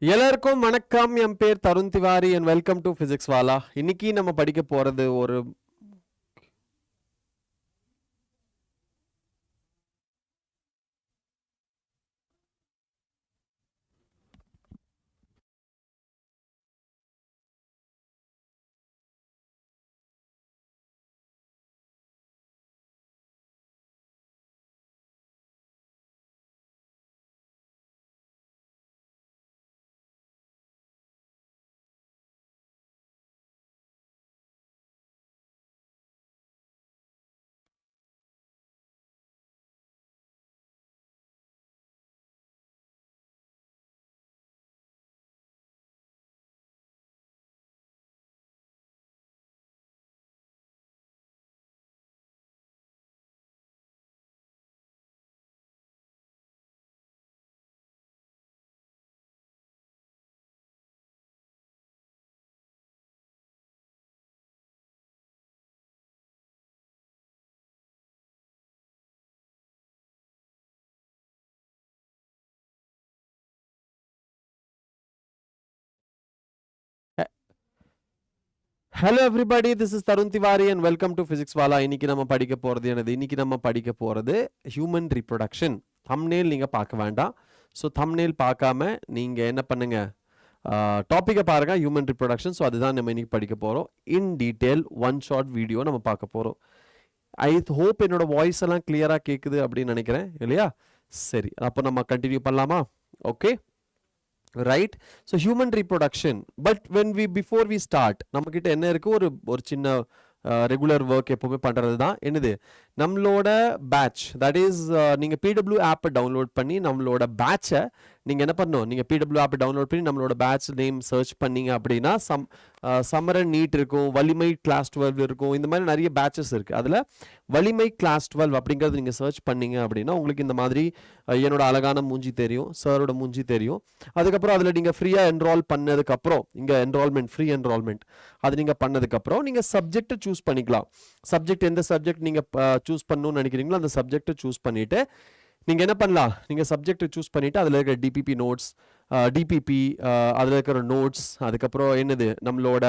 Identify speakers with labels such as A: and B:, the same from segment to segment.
A: எல்லாருக்கும் வணக்கம். என் பேர் Tarun Tiwari and welcome to Physics Wala. இன்னைக்கு நம்ம படிக்க போறது ஒரு Hello everybody, this is Tarun Tiwari and welcome to Physics Wala. இன்னைக்கு நம்ம படிக்க போறது என்னது? இன்னைக்கு நம்ம படிக்க போறது Human Reproduction. Thumbnail நீங்க பார்க்க வேண்டாம். So thumbnail பார்க்காம நீங்க என்ன பண்ணுங்க? டாபிக்கை பாருங்க, Human Reproduction. So அதுதான் நம்ம இன்னைக்கு படிக்க போறோம். In detail one short video நம்ம பார்க்க போறோம். I hope என்னோட வாய்ஸ் எல்லாம் கிளியரா கேக்குது அப்படின்னு நினைக்கிறேன் இல்லையா? சரி, அப்போ நம்ம கண்டினியூ பண்ணலாமா? Okay, right? So human reproduction, but before we start நம்மகிட்ட என்ன இருக்கு, ஒரு சின்ன ரெகுலர் ஒர்க் எப்பவுமே பண்றது தான் என்னது, நம்மளோட பேட்ச், தட் இஸ் நீங்க PW ஆப்பை டவுன்லோட் பண்ணி நம்மளோட பேட்சை நீங்க என்ன பண்ணணும், நீங்க PW ஆப்பை டவுன்லோட் பண்ணி நம்மளோட பேட்ச் நேம் சர்ச் பண்ணீங்க அப்படின்னா சமரன் நீட் இருக்கும், வலிமை கிளாஸ் 12 இருக்கும், இந்த மாதிரி நிறைய பேட்சஸ் இருக்கு. அதுல வலிமை கிளாஸ் 12 அப்படிங்கறது நீங்க சர்ச் பண்ணீங்க அப்படின்னா உங்களுக்கு இந்த மாதிரி என்னோட அழகான மூஞ்சி தெரியும், சாரோட மூஞ்சி தெரியும். அதுக்கப்புறம் அதுல நீங்க ஃப்ரீயா என்ரோல் பண்ணதுக்கு அப்புறம், இங்க என்ரோல்மெண்ட், ஃப்ரீ என்ரோல்மெண்ட், அது நீங்க பண்ணதுக்கு அப்புறம் நீங்க சப்ஜெக்ட் சூஸ் பண்ணிக்கலாம். சப்ஜெக்ட் எந்த சப்ஜெக்ட் நீங்க சூஸ் பண்ணணும்னு நினைக்கிறீங்களோ அந்த சப்ஜெக்ட் சூஸ் பண்ணிட்டு நீங்க என்ன பண்ணலாம், நீங்க சப்ஜெக்ட் சூஸ் பண்ணிட்டு அதுல இருக்கிற டிபிபி நோட்ஸ், அதுல இருக்கிற நோட்ஸ், அதுக்கப்புறம் என்னது நம்மளோட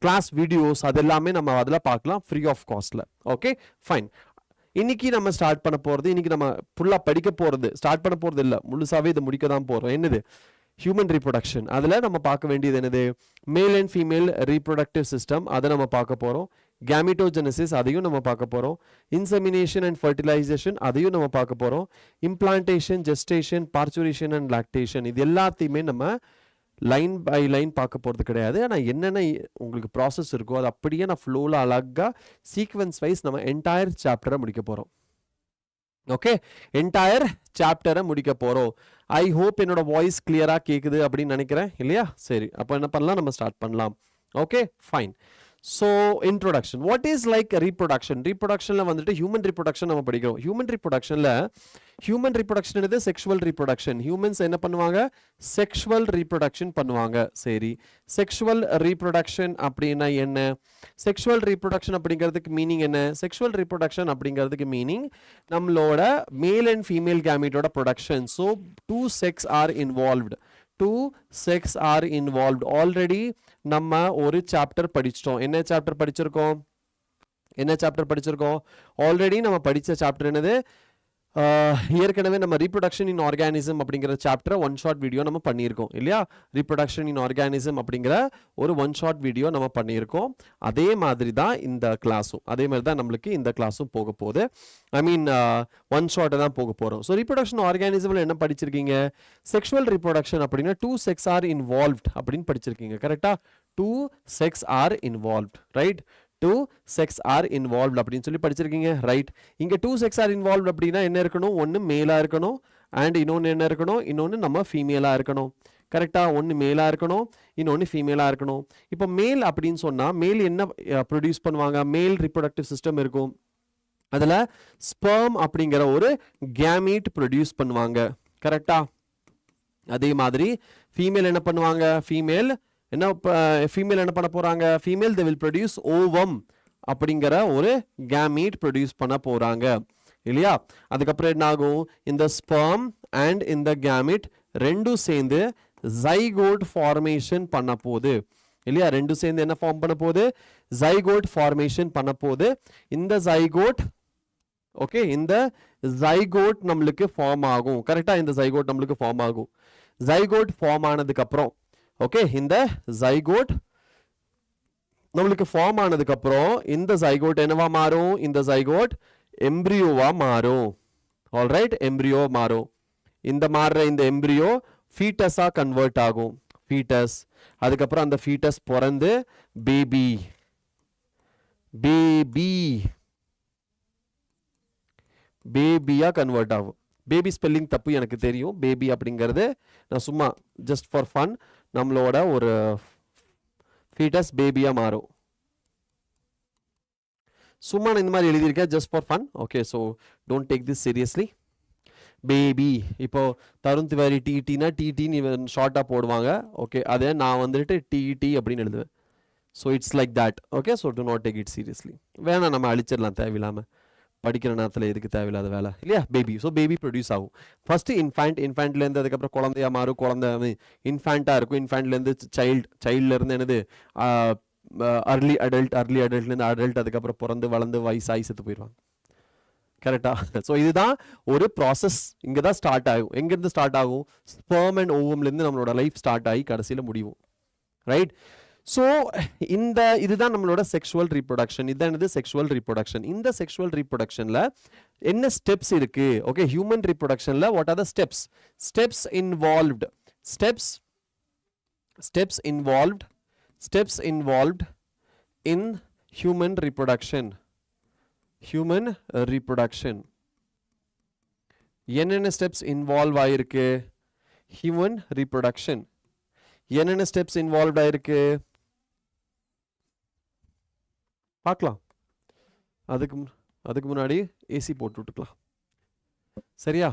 A: கிளாஸ் வீடியோஸ், அது எல்லாமே நம்ம அதில் பார்க்கலாம் ஃப்ரீ ஆஃப் காஸ்ட்ல. Okay fine. இன்னைக்கு நம்ம ஸ்டார்ட் பண்ண போறது, இன்னைக்கு நம்ம ஃபுல்லா படிக்க போறது, ஸ்டார்ட் பண்ண போறது இல்லை, முழுசாவே இதை முடிக்க தான் போறோம். என்னது, ஹியூமன் ரீப்ரொடக்ஷன். அதில் நம்ம பார்க்க வேண்டியது என்னது, மேல் அண்ட் ஃபீமேல் ரீப்ரொடக்டிவ் சிஸ்டம், அதை நம்ம பார்க்க போகிறோம். கேமிட்டோஜெனசிஸ், அதையும் நம்ம பார்க்க போகிறோம். இன்செமினேஷன் அண்ட் ஃபர்டிலைசேஷன், அதையும் நம்ம பார்க்க போகிறோம். இம்ப்ளான்டேஷன், ஜெஸ்டேஷன், பார்ச்சுரிஷன் அண்ட் லாக்டேஷன், இது எல்லாத்தையுமே நம்ம லைன் பை லைன் பார்க்க போகிறது கிடையாது. ஆனால் என்னென்ன உங்களுக்கு ப்ராசஸ் இருக்கோ அது அப்படியே நான் ஃப்ளோவில் அழகாக சீக்வன்ஸ் வைஸ் நம்ம என்டையர் சாப்டரை முடிக்க போகிறோம். ஓகே, என்டையர் சாப்டரை முடிக்க போகிறோம். ஐ ஹோப் என்னோட வாய்ஸ் கிளியராக கேட்குது அப்படின்னு நினைக்கிறேன் இல்லையா? சரி, அப்போ என்ன பண்ணலாம், நம்ம ஸ்டார்ட் பண்ணலாம். Okay fine. So introduction, what is like reproduction. ரீப்ரொடக்ஷனில் வந்துட்டு ஹியூமன் ரீப்ரொடக்ஷன் நம்ம படிக்கிறோம். ஹியூமன் ரீப்ரொடக்ஷன் இது செக்ஷுவல் ரீப்ரொடக்ஷன். ஹியூமன்ஸ் என்ன பண்ணுவாங்க, செக்ஷுவல் ரீப்ரொடக்ஷன் பண்ணுவாங்க. சரி, செக்ஷுவல் ரீப்ரொடக்ஷன் அப்படின்னா என்ன, செக்ஷுவல் ரீப்ரொடக்ஷன் அப்படிங்கிறதுக்கு மீனிங் என்ன, செக்ஷுவல் ரீப்ரொடக்ஷன் அப்படிங்கிறதுக்கு மீனிங் நம்மளோட மேல் அண்ட் ஃபீமேல் கேமிட்டோட production. So 2 sex are involved, 2 sex are involved. Already நம்ம ஒரு சாப்டர் படிச்சிட்டோம். என்ன சாப்டர் படிச்சிருக்கோம், ஆல்ரெடி நம்ம படிச்ச சாப்டர் என்னது, ஏற்கனவே நம்ம ரீப்ரொடக்ஷன் இன் ஆர்கானிசம் அப்படிங்கிற சாப்டரை ஒன் ஷார்ட் வீடியோ நம்ம பண்ணியிருக்கோம் இல்லையா? ரீப்ரொடக்ஷன் இன் ஆர்கானிசம் அப்படிங்கிற ஒரு ஒன் ஷார்ட் வீடியோ நம்ம பண்ணியிருக்கோம். அதே மாதிரி தான் இந்த கிளாஸும், அதே மாதிரி தான் நம்மளுக்கு இந்த கிளாஸும் போக போகுது. ஐ மீன் ஒன் ஷார்ட்டை தான் போக போகிறோம். ஸோ ரீப்ரொடக்ஷன் ஆர்கானிசமில் என்ன படிச்சிருக்கீங்க, செக்ஷுவல் ரீப்ரொடக்ஷன் அப்படின்னா 2 செக்ஸ் ஆர் இன்வால்வ்ட் அப்படின்னு படிச்சிருக்கீங்க. கரெக்டாக, 2 sex are involved, right? 2 sex are involved அப்படின்னு சொல்லி படிச்சிருக்கீங்க, ரைட்? இங்கே 2 செக்ஸ் ஆர் இன்வால்வ்ட் அப்படின்னா என்ன இருக்கணும், ஒன்று மேலாக இருக்கணும் அண்ட் இன்னொன்று என்ன இருக்கணும், இன்னொன்று நம்ம ஃபீமேலாக இருக்கணும். கரெக்டாக, ஒன்று மேலாக இருக்கணும், இன்னொன்று ஃபீமேலாக இருக்கணும். இப்போ மேல் அப்படின்னு சொன்னால் மேல் என்ன ப்ரொடியூஸ் பண்ணுவாங்க, மேல் ரீப்ரொடக்டிவ் சிஸ்டம் இருக்கும், அதில் ஸ்பெர்ம் அப்படிங்கிற ஒரு கேமீட் ப்ரொடியூஸ் பண்ணுவாங்க. கரெக்டா, அதே மாதிரி ஃபீமேல் என்ன பண்ணுவாங்க, ஃபீமேல் என்ன பண்ண போறாங்க, female they will produce ovum அப்படிங்கிற ஒரு கேமீட் ப்ரொடியூஸ் பண்ண போறாங்க இல்லையா? அதுக்கப்புறம் என்ன ஆகும், இந்த ஸ்பெர்ம் அண்ட் இந்த கேமிட் ரெண்டும் சேர்ந்து ஜைகோட் ஃபார்மேஷன் பண்ண போகுது இல்லையா? ரெண்டும் சேர்ந்து என்ன ஃபார்ம் பண்ண போகுது, ஜைகோட் ஃபார்மேஷன் பண்ண போகுது. இந்த ஜைகோட் ஓகே, இந்த ஜைகோட் நம்மளுக்கு ஃபார்ம் ஆகும். கரெக்டா? இந்த ஜைகோட் நம்மளுக்கு ஃபார்ம் ஆகும். ஜைகோட் ஃபார்ம் ஆனதுக்கு அப்புறம் ஓகே, இந்த ஜைகோட் நம்மளுக்கு ஃபார்ம் ஆனதுக்கு அப்புறம் இந்த ஜைகோட் என்னவா மாறும், இந்த ஜைகோட் எம்ப்ரியோவா மாறும். ஆல்ரைட், எம்ப்ரியோ மாறும். இந்த மாறுற இந்த எம்ப்ரியோ ஃபீட்டஸா கன்வெர்ட் ஆகும். ஃபீட்டஸ், அதுக்கப்புறம் அந்த ஃபீட்டஸ் பிறந்து பேபி பேபி பேபியா கன்வெர்ட் ஆகும். பேபி ஸ்பெல்லிங் தப்பு எனக்கு தெரியும். பேபி அப்படிங்கிறது நான் சும்மா ஜஸ்ட் ஃபார் ஃபன் நம்மளோட ஒரு ஃபீட்டஸ் பேபியா மாறும். சும்மா நான் இந்த மாதிரி எழுதியிருக்கேன் just for fun. Okay, so don't take this seriously. Baby, இப்போ தருண் திவாரி டிடினா டிடின்னு ஷார்ட்டாக போடுவாங்க. ஓகே, அதே நான் வந்துட்டு டிடி அப்படின்னு எழுதுவேன். So it's like that. Okay, so to not take it seriously. வேணாம், நம்ம அழிச்சிடலாம் தேவையில்லாமல். படிக்கிற நேரத்தில் எதுக்கு தேவையில்லாத வேலை இல்லையா? பேபி, ஸோ பேபி ப்ரொடியூஸ் ஆகும். ஃபர்ஸ்ட் இன்ஃபேண்ட்லேருந்து அதுக்கப்புறம் குழந்தையா மாறும். குழந்தை இன்ஃபேண்ட்டாக இருக்கும். இன்ஃபேண்ட்லேருந்து சைல்ட்லேருந்து என்னது அர்லி அடல்ட்லேருந்து அடல்ட், அதுக்கப்புறம் பிறந்து வளர்ந்து வயசாகி செத்து போயிடுவாங்க. கரெக்டா? ஸோ இதுதான் ஒரு ப்ராசஸ். இங்கே தான் ஸ்டார்ட் ஆகும். எங்கேருந்து ஸ்டார்ட் ஆகும், ஸ்பெர்ம் அண்ட் ஓவம்லேருந்து நம்மளோட லைஃப் ஸ்டார்ட் ஆகி கடைசியில் முடியும். ரைட்? ஸோ இந்த இதுதான் நம்மளோட செக்ஷுவல் ரீப்ரொடக்ஷன். இதுதான் என்னது, செக்ஷுவல் ரீப்ரொடக்ஷன். இந்த செக்ஷுவல் ரீப்ரொடக்ஷன்ல என்ன ஸ்டெப்ஸ் இருக்கு? ஓகே, ஹியூமன் ரீப்ரொடக்ஷன்ல what are the steps? Steps involved in human reproduction. Human reproduction என்னென்ன ஸ்டெப்ஸ் இன்வால்வ் ஆயிருக்கு? ஹியூமன் ரீப்ரொடக்ஷன் என்னென்ன ஸ்டெப்ஸ் இன்வால்வ் ஆயிருக்கு பார்க்கலாம். அதுக்கு முன்னாடி ஏசி போட்டு விட்டுக்கலாம். சரியா?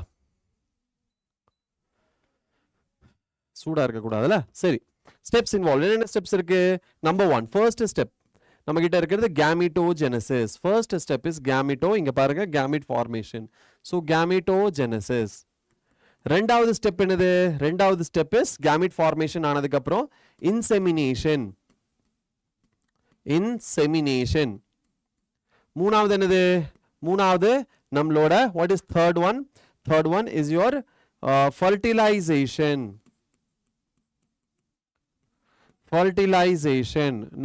A: சூடா இருக்க கூடாதுல. சரி, ஸ்டெப்ஸ் இன்வால்வ் என்னென்ன ஸ்டெப்ஸ் இருக்கு? நம்பர் 1, ஃபர்ஸ்ட் ஸ்டெப் நம்ம கிட்ட இருக்கிறது gametogenesis. First step is gameto. இங்க பாருங்க, gamete formation. so gametogenesis. ரெண்டாவது ஸ்டெப் என்னது? ரெண்டாவது ஸ்டெப் இஸ் gamete formation ஆனதுக்கு அப்புறம் insemination. மூணாவது என்னது? மூணாவது நம்மளோட what is third one? third one is your fertilization.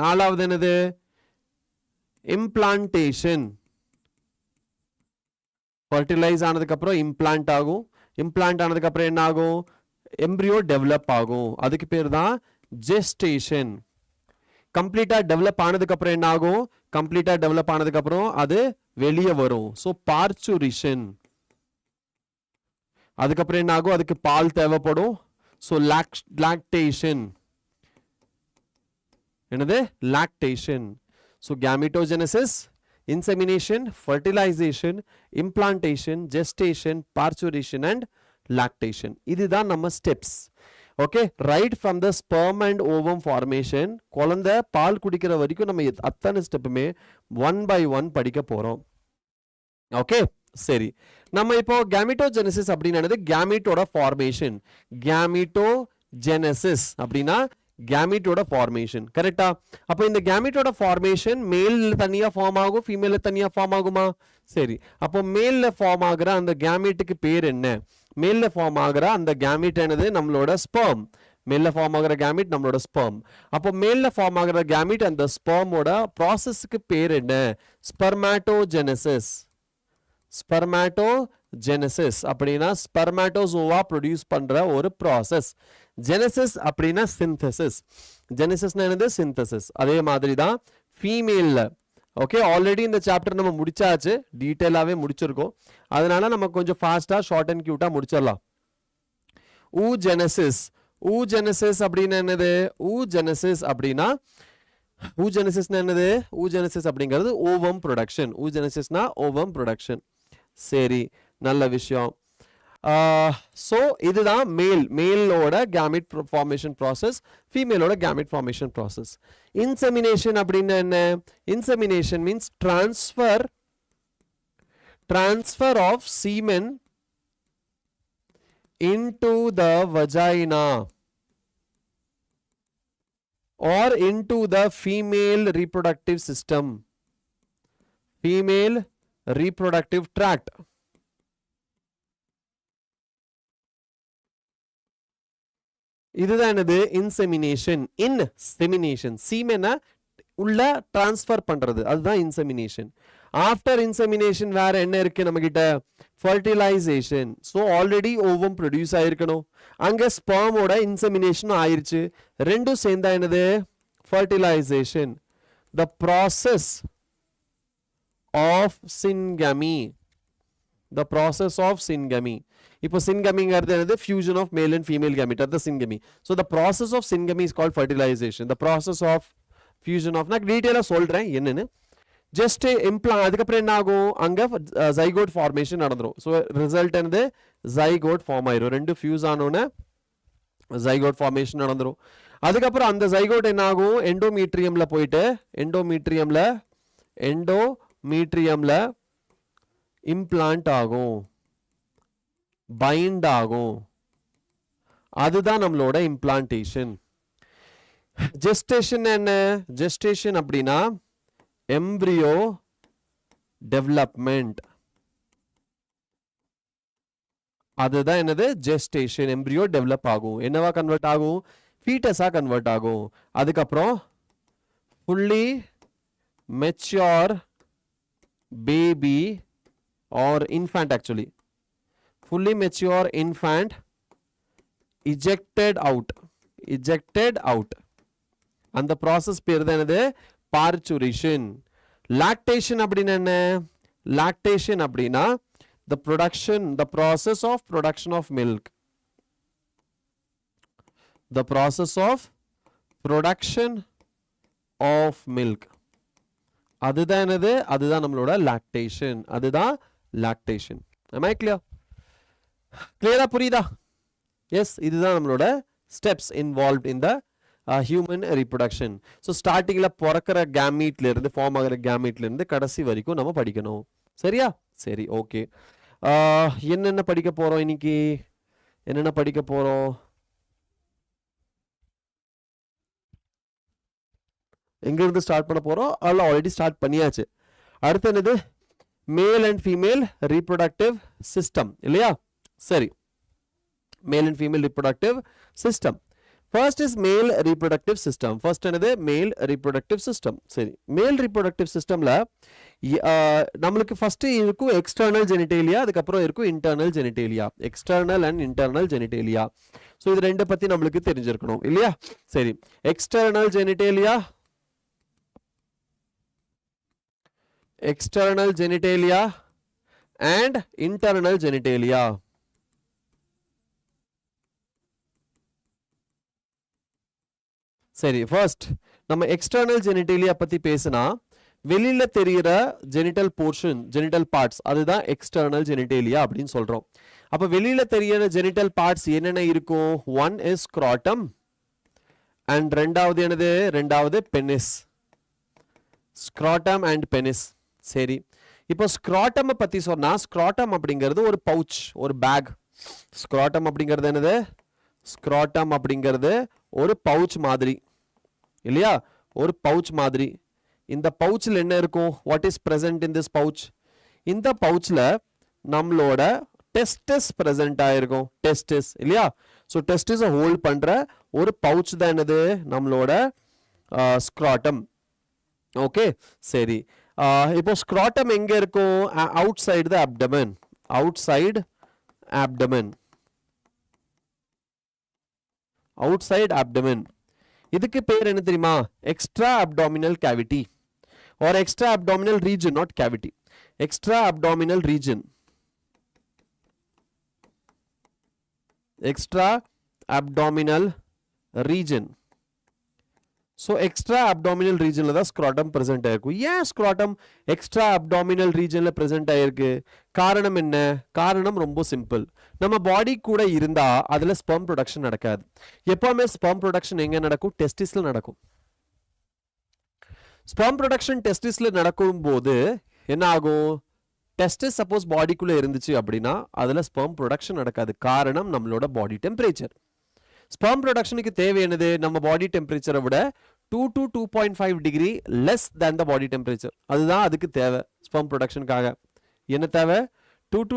A: நாலாவது என்னது? implantation. fertilize ஆனதுக்கு அப்புறம் implant ஆகும். implant ஆனதுக்கு அப்புறம் என்ன ஆகும்? embryo develop ஆகும். அதுக்கு பேர் தான் gestation. கம்ப்ளீட்டா டெவலப் ஆனதுக்கு அப்புறம் என்ன ஆகும்? கம்ப்ளீட்டா டெவலப் ஆனதுக்கு அப்புறம் அது வெளியே வரும். so parturition. அதுக்கப்புறம் என்ன ஆகும்? அதுக்கு பால் தேவைப்படும். so lactation. என்னது? lactation. so gametogenesis, insemination, fertilization, implantation, gestation, parturition and lactation. இதுதான் நம்ம steps. Okay, right from the sperm and ovum formation, குழந்தை பால் குடிக்கிற வரைக்கும் நம்ம அத்தனை ஸ்டெப்புமே 1 by 1 படிக்க போறோம். ஓகே, சரி. நம்ம இப்போ gametogenesis அப்படின்னா கேமிட்டோட ஃபார்மேஷன். gametogenesis அப்படின்னா கேமிட்டோட ஃபார்மேஷன். கரெக்டா? அப்போ இந்த கேமிட்டோட ஃபார்மேஷன் மேல் தனியா ஃபார்ம் ஆகும், ஃபீமேல தனியா ஃபார்ம் ஆகுமா? சரி, அப்போ மேல்ல ஃபார்ம் ஆகுற அந்த கேமிட்டுக்கு பேர் என்ன? மேல்ல ஃபார்ம் ஆகுற அந்த கேமிட் என்னது? நம்மளோட ஸ்பெர்ம். மேல்ல ஃபார்ம் ஆகுற கேமிட் நம்மளோட ஸ்பெர்ம். அப்போ மேல்ல ஃபார்ம் ஆகுற கேமிட் அந்த ஸ்பெர்மோட ப்ராசஸ்க்கு பேர் என்ன? ஸ்பெர்மாட்டோஜெனசிஸ். ஸ்பெர்மாட்டோஜெனசிஸ் அப்படின்னா ஸ்பெர்மாட்டோசோவா ப்ரொடியூஸ் பண்ற ஒரு ப்ராசஸ். ஜெனசிஸ் அப்படின்னா சிந்தசிஸ். ஜெனசிஸ்னா என்னது? சிந்தசிஸ். அதே மாதிரி தான் ஃபீமேல்ல. ஓகே, ஆல்ரெடி இந்த சாப்டர் நம்ம முடிச்சாச்சு, டீட்டெயிலாவே முடிச்சிருக்கோம். அதனால நம்ம கொஞ்சம் ஃபாஸ்டா ஷார்ட் அண்ட் கியூட்டா முடிச்சிடலாம். ஊஜெனசிஸ். ஊஜெனசிஸ் அப்படின்னா என்னது? ஊஜெனசிஸ் அப்படின்னா ஊஜெனசிஸ்னா என்னது? ஊஜெனசிஸ் அப்படிங்கிறது ஓவம் ப்ரொடக்ஷன். ஊஜெனசிஸ்னா ஓவம் ப்ரொடக்ஷன். சரி, நல்ல விஷயம். ஸோ இதுதான் மேலோட கேமிட் ஃபார்மேஷன் ப்ராசஸ், ஃபீமேலோட கேமிட் ஃபார்மேஷன் ப்ராசஸ். இன்செமினேஷன் அப்படின்னா என்ன? Insemination means transfer of semen into the vagina or into the female reproductive system, female reproductive tract. இதுதான் என்னது இன்செமினேஷன். இன்செமினேஷன் சீமெனை உள்ள டிரான்ஸ்ஃபர் பண்றது, அதுதான் இன்செமினேஷன். ஆஃப்டர் இன்செமினேஷன் வேற என்ன இருக்கு நம்ம கிட்ட? Fertilisation. So already ovum produce ஆயிருக்கணும், அங்க ஸ்பெர்மோட இன்செமினேஷன் ஆயிருச்சு, ரெண்டும் சேர்ந்தா என்னது? Fertilisation. The process of syngamy, the process of syngamy. இப்போ சின்கமிங்கிறது என்னது? Fusion of male and female gamete, அது syngamy. So the process of syngamy is called fertilisation. The process of fusion of, நான் டீட்டெயிலாக சொல்கிறேன் என்னன்னு. ஜஸ்ட் அதுக்கப்புறம் என்ன ஆகும்? அங்கே ஜைகோட் ஃபார்மேஷன் நடந்துடும். ஸோ ரிசல்ட் என்னது? ஜைகோட் ஃபார்ம் ஆயிரும். ரெண்டு ஃபியூஸ் ஆனோன்னு ஜைகோட் ஃபார்மேஷன் நடந்துடும். அதுக்கப்புறம் அந்த ஜைகோட் என்ன ஆகும்? எண்டோமீட்ரியம்ல போயிட்டு எண்டோமீட்ரியம்ல இம்ப்ளான்ட் ஆகும், பைண்ட் ஆகும். அதுதான் நம்மளோட இம்ப்ளான்டேஷன். ஜெஸ்டேஷன் என்ன? ஜெஸ்டேஷன் அப்படின்னா எம்ப்ரியோ டெவலப்மெண்ட், அதுதான் என்னது? ஜெஸ்டேஷன். எம்ப்ரியோ டெவலப் ஆகும், என்னவா கன்வெர்ட் ஆகும்? ஃபீட்டஸா கன்வெர்ட் ஆகும். அதுக்கப்புறம் fully mature baby or infant, actually fully mature infant ejected out and the process பேர் தான் என்னது? parturition. lactation அப்படின்னா என்ன? lactation அப்படின்னா the process of production of milk, the process of production of milk. அதுதான் என்னது? அதுதான் நம்மளோட lactation, அதுதான் lactation. am I clear? clear புரியுதா? yes, இதுதான் நம்மளோட steps involved in the human reproduction. so startingல பிறக்கிற gametல இருந்து ஃபார்ம் ஆகிற gametல இருந்து கடைசி வரைக்கும் நம்ம படிக்கணும். சரியா? சரி, ஓகே. என்னென்ன படிக்க போறோம் இன்னைக்கு? என்னென்ன படிக்க போறோம்? எங்க இருந்து ஸ்டார்ட் பண்ண போறோம்? ஆல்ரெடி ஸ்டார்ட் பண்ணியாச்சு. அடுத்து என்னது? மேல் அண்ட் ஃபீமேல் ரீப்ரொடக்டிவ் சிஸ்டம், இல்லையா? சரி, male and female reproductive system. First is male reproductive system. First என்னது? Male reproductive system. சரி, மேல் ரீப்ரொடக்டிவ் சிஸ்டம்ல நம்மளுக்கு ஃபர்ஸ்ட் இருக்கும் எக்ஸ்டர்னல் ஜெனிடேலியா, அதுக்கப்புறம் இருக்கும் internal genitalia. External and internal genitalia. So இது ரெண்டு பத்தி நம்மளுக்கு தெரிஞ்சிருக்கணும், இல்லையா? சரி, external genitalia, external genitalia and internal genitalia. சரி, ஃபர்ஸ்ட் நம்ம எக்ஸ்டர்னல் ஜெனிடேலியா பத்தி பேசினா வெளியில தெரிகிற ஜெனிட்டல் போர்ஷன், ஜெனிட்டல் பார்ட்ஸ், அதுதான் எக்ஸ்டர்னல் ஜெனிடேலியா அப்படின்னு சொல்றோம். அப்ப வெளியில தெரிகிற ஜெனிட்டல் பார்ட்ஸ் என்னென்ன இருக்கும்? ஒன் இஸ் ஸ்க்ராட்டம் அண்ட் ரெண்டாவது என்னது? ரெண்டாவது பெனிஸ். ஸ்க்ராட்டம் and penis. சரி, இப்போ ஸ்க்ராட்டம் பத்தி சொன்னா, ஸ்க்ராட்டம் அப்படிங்கிறது ஒரு பவுச், ஒரு பேக். ஸ்க்ராட்டம் அப்படிங்கிறது என்னது? ஸ்க்ராட்டம் அப்படிங்கிறது ஒரு பவுச் மாதிரி, இல்லையா? ஒரு பவுச் மாதிரி. இந்த பவுச்ல என்ன இருக்கும்? What is present in this pouch? இந்த பவுச்ல நம்மளோட டெஸ்டிஸ் பிரசன்ட் ஆயிருக்கும். டெஸ்டிஸ், இல்லையா? ஸோ டெஸ்டிஸை ஹோல்ட் பண்ற ஒரு பவுச் தான் என்னது? நம்மளோட ஸ்க்ராட்டம். ஓகே, சரி. இப்போ ஸ்க்ராட்டம் எங்க இருக்கும்? அவுட் சைடு த abdomen. Out side abdomen. Out side abdomen. இதுக்கு பேர் என்ன தெரியுமா? Extra abdominal cavity or extra abdominal region, not cavity. Extra abdominal region. Extra abdominal region. So extra abdominal region la da scrotum present ஆயிருக்கும். ஏன் scrotum extra abdominal region la present ஆயிருக்கு? காரணம் என்ன? காரணம் ரொம்ப சிம்பிள். நம்ம பாடி கூட இருந்தா அதுல sperm production நடக்காது. எப்பவுமே sperm production எங்க நடக்கும்? டெஸ்டிஸ்ல நடக்கும். sperm production டெஸ்டிஸ்ல நடக்கும் போது என்ன ஆகும்? டெஸ்டிஸ் சப்போஸ் பாடிக்குள்ள இருந்துச்சு அப்படின்னா அதுல ஸ்பெர்ம் ப்ரொடக்ஷன் நடக்காது. காரணம் நம்மளோட பாடி டெம்பரேச்சர். ஸ்பெர்ம் ப்ரொடக்ஷனுக்கு தேவை என்னது? நம்ம பாடி டெம்பரேச்சரை விட 2 to 2.5 degree less than the body temperature. அதுதான் அதுக்கு தேவை. ஸ்பெர்ம் ப்ரொடக்ஷனுக்காக என்ன தேவை? 2 to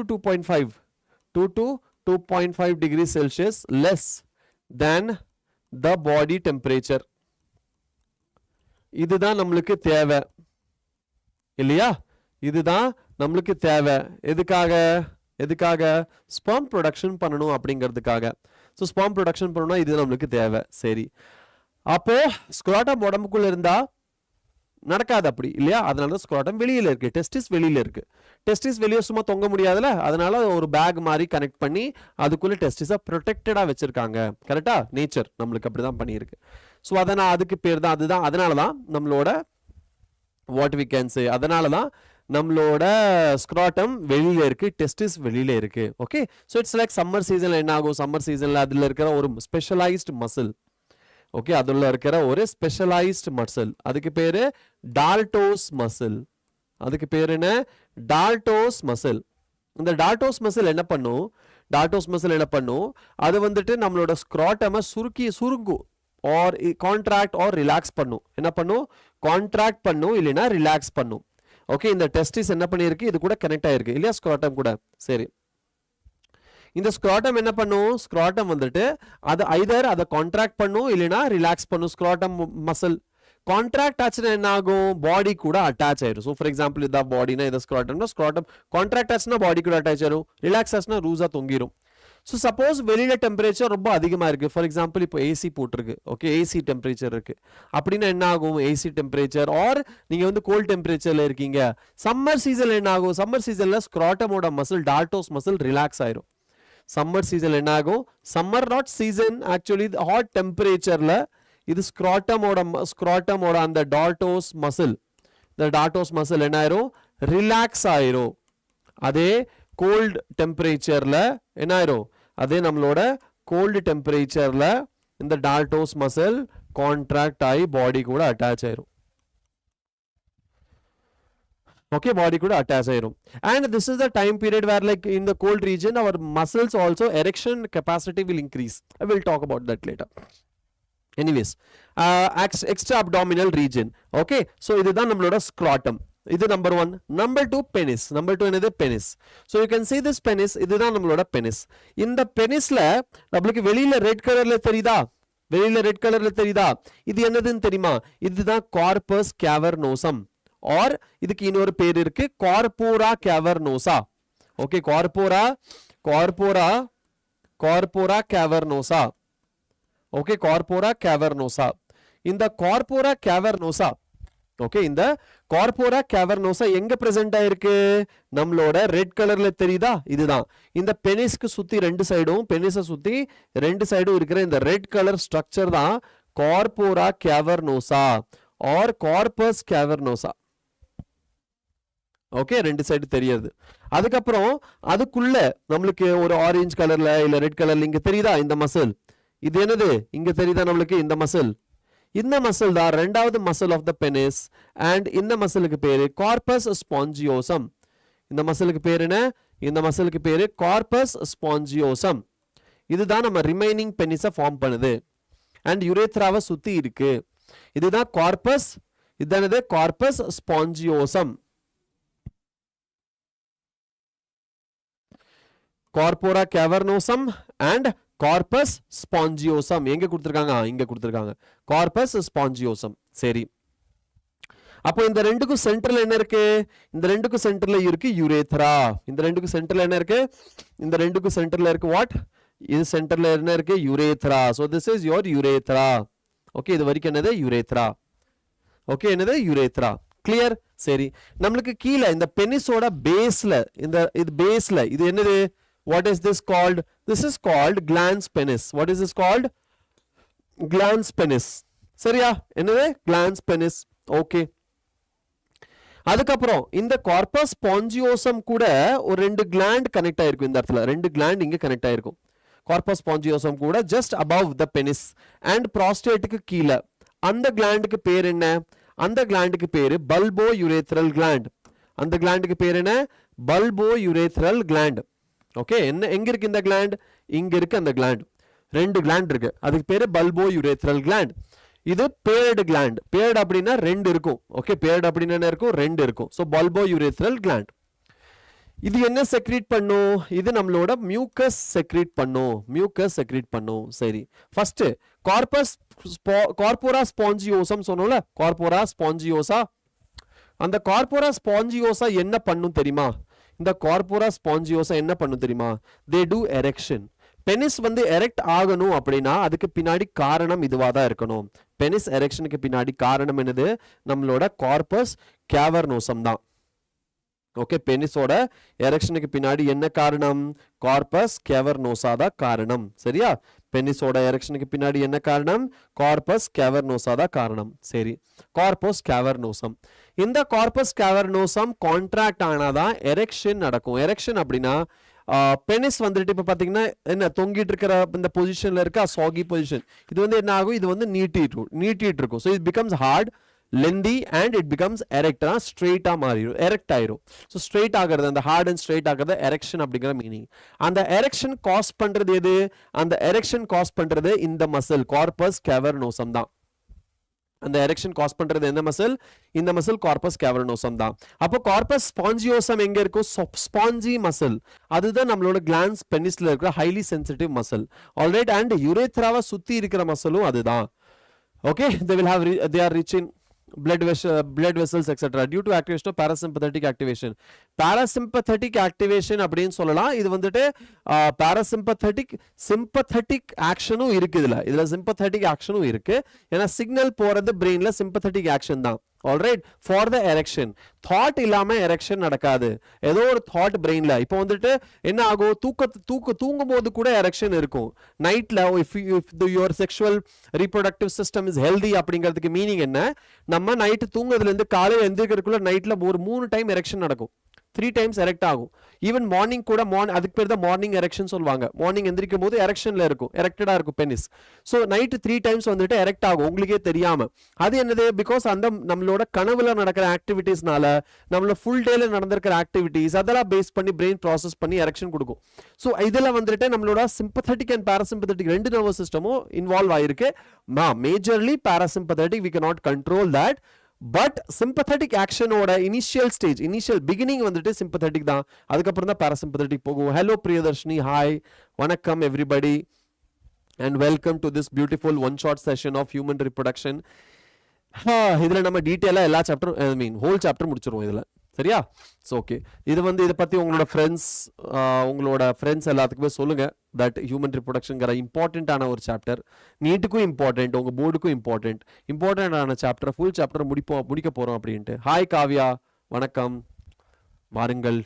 A: 2.5 degree Celsius less than the body temperature. இதுதான் நம்மளுக்கு தேவை இல்லையா? இதுதான் நம்மளுக்கு தேவை. எதுக்காக ஸ்பெர்ம் ப்ரொடக்ஷன் பண்ணணும் அப்படிங்கிறதுக்காக. ஸோ ஸ்பெர்ம் ப்ரொடக்ஷன் பண்ணணும்னா இது நம்மளுக்கு தேவை. சரி, அப்போ ஸ்க்ரோட்டம் உடம்புக்குள்ள இருந்தா நடக்காது அப்படி இல்லையா? அதனால ஸ்க்ரோட்டம் வெளியில இருக்கு, டெஸ்டிஸ் வெளியில இருக்கு. டெஸ்டிஸ் வெளியே சும்மா தொங்க முடியாதுல, அதனால ஒரு பேக் மாதிரி கனெக்ட் பண்ணி அதுக்குள்ள டெஸ்டிஸை ப்ரொடெக்டடா வச்சிருக்காங்க. கரெக்டா? நேச்சர் நம்மளுக்கு அப்படிதான் பண்ணியிருக்கு. ஸோ அதுக்கு பேர் தான் அதுதான். அதனால தான் நம்மளோட வாட் வி கேன் சே, அதனால தான் நம்மளோட ஸ்க்ராட்டம் வெளியில இருக்கு, டெஸ்டிஸ் வெளியில இருக்கு. Okay, so it's like summer சீசன்ல என்ன ஆகும்? சம்மர் சீசன்ல அதுல இருக்கிற ஒரு ஸ்பெஷலைஸ்டு மசில், ஓகே, அதுல இருக்கிற ஒரு ஸ்பெஷலைஸ்டு மசில், அதுக்கு பேரு டால்டோஸ் மசில். அதுக்கு பேர் என்ன? டால்டோஸ் மசில். இந்த டால்டோஸ் மசில் என்ன பண்ணும்? அது வந்துட்டு நம்மளோட ஸ்க்ராட்டமை சுருங்கும் ஆர் கான்ட்ராக்ட் ஆர் ரிலாக்ஸ் பண்ணும். என்ன பண்ணும்? கான்ட்ராக்ட் பண்ணும், இல்லைன்னா ரிலாக்ஸ் பண்ணும். ஓகே, இந்த டெஸ்டிஸ் என்ன பண்ணியிருக்கு? இது கூட கனெக்ட் ஆயிருக்கு இல்லையா? ஸ்க்ராட்டம் கூட. சரி, இந்த ஸ்க்ராட்டம் என்ன பண்ணும்? ஸ்க்ராட்டம் வந்துட்டு அது ஐதர் அதை கான்ட்ராக்ட் பண்ணும், இல்லைன்னா ரிலாக்ஸ் பண்ணும். ஸ்க்ராட்டம் மசில் கான்ட்ராக்ட் ஆச்சுன்னா என்ன ஆகும்? பாடி கூட அட்டாச் ஆயிரும். ஸோ ஃபார் எக்ஸாம்பிள் இதான் பாடினா இதை ஸ்க்ராட்டம் கான்ட்ராக்ட் ஆச்சுன்னா பாடி கூட அட்டாச் ஆயிரும், ரிலாக்ஸ் ஆச்சுன்னா ரூஸா தொங்கிரும். ஸோ சப்போஸ் வெளியில டெம்பரேச்சர் ரொம்ப அதிகமா இருக்கு, ஃபார் எக்ஸாம்பிள் இப்போ ஏசி போட்டிருக்கு, ஓகே, ஏசி டெம்பரேச்சர் இருக்கு அப்படின்னா என்ன ஆகும்? ஏசி டெம்பரேச்சர் ஆர் நீங்க வந்து கோல்ட் டெம்பரேச்சர்ல இருக்கீங்க, சம்மர் சீசன்ல என்ன ஆகும்? சம்மர் சீசன்ல ஸ்க்ராட்டமோட மசில், டால்டோஸ் மசில் ரிலாக்ஸ் ஆயிரும். சம்மர் சீசன்ல என்ன ஆகும்? Summer not season, actually hot டெம்பரேச்சர்ல இது ஸ்க்ராட்டமோட அந்த டால்டோஸ் மசில், இந்த டால்டோஸ் மசில் என்ன ஆயிரும்? ரிலாக்ஸ் ஆயிரும். அதே கோல்ட் டெம்பரேச்சர்ல என்ன ஆயிரும்? அதே நம்மளோட கோல்டு டெம்பரேச்சர்ல இந்த டால்டோஸ் மசில் கான்ட்ராக்ட் ஆகி பாடி கூட அட்டாச் ஆயிரும். Okay, body could attach iron. And this is the time period where, like in the cold region, our muscles also erection capacity will increase. I will talk about that later. Anyways, extra abdominal region. Okay, so this is namaloda scrotum. This is number 1. Number 2, penis. Number 2 is penis. So you can see this penis. This is namaloda penis. In the penis la namakku velila red color la therida. Velila red color la therida. Idu enadhu theriyuma? Idu da corpus cavernosum. और இதுக்கு இன்னொரு பேர் இருக்கு, corpora cavernosa. Okay, corpora cavernosa. Okay, corpora cavernosa. இந்த corpora cavernosa, okay, இந்த corpora cavernosa எங்க present ஆயிருக்கு? நம்மளோட ரெட் கலர்ல தெரியுதா? இதுதான். இந்த பெனிஸ்க்கு சுத்தி ரெண்டு சைடும், பெனிஸை சுத்தி ரெண்டு சைடும் இருக்கிற இந்த ரெட் கலர் ஸ்ட்ரக்சர் தான் கார்போரா கேவர்னோசா ஆர் கார்பஸ் கேவர்னோசா. ஓகே, ரெண்டு சைடு தெரியாது. அதுக்கப்புறம் அதுக்குள்ள நம்மளுக்கு ஒரு ஆரஞ்சு கலர்ல இல்ல ரெட் கலர்ல இங்க தெரியுதா இந்த மசில்? இது என்னது? இங்க தெரியுதா நம்மளுக்கு இந்த மசில்? இந்த மசில் தான் ரெண்டாவது muscle of the penis. And இந்த மசிலுக்கு பேரு கார்பஸ் ஸ்பாஞ்சியோசம். இந்த மசிலுக்கு பேரு என்ன? இந்த மசிலுக்கு பேரு கார்பஸ் ஸ்பாஞ்சியோசம். இதுதான் நம்ம ரிமைனிங் பெனிஸை ஃபார்ம் பண்ணுது அண்ட் யுரேத்ராவை சுத்தி இருக்கு. இதுதான் கார்பஸ். இதுதான் corpus ஸ்பாஞ்சியோசம். Corpora கேவர்னோசம் and corpus spongiosum எங்க கொடுத்திருக்காங்க? இங்க கொடுத்திருக்காங்க, கார்பஸ் ஸ்பாஞ்சியோசம். சரி, அப்போ இந்த ரெண்டுக்கும் சென்டர்ல என்ன இருக்கு? இந்த ரெண்டுக்கும் சென்டர்ல இருக்கு யுரேத்ரா. இந்த ரெண்டுக்கும் சென்டர்ல என்ன இருக்கு? இந்த ரெண்டுக்கும் சென்டர்ல இருக்கு வாட்? இது சென்டர்ல என்ன இருக்கு? Urethra. So this is your urethra. Okay, இது வரைக்கும் என்னது? யுரேத்ரா. ஓகே, என்னது? யுரேத்ரா. கிளியர்? சரி, நம்மளுக்கு கீழே இந்த பெனிஸோட பேஸ்ல, இந்த இது பேஸ்ல இது என்னது? What is this called? This is called glans penis. What is this called? Glans penis. சரியா? என்னது? glans penis. ஓகே, அதுக்கப்புறம் இந்த கார்பஸ் ஸ்பாஞ்சியோசம் கூட ஒரு ரெண்டு கிளாண்ட் கனெக்ட் ஆயிருக்கும். இந்த இடத்துல ரெண்டு கிளாண்ட் இங்க கனெக்ட் ஆயிருக்கும். கார்பஸ் ஸ்பாஞ்சியோசம் கூட just above the penis and prostate-க்கு கீழே. அந்த கிளாண்டுக்கு பேர் என்ன? அந்த கிளாண்டுக்கு பேரு பல்போ யுரேத்ரல் கிளாண்ட். அந்த கிளாண்டுக்கு பேர் என்ன? பல்போயுரேத்ரல் கிளாண்ட். ஓகே, என்ன எங்க இருக்கு இந்த கிளாண்ட்? இங்க இருக்கு அந்த கிளாண்ட். ரெண்டு கிளாண்ட் இருக்கு, அதுக்கு பேரு பல்போயுரேத்ரல் கிளாண்ட். இது பேர்டு கிளாண்ட். பேர்டு அப்படின்னா ரெண்டு இருக்கும். ஓகே, பேர்டு அப்படின்னா என்ன இருக்கும்? ரெண்டு இருக்கும். So bulbourethral gland. இது என்ன செக்ரீட் பண்ணும்? இது நம்மளோட மியூக்கஸ் செக்ரீட் பண்ணும். மியூக்கஸ் செக்ரீட் பண்ணும். சரி, ஃபர்ஸ்ட் கார்போரா ஸ்பாஞ்சியோசம் சொன்னோம்ல, கார்போரா ஸ்பாஞ்சியோசா. அந்த கார்போரா ஸ்பாஞ்சியோசா என்ன பண்ணும் தெரியுமா? இந்த கார்போரா ஸ்பாஞ்சியோசா என்ன பண்ணும் தெரியுமா? தே டு எரெக்ஷன். பெனிஸ் வந்து எரெக்ட் ஆகணும் அப்படின்னா அதுக்கு பின்னாடி காரணம் இதுவா தான் இருக்கணும். பெனிஸ் எரெக்ஷனுக்கு பின்னாடி காரணம் என்னது? நம்மளோட கார்பஸ் கேவர்னோசம் தான். ஓகே, பெனிஸோட எரெக்ஷனுக்கு பின்னாடி என்ன காரணம்? கார்பஸ் கேவர்னோசா தான் காரணம். சரியா? பெனிஸோட எரெக்ஷனுக்கு பின்னாடி என்ன காரணம்? கார்பஸ் கேவர்னோசா தான் காரணம். சரி, கார்பஸ் கேவர்னோசம். இந்த கார்பஸ் கேவர்னோசம் கான்ட்ராக்ட் ஆனாதான் எரெக்ஷன் நடக்கும். எரெக்ஷன் அப்படின்னா பெனிஸ் வந்துட்டு இப்ப பாத்தீங்கன்னா என்ன தொங்கிட்டு இருக்கிற இந்த பொசிஷன்ல இருக்க சாகி பொசிஷன், இது வந்து என்ன ஆகும்? இது வந்து நீட்டிட்டு இருக்கும். So it becomes hard, lengthy and it becomes எரெக்டா, ஸ்ட்ரெயிட்டா மாறிடும், எரெக்ட் ஆயிரும். ஸோ ஸ்ட்ரெயிட் ஆகிறது, அந்த ஹார்ட் அண்ட் ஸ்ட்ரெயிட் ஆகிறது எரெக்ஷன் அப்படிங்கிற மீனிங். அந்த எரெக்ஷன் காஸ் பண்றது எது? அந்த எரெக்ஷன் காஸ் பண்றது இந்த மசில் கார்பஸ் கேவர்னோசம் தான். அந்த எரெக்ஷன் காஸ் பண்றது எந்த மசில்? இந்த மசில் கார்பஸ் கேவர்னோசம் தான். அப்போ கார்பஸ் ஸ்பாஞ்சியோசம் எங்க இருக்கும்? Spongy muscle. அதுதான் நம்மளோட கிளான்ஸ் பெனிஸ்ல இருக்கிற highly sensitive muscle. Alright, and யுரேத்ராவை சுத்தி இருக்கிற மசிலும் அதுதான். Okay, they are rich in blood vessels etc. due to activation of parasympathetic activation. Parasympathetic activation அப்படின்னு சொல்லலாம். இது வந்துட்டு sympathetic ஆக்ஷனும் இருக்கு. இதுல sympathetic ஆக்ஷனும் இருக்கு. ஏன்னா சிக்னல் போறது பிரெயின்ல sympathetic ஆக்ஷன் தான். Alright, for the erection. Thought இல்லாம எரெக்ஷன் நடக்காது. ஏதோ ஒரு தாட் பிரெயின்ல. இப்போ வந்துட்டு என்ன ஆகும்? தூங்கும் போது கூட எரெக்ஷன் இருக்கும். நைட்ல if your sexual reproductive system is healthy அப்படிங்கிறதுக்கு மீனிங் என்ன? நம்ம நைட்டு தூங்குறதுல இருந்து காலையில் எந்திரிக்கிறதுக்குள்ள நைட்ல ஒரு 3 டைம் எரெக்ஷன் நடக்கும். 3 டைம்ஸ் எரெக்ட் ஆகும். ஈவன் மார்னிங் கூட அதுக்கு பேர் தான் மார்னிங் எரெக்ஷன் சொல்லுவாங்க. மார்னிங் எந்திரிக்கும் போது எரெக்ஷன்ல இருக்கும், எரெக்டடா இருக்கும் பெனிஸ். ஸோ நைட்டு 3 டைம்ஸ் வந்துட்டு எரெக்ட் ஆகும் உங்களுக்கே தெரியாம. அது என்னது? பிகாஸ் அந்த நம்மளோட கனவுல நடக்கிற ஆக்டிவிட்டீஸ்னால, நம்மளோட ஃபுல் டேல நடந்திருக்கிற ஆக்டிவிட்டீஸ் அதெல்லாம் பேஸ் பண்ணி பிரெயின் ப்ராசஸ் பண்ணி எரெக்ஷன் கொடுக்கும். ஸோ இதுல வந்துட்டு நம்மளோட சிம்பத்தட்டிக் அண்ட் பாராசிம்பத்தட்டிக் ரெண்டு நர்வஸ் சிஸ்டமும் இன்வால்வ் ஆயிருக்கு. Majorly parasympathetic we cannot control that. But sympathetic ஆக்ஷனோட இனிஷியல் பிகினிங் வந்துட்டு சிம்பத்தட்டிக் தான். அதுக்கப்புறம் தான் பாராசிம்பத்தட்டிக் போகும். ஹலோ பிரியதர்ஷினி, ஹாய், வணக்கம் everybody and welcome to this beautiful one short session of human reproduction. இதுல நம்ம டீட்டெயிலா எல்லா சாப்டரும் ஹோல் சாப்டர் முடிச்சிருவோம் இதுல. சரியா? ஸோ ஓகே, இது வந்து இதை பற்றி உங்களோட ஃப்ரெண்ட்ஸ் எல்லாத்துக்குமே சொல்லுங்க. தட் ஹியூமன் ரிப்ரொடக்ஷன்ங்கிற இம்பார்ட்டண்ட்டான ஒரு சாப்டர், நீட்டுக்கும் இம்பார்ட்டன்ட், உங்கள் போர்டுக்கும் இம்பார்ட்டன்டான சாப்டர், ஃபுல் சாப்டர் முடிக்க போகிறோம் அப்படின்ட்டு. ஹாய் காவ்யா, வணக்கம், வாருங்கள்.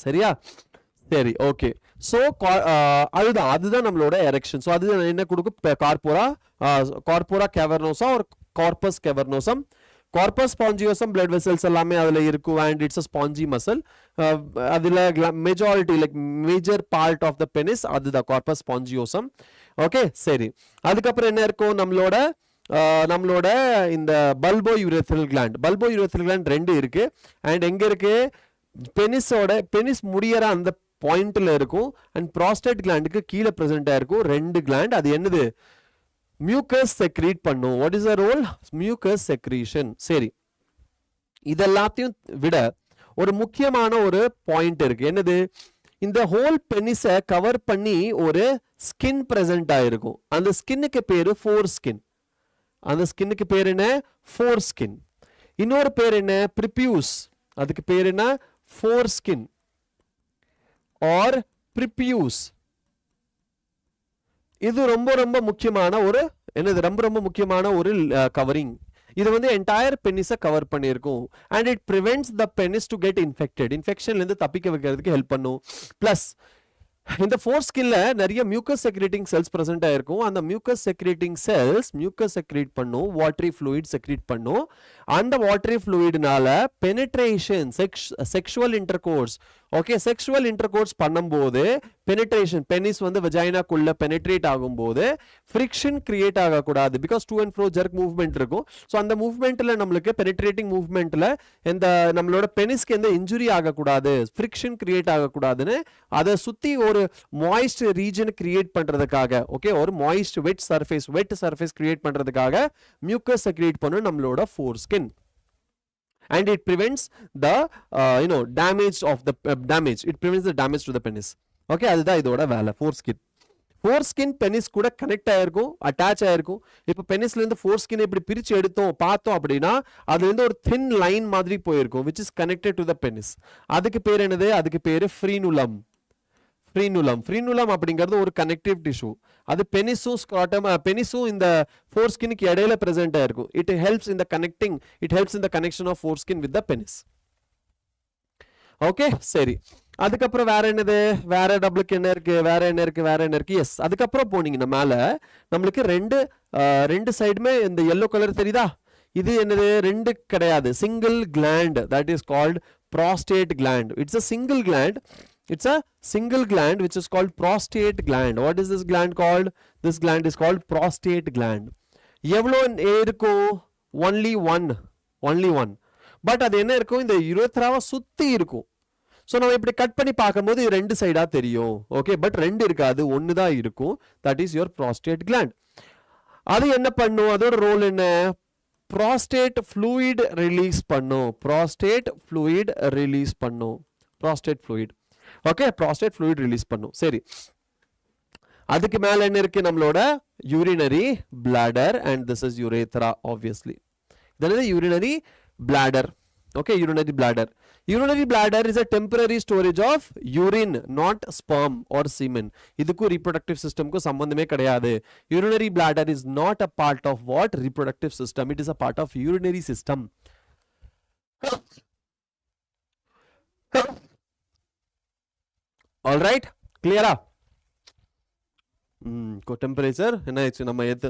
A: சரியா? சரி, ஓகே. ஸோ அதுதான் நம்மளோட எரெக்ஷன். ஸோ அது என்ன கொடுக்கும்? கார்போரா கேவர்னோசா ஒரு corpus cavernosum. Corpus spongiosum blood vessels எல்லாமே அதில் இருக்கும். And it's a spongy muscle. அதில் majority major part of the penis அதுதான் கார்பஸ் ஸ்பாஞ்சியோசம். ஓகே, சரி. அதுக்கப்புறம் என்ன இருக்கும்? நம்மளோட இந்த பல்போயுரேத்ரல் கிளாண்ட் ரெண்டு இருக்கு. அண்ட் எங்க இருக்கு? பெனிஸ் முடியற அந்த பாயிண்ட்ல இருக்கும். அண்ட் ப்ராஸ்டேட் கிளாண்டுக்கு கீழே பிரசன்ட் ஆயிருக்கும் 2 கிளாண்ட். அது என்னது? மியூக்கஸ் செக்ரீட் பண்ணும். What is the role? Mucus secretion. சரி, இதெல்லாத்தையும் விட ஒரு முக்கியமான ஒரு பாயிண்ட் இருக்கு. என்னது? இந்த ஹோல் பெனிஸை கவர் பண்ணி ஒரு ஸ்கின் பிரசன்ட் ஆயிருக்கும். அந்த ஸ்கின்னுக்கு பேரு ஃபோர் ஸ்கின். அந்த ஸ்கின்னுக்கு பேர் என்ன? Foreskin. இன்னொரு பேர் என்ன? ப்ரிபியூஸ். அதுக்கு பேர் என்ன? Foreskin or prepuce. இது ரொம்ப முக்கியமான ஒரு ரொம்ப முக்கியமான ஒரு கவரிங். இது வந்து என்டையர் பெனிஸை கவர் பண்ணியிருக்கும். And it prevents the penis to get infected. இன்ஃபெக்ஷன்ல இருந்து தப்பிக்க வைக்கிறதுக்கு ஹெல்ப் பண்ணும். பிளஸ் இந்த ஃபோர் ஸ்கின்ல நிறைய மியூக்கஸ் செக்ரேட்டிங் செல்ஸ் பிரசன்ட் ஆயிருக்கும். அந்த மியூக்கஸ் செக்ரேட் பண்ணும், வாட்டரி ஃப்ளூயிட் செக்ரேட் பண்ணும். அந்த வாட்டரி ஃப்ளூயிட்னால penetration sexual intercourse okay sexual intercourse பண்ணும்போது பெனிட்ரேஷன் பெனிஸ் வந்து வெஜைனாக்குள்ள பெனிட்ரேட் ஆகும்போது ஃப்ரிக்ஷன் கிரியேட் ஆகக்கூடாது because to and fro jerk movement இருக்கும் ஸோ அந்த மூவ்மெண்ட்ல நம்மளுக்கு பெனிட்ரேட்டிங் மூவ்மெண்ட்ல எந்த நம்மளோட பெனிஸ்க்கு எந்த இன்ஜுரி ஆகக்கூடாது ஃப்ரிக்ஷன் கிரியேட் ஆகக்கூடாதுன்னு அதை சுத்தி ஒரு மாய்ஸ்ட் ரீஜன் கிரியேட் பண்றதுக்காக ஓகே ஒரு மாய்ஸ்ட் வெட் சர்ஃபேஸ் கிரியேட் பண்றதுக்காக மியூக்கஸ் கிரியேட் பண்ணும் நம்மளோட foreskin. And it prevents the damage of the damage. It prevents the damage to the penis. Okay, அதுதான் இதோட வேலை foreskin penis கூட கனெக்ட் ஆயிருக்கும் அட்டாச் ஆயிருக்கும். இப்போ பெனிஸ்ல இருந்து foreskin இப்படி பிரிச்சு எடுத்தோம் பார்த்தோம் அப்படின்னா அதுல இருந்து ஒரு thin line மாதிரி போயிருக்கும் which is connected to the penis. அதுக்கு பேர் என்னது? அதுக்கு பேரு frenulum. ஃப்ரீனுலம் அப்படிங்கிறது ஒரு கனெக்டிவ் டிஷ்யூ. அது பெனிஸும் ஸ்க்ராட்டம் பெனிஸும் இந்த ஃபோர்ஸ்கினுக்கு இடையில பிரசன்ட் ஆயிருக்கும். It helps in the connection of foreskin with the penis. Okay சரி. அதுக்கப்புறம் வேற என்னது? வேற டபுளுக்கு என்ன இருக்கு? எஸ், அதுக்கப்புறம் போனீங்கன்னா மேல நம்மளுக்கு ரெண்டு சைடுமே இந்த எல்லோ கலர் தெரியுதா? இது என்னது? ரெண்டு கிடையாது, single gland. That is called prostate gland. It's a single gland which is called prostate gland. What is this gland called? This gland is called prostate gland. எவ்வளோ இருக்கும்? only one. பட் அது என்ன இருக்கும்? இந்த யுரேத்ராவை சுத்தி இருக்கும். ஸோ நம்ம இப்படி கட் பண்ணி பார்க்கும்போது இது ரெண்டு சைடா தெரியும். ஓகே, பட் ரெண்டு இருக்காது, ஒன்று தான் இருக்கும். That is your prostate gland. அது என்ன பண்ணும்? அதோட ரோல் என்ன? prostate fluid release பண்ணும். prostate fluid okay, prostate fluid release பண்ணும். சரி, அதுக்கு மேல என்ன இருக்கு? நம்மளோட urinary bladder and this is urethra obviously. Then is urinary bladder. Okay, urinary bladder is a temporary storage of urine, not sperm or semen. இதுக்கு reproductive system க்கு சம்பந்தமே கிடையாது. Urinary bladder is not a part of what? Reproductive system. It is a part of urinary system. All right, clear ah? Temperature என்ன ஆயிடுச்சு?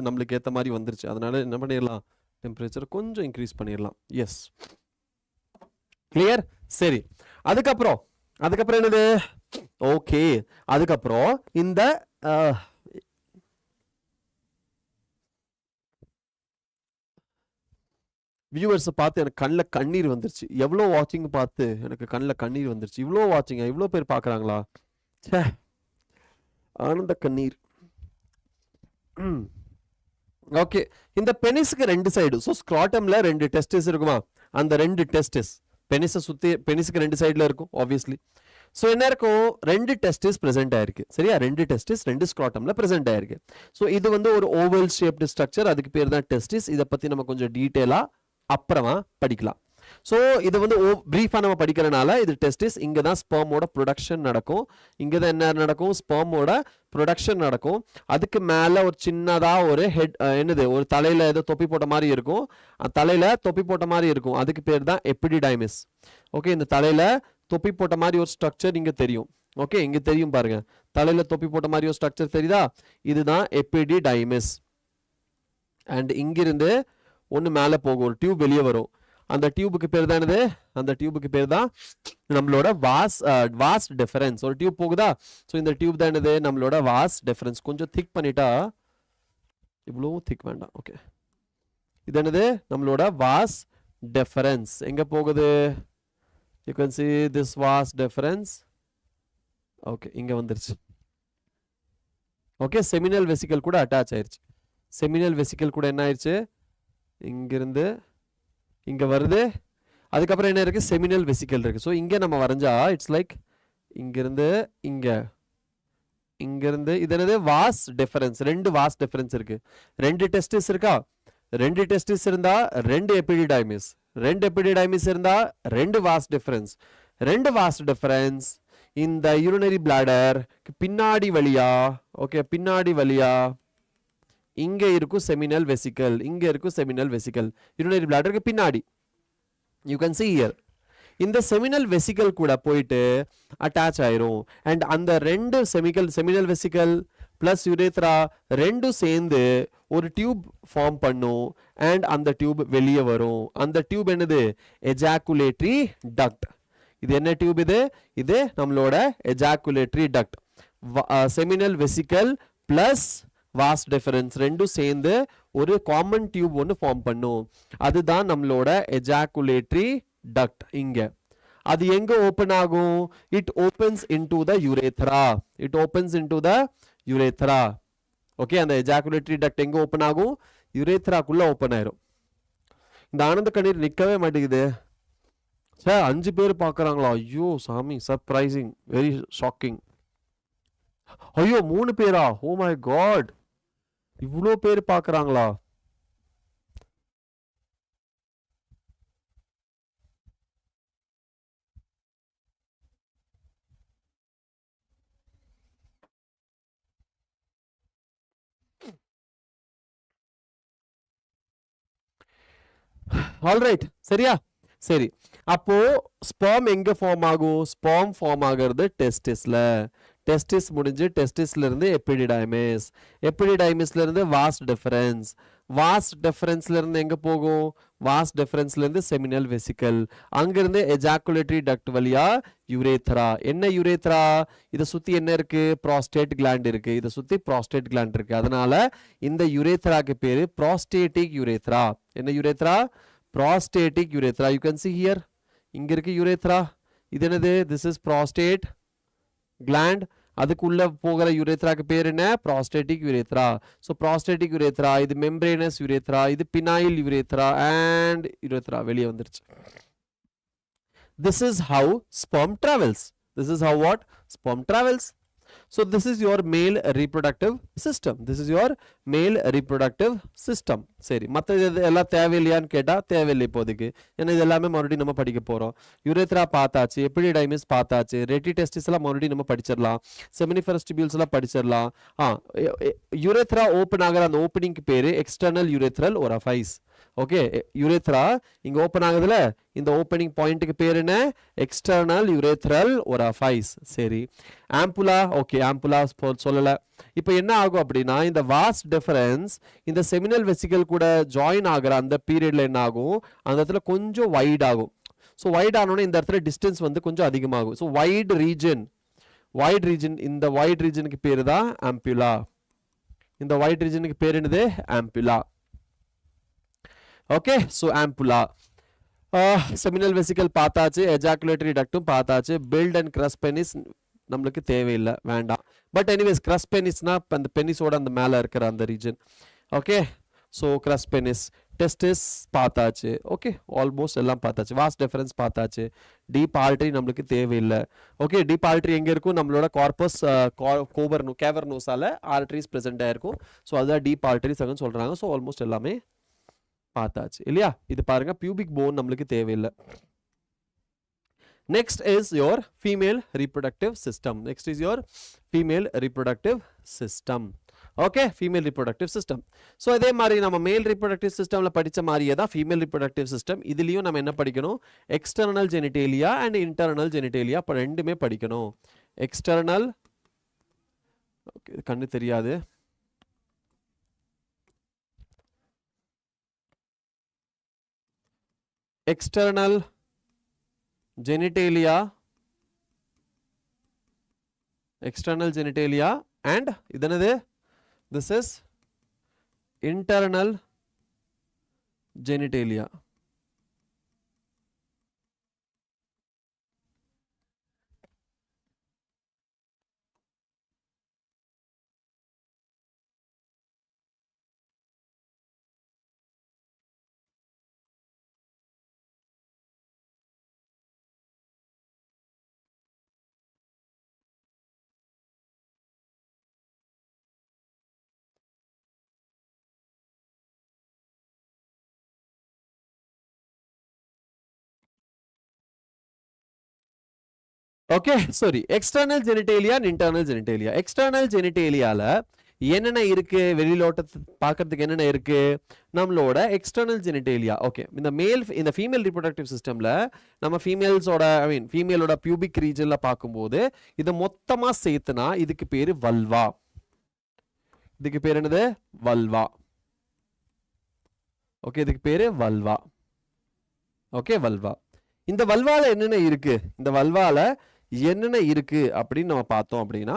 A: நம்மளுக்கு ஏற்ற மாதிரி வந்துருச்சு. அதனால என்ன பண்ணிடலாம்? டெம்பரேச்சர் கொஞ்சம் இன்க்ரீஸ் பண்ணிடலாம். Yes, clear. சரி, அதுக்கப்புறம் என்னது? ஓகே, அதுக்கப்புறம் இந்த வியூவர்ஸை பார்த்து எனக்கு கண்ணில் கண்ணீர் வந்துருச்சு. எவ்வளோ வாட்சிங் பார்த்து எனக்கு கண்ணில் கண்ணீர் வந்துருச்சு. இவ்வளோ வாட்சிங்க, இவ்வளோ பேர் பார்க்குறாங்களா? சே, ஆனந்த கண்ணீர். ஓகே, இந்த பெனிஸ்க்கு ரெண்டு சைடு. ஸோ ஸ்க்ராட்டம்ல ரெண்டு டெஸ்டிஸ் இருக்குமா? அந்த ரெண்டு டெஸ்டிஸ் பெனிஸை சுற்றி பெனிஸுக்கு ரெண்டு சைடில் இருக்கும் ஆப்வியஸ்லி. ஸோ என்ன இருக்கும்? ரெண்டு டெஸ்டிஸ் ப்ரெசென்ட் ஆயிருக்கு. சரியா? ரெண்டு டெஸ்டிஸ் ரெண்டு ஸ்க்ராட்டம்ல ப்ரெசென்ட் ஆயிருக்கு. ஸோ இது வந்து ஒரு ஓவல் ஷேப்டு ஸ்ட்ரக்சர். அதுக்கு பேர் தான் டெஸ்டிஸ். இதை பற்றி நம்ம கொஞ்சம் டீட்டெயிலாக அப்புறமா படிக்கலாம். ஸோ இது வந்து பிரீஃபாக நம்ம படிக்கிறனால இது டெஸ்டிஸ். இங்கே தான் ஸ்பெர்மோட ப்ரொடக்ஷன் நடக்கும். இங்கே தான் என்ன நடக்கும்? ஸ்பெர்மோட ப்ரொடக்ஷன் நடக்கும். அதுக்கு மேலே ஒரு சின்னதாக ஒரு ஹெட் என்னது? ஒரு தலையில் ஏதோ தொப்பி போட்ட மாதிரி இருக்கும். தலையில் தொப்பி போட்ட மாதிரி இருக்கும். அதுக்கு பேர் தான் எபிடிடைமிஸ். ஓகே, இந்த தலையில் தொப்பி போட்ட மாதிரி ஒரு ஸ்ட்ரக்சர் இங்கே தெரியும். ஓகே, இங்கே தெரியும் பாருங்க, தலையில் தொப்பி போட்ட மாதிரி ஒரு ஸ்ட்ரக்சர் தெரியுதா? இதுதான் எபிடிடைமிஸ். அண்ட் இங்கிருந்து ஒன்று மேலே போகும், ஒரு டியூப் வெளியே வரும். அந்த டியூபுக்கு பேர் தான் என்னது? அந்த டியூபுக்கு பேர் தான் நம்மளோட வாஸ் டிஃபரன்ஸ். ஒரு டியூப் போகுதா? ஸோ இந்த டியூப் தான் என்னது? நம்மளோட வாஸ் டிஃபரன்ஸ். கொஞ்சம் திக் பண்ணிட்டா, இவ்வளோ திக் வேண்டாம். ஓகே, இது என்னது? நம்மளோட வாஸ் டிஃபரன்ஸ். எங்க போகுது? You can see this was difference. Okay, இங்க வந்துருச்சு. ஓகே, செமினல் வெசிக்கல் கூட அட்டாச் ஆயிருச்சு. செமினல் வெசிக்கல் கூட என்ன ஆயிருச்சு? இங்கிருந்து இங்க வருது. அதுக்கப்புறம் என்ன இருக்கு? செமினல் வெசிக்கல் இருக்கு. ஸோ இங்கே நம்ம வரைஞ்சா இட்ஸ் லைக் இங்கிருந்து இங்கிருந்து இது என்னது? Was difference. ரெண்டு வாஸ் டிஃபரன்ஸ் இருக்கு. ரெண்டு டெஸ்டிஸ் இருக்கா? ரெண்டு டெஸ்டிஸ் இருந்தா ரெண்டு எபிடிடைமிஸ். ரெண்டு எபிடிடைமிஸ் இருந்தா ரெண்டு வாஸ் டிஃபரன்ஸ். ரெண்டு வாஸ் டிஃபரன்ஸ் இந்த யூரினரி பிளாடர் பின்னாடி வழியா, ஓகே, பின்னாடி வழியா இங்க இருக்கும் செமினல் வெசிக்கல். இங்க இருக்கும் செமினல் வெசிக்கல் யூரினரி பிளாடருக்கு பின்னாடி. You can see here. இந்த செமினல் வெசிக்கல் கூட போயிட்டு அட்டாச் ஆயிரும். அண்ட் அந்த ரெண்டு செமினல் வெசிக்கல் plus urethra ரெண்டும் சேர்ந்து ஒரு டியூப் ஃபார்ம் பண்ணும் and அந்த டியூப் வெளியே வரும். அந்த டியூப் என்னது ejaculatory duct. இது என்ன டியூப் இது நம்மளோட ejaculatory duct. seminal vesicle plus vas deferens ரெண்டும் சேர்ந்து ஒரு காமன் டியூப் ஒன்று ஃபார்ம் பண்ணும். அதுதான் நம்மளோட ejaculatory duct. இங்க அது எங்க ஓபன் ஆகும்? It opens into the urethra. It opens into the urethra. Okay, அந்த எஜாகுலேட்டரி டக்ட் எங்க ஓபன் ஆகும்? யூரேத்ராக்குள்ள ஓபன் ஆயிரும். இந்த ஆனந்த கண்ணீர் நிக்கவே மாட்டேங்குது. சார் 5 பேர் பார்க்கறாங்களா? ஐயோ சாமி, சர்ப்ரைசிங், வெரி ஷாக்கிங். ஐயோ 3 பேரா? ஓ மை காட், இவ்வளோ பேர் பார்க்கறாங்களா? ஆல்ரைட், சரியா? சரி, அப்போ ஸ்பெர்ம் எங்க ஃபார்ம் ஆகும்? ஸ்பெர்ம் ஃபார்ம் ஆகிறது டெஸ்டிஸ்ல. டெஸ்டிஸ் முடிஞ்சு டெஸ்டிஸ்ல இருந்து எபிடிடைமிஸ், எபிடிடைமிஸ்ல இருந்து வாஸ் டிஃபரன்ஸ், வாஸ் டிஃபரன்ஸ்ல இருந்து எங்க போகும்? வாஸ் டிஃபரன்ஸ்ல இருந்து செமினல் வெசிக்கல், அங்கிருந்து எஜாகுலேட்டரி டக்ட் வழியா யூரேத்ரா. என்ன யூரேத்ரா? இதை சுத்தி என்ன இருக்கு? ப்ராஸ்டேட் கிளாண்ட் இருக்கு. இதை சுத்தி ப்ராஸ்டேட் கிளாண்ட் இருக்கு. அதனால இந்த யூரேத்ராக்கு பேரு ப்ராஸ்டேட்டிக் யூரேத்ரா. என்ன urethra? Prostatic urethra. You can see here, இங்க இருக்கு யூரேத்ரா. இது என்னது? This is prostate gland. அதுக்குள்ள போகிற யூரேத்ராக்கு பேர் என்ன? Prostatic urethra. So prostatic urethra, இது மெம்பரேனஸ் யூரேத்ரா, இது பினாயில் யூரேத்ரா அண்ட் யூரேத்ரா வெளியே வந்துருச்சு. This is how sperm travels. This is how what? Sperm travels. So this is your male reproductive system. This is your male reproductive system. சரி, மற்ற இது எல்லாம் தேவையில்லையான்னு கேட்டா தேவையில்லை இப்போதைக்கு. ஏன்னா இது எல்லாமே மறுபடியும் நம்ம படிக்க போறோம். யூரேத்ரா பார்த்தாச்சு, எபிடிடைமிஸ் பார்த்தாச்சு, ரெட்டி டெஸ்டிஸ் எல்லாம் மறுபடியும் நம்ம படிச்சிடலாம், செமினிஃபரஸ் டிபியூல்ஸ் எல்லாம் படிச்சிடலாம். யூரேத்ரா ஓப்பன் ஆகிற அந்த ஓப்பனிங்க்கு பேரு எக்ஸ்டர்னல் யூரேத்ரல் ஓரஃபைஸ். ஓகே, யூரேத்ரா இங்க ஓப்பன் ஆகுதுல, இந்த ஓப்பனிங் பாயிண்ட்டுக்கு பேர் என்ன? எக்ஸ்டர்னல் யூரேத்ரல் ஓரஃபைஸ். சரி, ஆம்புலா. ஓகே, ஆம்புலா சொல்லல. இப்போ என்ன ஆகும் அப்படின்னா, இந்த வாஸ் டிஃபரன்ஸ் இந்த செமினல் வெசிக்கல் கூட ஜாயின் ஆகிற அந்த பீரியட்ல என்ன ஆகும்? அந்த இடத்துல கொஞ்சம் வைட் ஆகும். ஸோ வைட் ஆனோடனே இந்த இடத்துல டிஸ்டன்ஸ் வந்து கொஞ்சம் அதிகமாகும். ஸோ வைட் ரீஜன், இந்த வைட் ரீஜனுக்கு பேரு தான் ஆம்புலா. இந்த வைட் ரீஜனுக்கு பேர் என்னது? Ampulla. Okay, so ampulla. Seminal vesicle பார்த்தாச்சு, எஜாகுலேட்டரி டக்டும் பார்த்தாச்சு. பில்ட் அண்ட் கிரஸ் பெனிஸ் நம்மளுக்கு தேவையில்லை, வேண்டாம். பட் எனிவேஸ் கிரஸ் பெனிஸ்னா அந்த பெனிஸோட அந்த மேலே இருக்கிற அந்த region. Okay, so crus penis, testis பார்த்தாச்சு. ஓகே, ஆல்மோஸ்ட் எல்லாம் பார்த்தாச்சு. வாஸ் டிஃபரன்ஸ் பார்த்தாச்சு. டீப் ஆர்டரி நம்மளுக்கு தேவையில்லை. ஓகே, டீப் ஆர்டரி எங்கே இருக்கும்? நம்மளோட கார்பஸ் கேவர்னோஸால ஆர்டரிஸ் ப்ரெசென்ட் ஆயிருக்கும். ஸோ அதுதான் டீப் ஆர்டரிஸ் அங்கன்னு சொல்றாங்க. ஸோ ஆல்மோஸ்ட் எல்லாமே பார்த்தாச்சு இல்லையா? இது பாருங்க, பியூபிக் போன் நம்மளுக்கு தேவையில்லை. Next is your female reproductive system. Next is your female reproductive system. Okay, female reproductive system. So இதே மாதிரி நம்ம மேல் ரீப்ரொடக்டிவ் சிஸ்டம்ல படித்த மாதிரியே தான் ஃபீமேல் ரீப்ரொடக்டிவ் சிஸ்டம். இதுலயும் நம்ம என்ன படிக்கணும்? External genitalia and internal genitalia ரெண்டுமே படிக்கணும். எக்ஸ்டர்னல், ஓகே கண்ணு தெரியாது, external genitalia, and idanade, this is internal genitalia. Okay, sorry, external genitalia and internal genitalia. External ஜெனிடேலியால என்னென்ன இருக்கு? வெளியிலோட்டத்தை பார்க்கறதுக்கு என்னென்ன இருக்கு? நம்மளோட எக்ஸ்டர்னல் ஜெனிடேலியா. ஓகே, இந்த ஃபீமேல் ரிப்ரொடக்டிவ் சிஸ்டம்ல நம்ம ஃபீமேலோட பியூபிக் ரீஜன்ல பார்க்கும்போது இதை மொத்தமா சேர்த்துனா இதுக்கு பேரு வல்வா. இதுக்கு பேர் என்னது வல்வா. ஓகே, இதுக்கு பேரு வல்வா. Okay, vulva. இந்த வல்வால என்னென்ன இருக்கு, இந்த வல்வால என்னென்ன இருக்கு அப்படின்னு நம்ம பார்த்தோம் அப்படின்னா,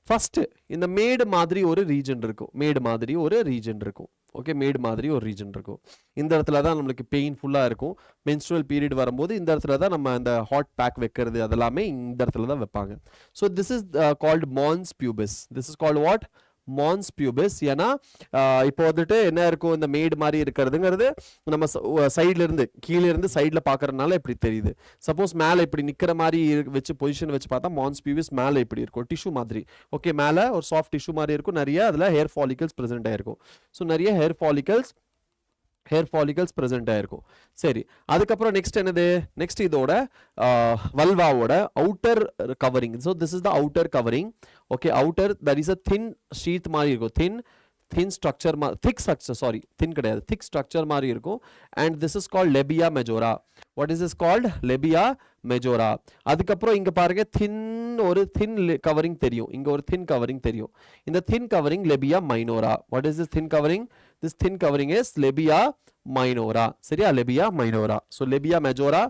A: ஃபர்ஸ்ட் இந்த மேடு மாதிரி ஒரு ரீஜன் இருக்கும். மேடு மாதிரி ஒரு ரீஜன் இருக்கும். ஓகே, மேடு மாதிரி ஒரு ரீஜன் இருக்கும். இந்த இடத்துல தான் நம்மளுக்கு பெயின்ஃபுல்லாக இருக்கும். மென்ஸ்ட்ரல் பீரியட் வரும்போது இந்த இடத்துல தான் நம்ம அந்த ஹாட் பேக் வைக்கிறது அதெல்லாமே இந்த இடத்துல தான் வைப்பாங்க. So this is called mons pubis. This is called what? Mons pubis. ஏன்னா இப்போ வந்துட்டு என்ன இருக்கும், இந்த மேடு மாதிரி இருக்கிறதுங்கிறது நம்ம சைட்ல இருந்து கீழே இருந்து சைட்ல பாக்குறதுனால இப்படி தெரியுது. சப்போஸ் மேலே இப்படி நிக்கிற மாதிரி வச்சு பொசிஷன் வச்சு பார்த்தா மான்ஸ் பியூபிஸ் மேலே இப்படி இருக்கும், டிஷ்யூ மாதிரி. ஓகே, மேலே ஒரு சாஃப்ட் டிஷ்யூ மாதிரி இருக்கும், நிறைய அதில் ஹேர் ஃபாலிகல்ஸ் ப்ரெசென்ட் ஆயிருக்கும். ஸோ நிறைய ஹேர் ஃபாலிகல்ஸ் ப்ரெசென்ட் ஆயிருக்கும். சரி, அதுக்கப்புறம் நெக்ஸ்ட் என்னது, நெக்ஸ்ட் இதோட வல்வாவோட outer covering. So this is the outer covering. Okay, outer that is a thin sheet மாதிரி இருக்கும். Thin structure, thick structure, sorry thin கிடையாது, திக் ஸ்ட்ரக்சர் மாதிரி இருக்கும். And this is called labia majora. What is is called? Labia majora. அதுக்கப்புறம் இங்க பாருங்க, ஒரு தின் covering தெரியும், இங்க ஒரு தின் கவரிங் தெரியும். இந்த thin covering labia minora. What is this thin covering? This thin covering is labia minora. சரியா? labia minora. So labia majora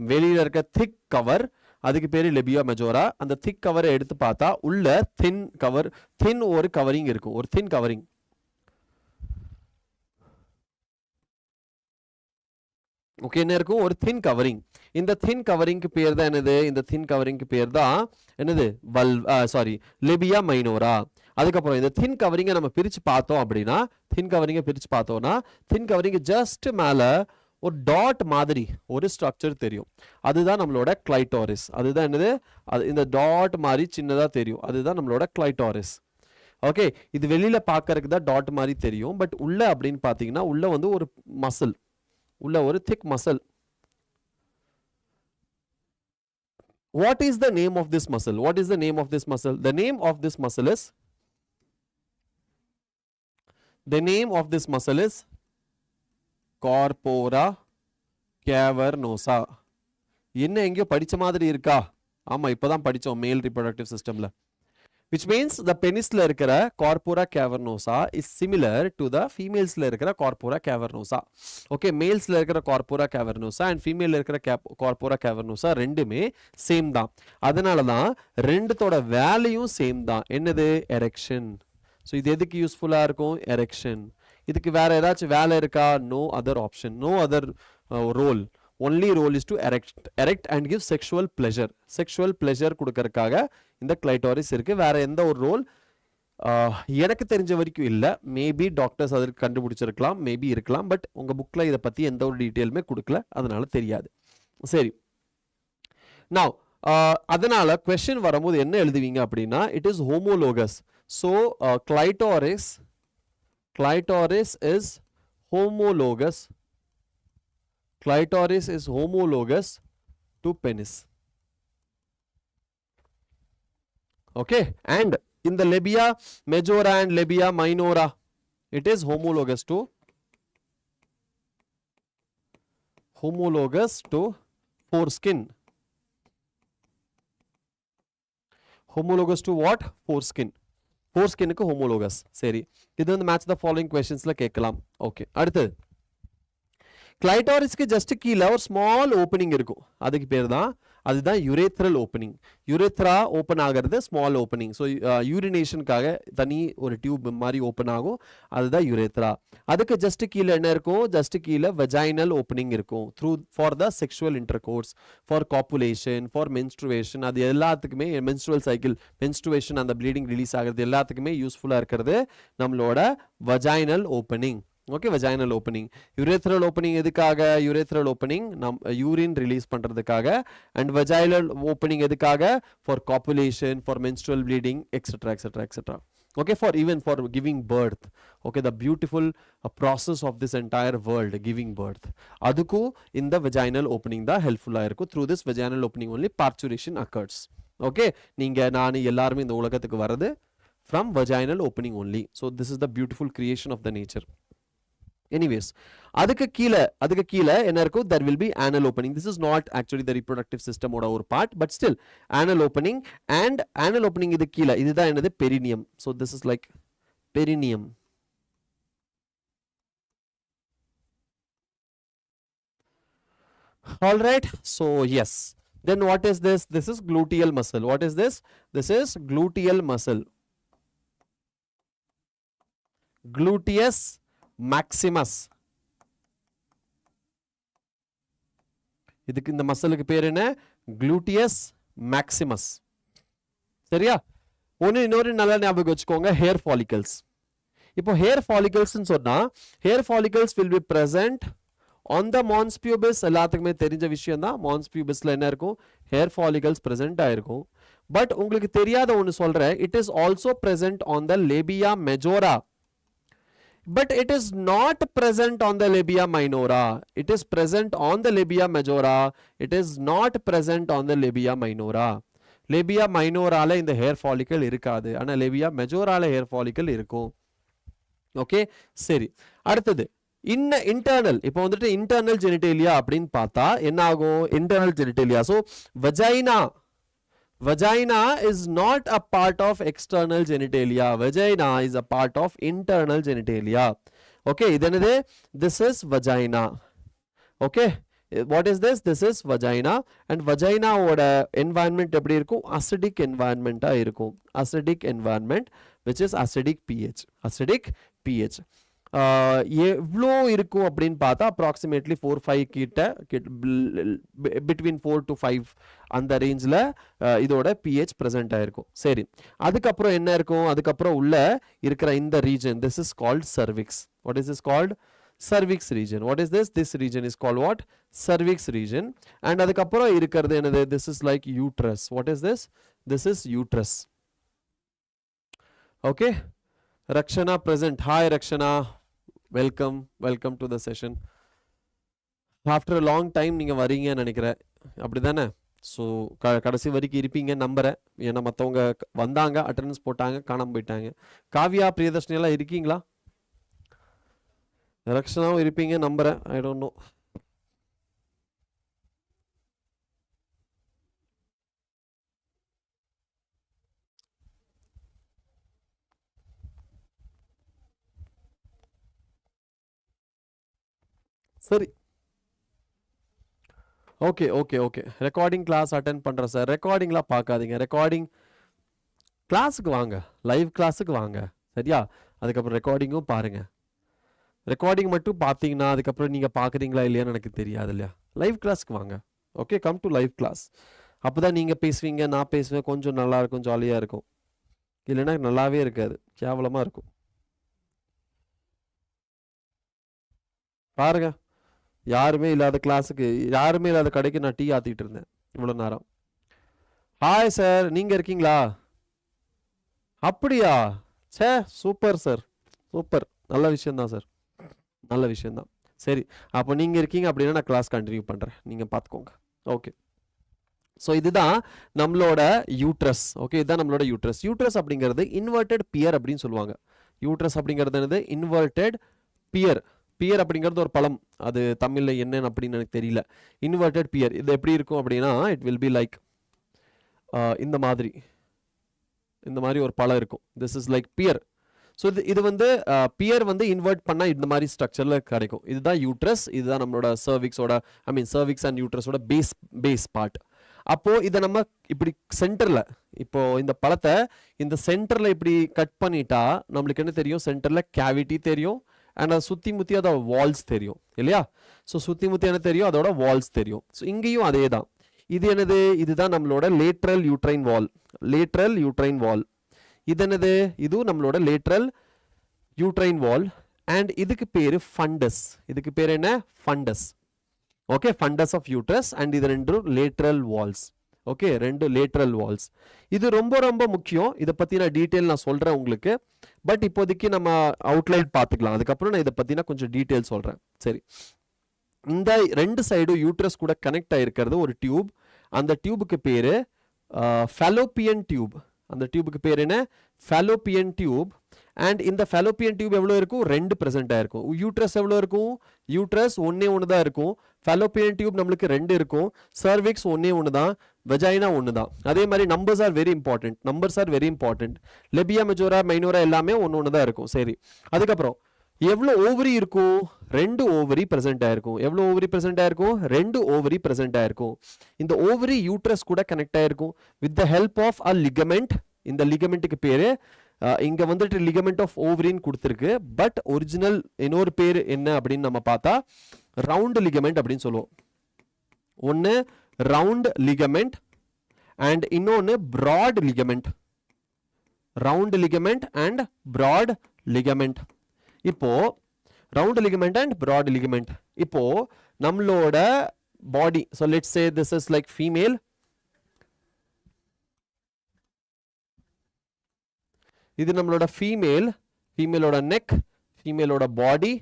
A: வெளியில இருக்க thick cover, அதுக்கு பேரு labia majora. அந்த thick cover எடுத்து பார்த்தா உள்ள thin ஒரு covering இருக்கும், ஒரு thin covering. ஓகே, என்ன இருக்கும்? ஒரு thin covering. இந்த thin covering க்கு பேர் தான் என்னது? இந்த thin covering க்கு பேர் தான் என்னது? labia minora. அதுக்கப்புறம் இந்த தின் கவரிங்கை நம்ம பிரிச்சு பார்த்தோம் அப்படின்னா, தின் கவரிங்கை பிரிச்சு பார்த்தோம்னா, தின் கவரிங் ஜஸ்ட் மேல ஒரு டாட் மாதிரி ஒரு ஸ்ட்ரக்சர் தெரியும். அதுதான் நம்மளோட கிளைட்டாரிஸ். அதுதான் என்னது? இந்த டாட் மாதிரி சின்னதா தெரியும், அதுதான் நம்மளோட கிளைட்டாரிஸ். ஓகே, இது வெளியில பார்க்கறதுக்கு தான் டாட் மாதிரி தெரியும். பட் உள்ள அப்படின்னு பார்த்தீங்கன்னா, உள்ள வந்து ஒரு மசில், உள்ள ஒரு திக் muscle. What is the name of this muscle? What is the name of this muscle? The name of this muscle is corpora cavernosa. என்ன எங்கேயோ படிச்ச மாதிரி இருக்கா? ஆமா, இப்பதான் படிச்சோம் மேல் ரிப்ரொடக்டிவ் சிஸ்டம்ல. which means the penisல இருக்கிற corpora cavernosa is similar to the femalesல இருக்கிற corpora cavernosa. okay, malesல இருக்கிற corpora cavernosa and femaleல இருக்கிற corpora cavernosa ரெண்டுமே சேம் தான். அதனால தான் ரெண்டுத்தோட வேலையும் சேம் தான். என்னது? எரெக்ஷன். ஸோ இது எதுக்கு யூஸ்ஃபுல்லாக இருக்கும்? எரெக்ஷன். இதுக்கு வேற ஏதாச்சும் வேலை இருக்கா? No other option, no other role. Only role is to erect and give sexual pleasure. Sexual pleasure கொடுக்கறதுக்காக இந்த கிளைட்டாரிஸ் இருக்கு. வேற எந்த ஒரு ரோல் எனக்கு தெரிஞ்ச வரைக்கும் இல்லை. மேபி டாக்டர்ஸ் அதற்கு கண்டுபிடிச்சிருக்கலாம், மேபி இருக்கலாம். பட் உங்க புக்ல இதை பத்தி எந்த ஒரு டீட்டெயிலுமே கொடுக்கல, அதனால தெரியாது. சரி, now அதனால question வரும்போது என்ன எழுதுவீங்க அப்படின்னா, it is homologous. So clitoris is homologous. Clitoris is homologous to penis. Okay, and in the labia majora and labia minora, it is homologous to foreskin. Homologous to what? Foreskin. Foreskinக்கு homologous. சரி, இது வந்து match the following questionsல கேட்கலாம். Okay, அடுத்து கிளைட்டாரிஸ்க்கு just கீழே ஒரு small opening இருக்கும். அதுக்கு பேர் தான், அதுதான் யுரேத்ரல் ஓப்பனிங். யுரேத்ரா ஓப்பன் ஆகிறது ஸ்மால் ஓப்பனிங். ஸோ யூரினேஷனுக்காக தனி ஒரு டியூப் மாதிரி ஓப்பன் ஆகும், அதுதான் யுரேத்ரா. அதுக்கு ஜஸ்ட் கீழே என்ன இருக்கும்? ஜஸ்ட் கீழே வெஜைனல் ஓப்பனிங் இருக்கும். For the sexual intercourse, for copulation, for menstruation, அது எல்லாத்துக்குமே மென்ஸ்ட்ருவல் சைக்கிள், மென்ஸ்ட்ருவேஷன் அந்த ப்ளீடிங் ரிலீஸ் ஆகிறது எல்லாத்துக்குமே யூஸ்ஃபுல்லாக இருக்கிறது நம்மளோட vaginal opening. Okay, vaginal opening. Urethral opening எதுக்காக? யுரேத்ரல் ஓப்பனிங் யூரின் ரிலீஸ் பண்றதுக்காக. அண்ட் வெஜைனல் ஓப்பனிங் எதுக்காக? For copulation, for menstrual bleeding, etcetera etcetera etcetera. Okay, for even for giving birth. Okay, the beautiful process of this entire world, giving birth. Adukku in the vaginal opening da helpful ஆயிருக்கும். Through this vaginal opening only parturition occurs. Okay, நீங்க நான் எல்லாரும் இந்த உலகத்துக்கு வரது from vaginal opening only. So this is the beautiful creation of the nature. Anyways, அதுக்கு கீழே என்ன இருக்கும்? There will be anal opening. This is not actually the reproductive system ஓட ஒரு part, but still anal opening. And anal opening இது கீழே, இதுதான் என்னது? Perineum. So this is like perineum. All right, so yes, then what is this? This is gluteal muscle. What is this? This is gluteal muscle, gluteus maximus. இதுக்கு இந்த மசிலுக்கு பேர் என்ன? gluteus maximus. சரியா? இன்னொரு நல்லா ஞாபகம் வச்சுக்கோங்க, hair follicles. இப்போ hair follicles ன்னு சொன்னா hair follicles will be present on the mons pubis. எல்லாத்துக்குமே தெரிஞ்ச விஷயம் தான், mons pubisல என்ன இருக்கும்? hair follicles present ஆயிருக்கும். பட் உங்களுக்கு தெரியாத ஒன்று சொல்றேன், it is also present on the labia majora, but it is not present on the labia minora. It is present on the labia majora, it is not present on the labia minora. labia மைனோரால இந்த hair follicle இருக்காது, ஆனா labia மெஜோரால hair follicle இருக்கும். Okay, சரி. அடுத்தது internal. இப்போ வந்துட்டு internal genitalia அப்படின்னு பார்த்தா என்ன ஆகும்? Internal genitalia. So vagina is not a part of external genitalia. Vagina is a part of internal genitalia. Okay, இது என்னது? This is vagina. Okay, what is this? This is vagina. And vagina ஓட environment எப்படி இருக்கும்? Acidic environment ஆ இருக்கும். Acidic environment, which is acidic pH. Acidic pH. எவ்வளோ இருக்கும் அப்படின்னு பார்த்தா அப்ராக்சிமேட்லி 4-5 கிட்ட, பிட்வீன் 4 to 5 அந்த ரேஞ்சில் இதோட பிஹெச் ப்ரெசென்ட் ஆயிருக்கும். சரி, அதுக்கப்புறம் என்ன இருக்கும்? அதுக்கப்புறம் உள்ள இருக்கிற இந்த region, this is called cervix. What is this called? cervix region. What is this? This region is called what? Cervix region. And அதுக்கப்புறம் இருக்கிறது என்னது? This is like uterus. What is this? This is uterus. Okay, Rakshana present. Hi Rakshana, welcome to the session. After a long time நீங்க வரீங்கன்னு நினைக்கிறேன், அப்படிதானே? So கடைசி வரைக்கும் இருப்பீங்க நம்புறேன். ஏன்னா மற்றவங்க வந்தாங்க, அட்டெண்டன்ஸ் போட்டாங்க, காணாம போயிட்டாங்க. காவியா, பிரியதர்ஷினி எல்லாம் இருக்கீங்களா? ரக்ஷனாவும் இருப்பீங்க நம்புறேன். I don't know. சரி, okay okay okay. Recording class attend பண்ணுறேன் சார். ரெக்கார்டிங்லாம் பார்க்காதீங்க. ரெக்கார்டிங் கிளாஸுக்கு வாங்க, லைவ் கிளாஸுக்கு வாங்க, சரியா? அதுக்கப்புறம் ரெக்கார்டிங்கும் பாருங்க. ரெக்கார்டிங் மட்டும் பார்த்தீங்கன்னா அதுக்கப்புறம் நீங்கள் பார்க்குறீங்களா இல்லையான்னு எனக்கு தெரியாது இல்லையா? லைவ் கிளாஸ்க்கு வாங்க. Okay, come to live class. அப்போ தான் நீங்கள் பேசுவீங்க, நான் பேசுவேன், கொஞ்சம் நல்லா இருக்கும், ஜாலியாக இருக்கும். இல்லைன்னா நல்லாவே இருக்காது, கேவலமாக இருக்கும். பாருங்க, யாருமே இல்லாத கிளாஸுக்கு, யாருமே இல்லாத கடைக்கு நான் டீ ஆற்றிட்டு இருந்தேன் இவ்வளோ நேரம். ஹாய் சார், நீங்கள் இருக்கீங்களா? அப்படியா? சே, சூப்பர் சார், சூப்பர், நல்ல விஷயந்தான் சார், நல்ல விஷயந்தான். சரி, அப்போ நீங்கள் இருக்கீங்க அப்படின்னா நான் கிளாஸ் கண்டினியூ பண்ணுறேன், நீங்கள் பார்த்துக்கோங்க. ஓகே, ஸோ இதுதான் நம்மளோட யூட்ரஸ். ஓகே, இதுதான் நம்மளோட யூட்ரஸ். யூட்ரஸ் அப்படிங்கிறது இன்வெர்டட் பியர் அப்படின்னு சொல்லுவாங்க. யூட்ரஸ் அப்படிங்கிறது என்னது? Inverted pier. பியர் அப்படிங்கிறது ஒரு பழம், அது தமிழில் என்னன்னு அப்படின்னு எனக்கு தெரியல. இன்வெர்டட் பியர் இது எப்படி இருக்கும் அப்படின்னா, இட் வில் பி லைக் இந்த மாதிரி ஒரு பழம் இருக்கும். This is like pear. So இது வந்து பியர் வந்து இன்வெர்ட் பண்ணால் இந்த மாதிரி ஸ்ட்ரக்சரில் கிடைக்கும். இதுதான் யூட்ரஸ். இதுதான் நம்மளோட சர்விக்ஸோட, ஐ மீன் சர்விக்ஸ் அண்ட் யூட்ரஸோட பேஸ் பார்ட். அப்போது இதை நம்ம இப்படி சென்டரில், இப்போது இந்த பழத்தை இந்த சென்டரில் இப்படி கட் பண்ணிட்டா நம்மளுக்கு என்ன தெரியும்? சென்டரில் கேவிட்டி தெரியும், அண்ட் அதை சுற்றி முற்றி அதோட வால்ஸ் தெரியும் இல்லையா? ஸோ சுற்றி முற்றி என்ன தெரியும்? அதோட வால்ஸ் தெரியும். ஸோ இங்கேயும் அதே தான். இது என்னது? இதுதான் நம்மளோட லேட்ரல் யூட்ரைன் வால். லேட்ரல் யூட்ரைன் வால். இது என்னது? இதுவும் நம்மளோட லேட்ரல் யூட்ரைன் வால். அண்ட் இதுக்கு பேர் ஃபண்டஸ். இதுக்கு பேர் என்ன? Fundus. Okay, fundus of uterus. And இது ரெண்டு லேட்ரல் வால்ஸ். ஓகே, ரெண்டு லேட்ரல் வால்ஸ். இது ரொம்ப ரொம்ப முக்கியம். இதை பற்றி நான் டீட்டெயில் நான் சொல்கிறேன் உங்களுக்கு. பட் இப்போதைக்கு நம்ம அவுட்லைன் பார்த்துக்கலாம். அதுக்கப்புறம் நான் இதை பற்றி நான் கொஞ்சம் டீட்டெயில் சொல்கிறேன். சரி, இந்த ரெண்டு சைடும் யூட்ரஸ் கூட கனெக்ட் ஆகிருக்கிறது ஒரு டியூப். அந்த டியூபுக்கு பேர் ஃபெலோப்பியன் டியூப். அந்த டியூபுக்கு பேர் என்ன? Fallopian tube. அண்ட் இந்த ஃபெலோப்பியன் டியூப் எவ்வளோ இருக்கும்? 2 ப்ரெசென்ட் ஆயிருக்கும். யூட்ரஸ் எவ்வளோ இருக்கும்? யூட்ரஸ் ஒன்று தான் இருக்கும். fallopian tube நம்மளுக்கு ரெண்டு இருக்கும், cervix ஒன்னே ஒன்று தான், vagina ஒன்று தான். அதே மாதிரி numbers are very important, numbers are very important. labia majora minora எல்லாமே ஒன்று தான் இருக்கும். சரி, அதுக்கப்புறம் எவ்வளோ ஓவரி இருக்கும்? ரெண்டு ஓவரி பிரசன்ட் ஆயிருக்கும். எவ்வளோ ஓவரி பிரசன்ட் ஆயிருக்கும்? ரெண்டு ஓவரி பிரசன்ட் ஆயிருக்கும். இந்த ஓவரி யூட்ரஸ் கூட கனெக்ட் ஆயிருக்கும் with the help of a ligament. இந்த லிகமெண்ட்டுக்கு பேரு இங்க வந்துட்டு லிகமெண்ட் ஆஃப் ஓவரின்னு கொடுத்துருக்கு, பட் ஒரிஜினல் இன்னொரு பேர் என்ன அப்படின்னு நம்ம பார்த்தா ரவுண்ட் லிகமெண்ட் அப்படின்னு சொல்லுவோம். ஒன்று ரவுண்ட் லிகமெண்ட் அண்ட் இன்னொன்று broad ligament. Round ligament and broad ligament. இப்போ round ligament and broad ligament. இப்போ நம்மளோட body, so let's say this is like female. இது நம்மளோட ஃபீமேல், ஃபீமேலோட நெக், ஃபீமேலோட பாடி.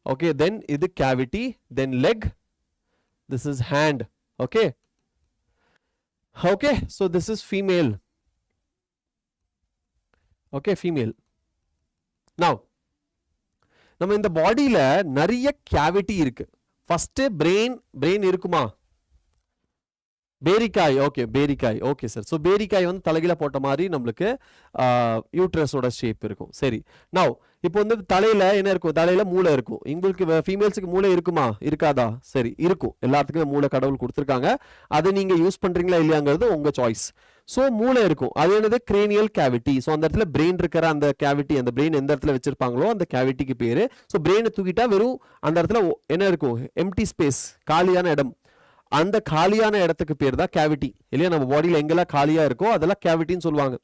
A: ஓகே, தென் இது cavity, then leg, this is hand. Okay okay, so this is female. Okay, female. Now நம்ம இந்த பாடியில நிறைய கேவிட்டி இருக்கு. ஃபர்ஸ்ட் பிரெயின் இருக்குமா? பேரிக்காய். ஓகே, பேரிக்காய். Okay sir. ஸோ பேரிக்காய் வந்து தலைகீழ போட்ட மாதிரி நம்மளுக்கு யூட்ரஸோட ஷேப் இருக்கும். சரி, நவ் இப்போ வந்து தலையில என்ன இருக்கும்? தலையில மூளை இருக்கும். உங்களுக்கு ஃபீமேல்ஸுக்கு மூளை இருக்குமா? இருக்காதா? சரி, இருக்கும். எல்லாத்துக்குமே மூளை கடவுள் கொடுத்துருக்காங்க. அதை நீங்க யூஸ் பண்றீங்களா இல்லையாங்கிறது உங்க சாய்ஸ். ஸோ மூளை இருக்கும். அது என்னது? Cranial cavity. ஸோ அந்த இடத்துல பிரெயின் இருக்கிற அந்த கேவிட்டி, அந்த பிரெயின் எந்த இடத்துல வச்சிருப்பாங்களோ அந்த கேவிட்டிக்கு பேரு. ஸோ பிரெயினை தூக்கிட்டா வெறும் அந்த இடத்துல என்ன இருக்கும்? எம்டி ஸ்பேஸ், காலியான இடம். அந்த காலியான இடத்துக்கு பேர் தான் கேவிட்டி இல்லையா? நம்ம பாடியில் எங்கெல்லாம் காலியா இருக்கோ அதெல்லாம் கேவிட்டின்னு சொல்லுவாங்க.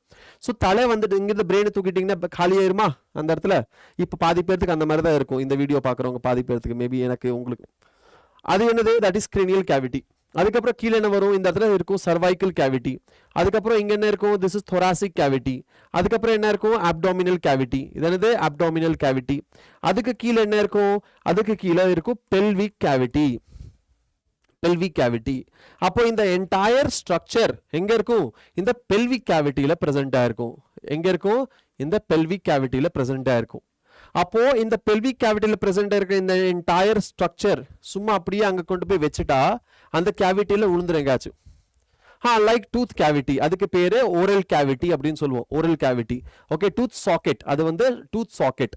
A: ஸோ தலை வந்துட்டு இங்கிருந்து பிரெயினை தூக்கிட்டீங்கன்னா காலியாயிருமா அந்த இடத்துல? இப்போ பாதி பேருக்கு அந்த மாதிரி தான் இருக்கும். இந்த வீடியோ பார்க்குறவங்க பாதி பேருக்கு, மேபி எனக்கு, உங்களுக்கு. அது என்னது? That is cranial cavity. அதுக்கப்புறம் கீழே என்ன வரும்? இந்த இடத்துல இருக்கும் சர்வைக்கல் கேவிட்டி. அதுக்கப்புறம் இங்க என்ன இருக்கும்? This is thoracic cavity. அதுக்கப்புறம் என்ன இருக்கும்? abdominal cavity. இது என்னது? abdominal cavity. அதுக்கு கீழே என்ன இருக்கும்? அதுக்கு கீழே இருக்கும் pelvic கேவிட்டி. pelvic cavity. அப்போ இந்த என்டையர் ஸ்ட்ரக்சர் எங்க இருக்கும்? இந்த pelvic கேவிட்டியில பிரசன்ட் ஆயிருக்கும். எங்க இருக்கும்? இந்த pelvic கேவிட்டியில பிரசன்ட் ஆயிருக்கும். அப்போ இந்த pelvic கேவிட்டியில பிரசன்ட் இருக்க இந்த என்டையர் ஸ்ட்ரக்சர் சும்மா அப்படியே அங்க கொண்டு போய் வச்சுட்டா அந்த கேவிட்டியில விழுந்துரும் எங்காச்சும். லைக் டூத் கேவிட்டி, அதுக்கு பேரு ஓரல் கேவிட்டி அப்படின்னு சொல்லுவோம். Oral cavity. Okay, tooth socket, அது வந்து tooth socket.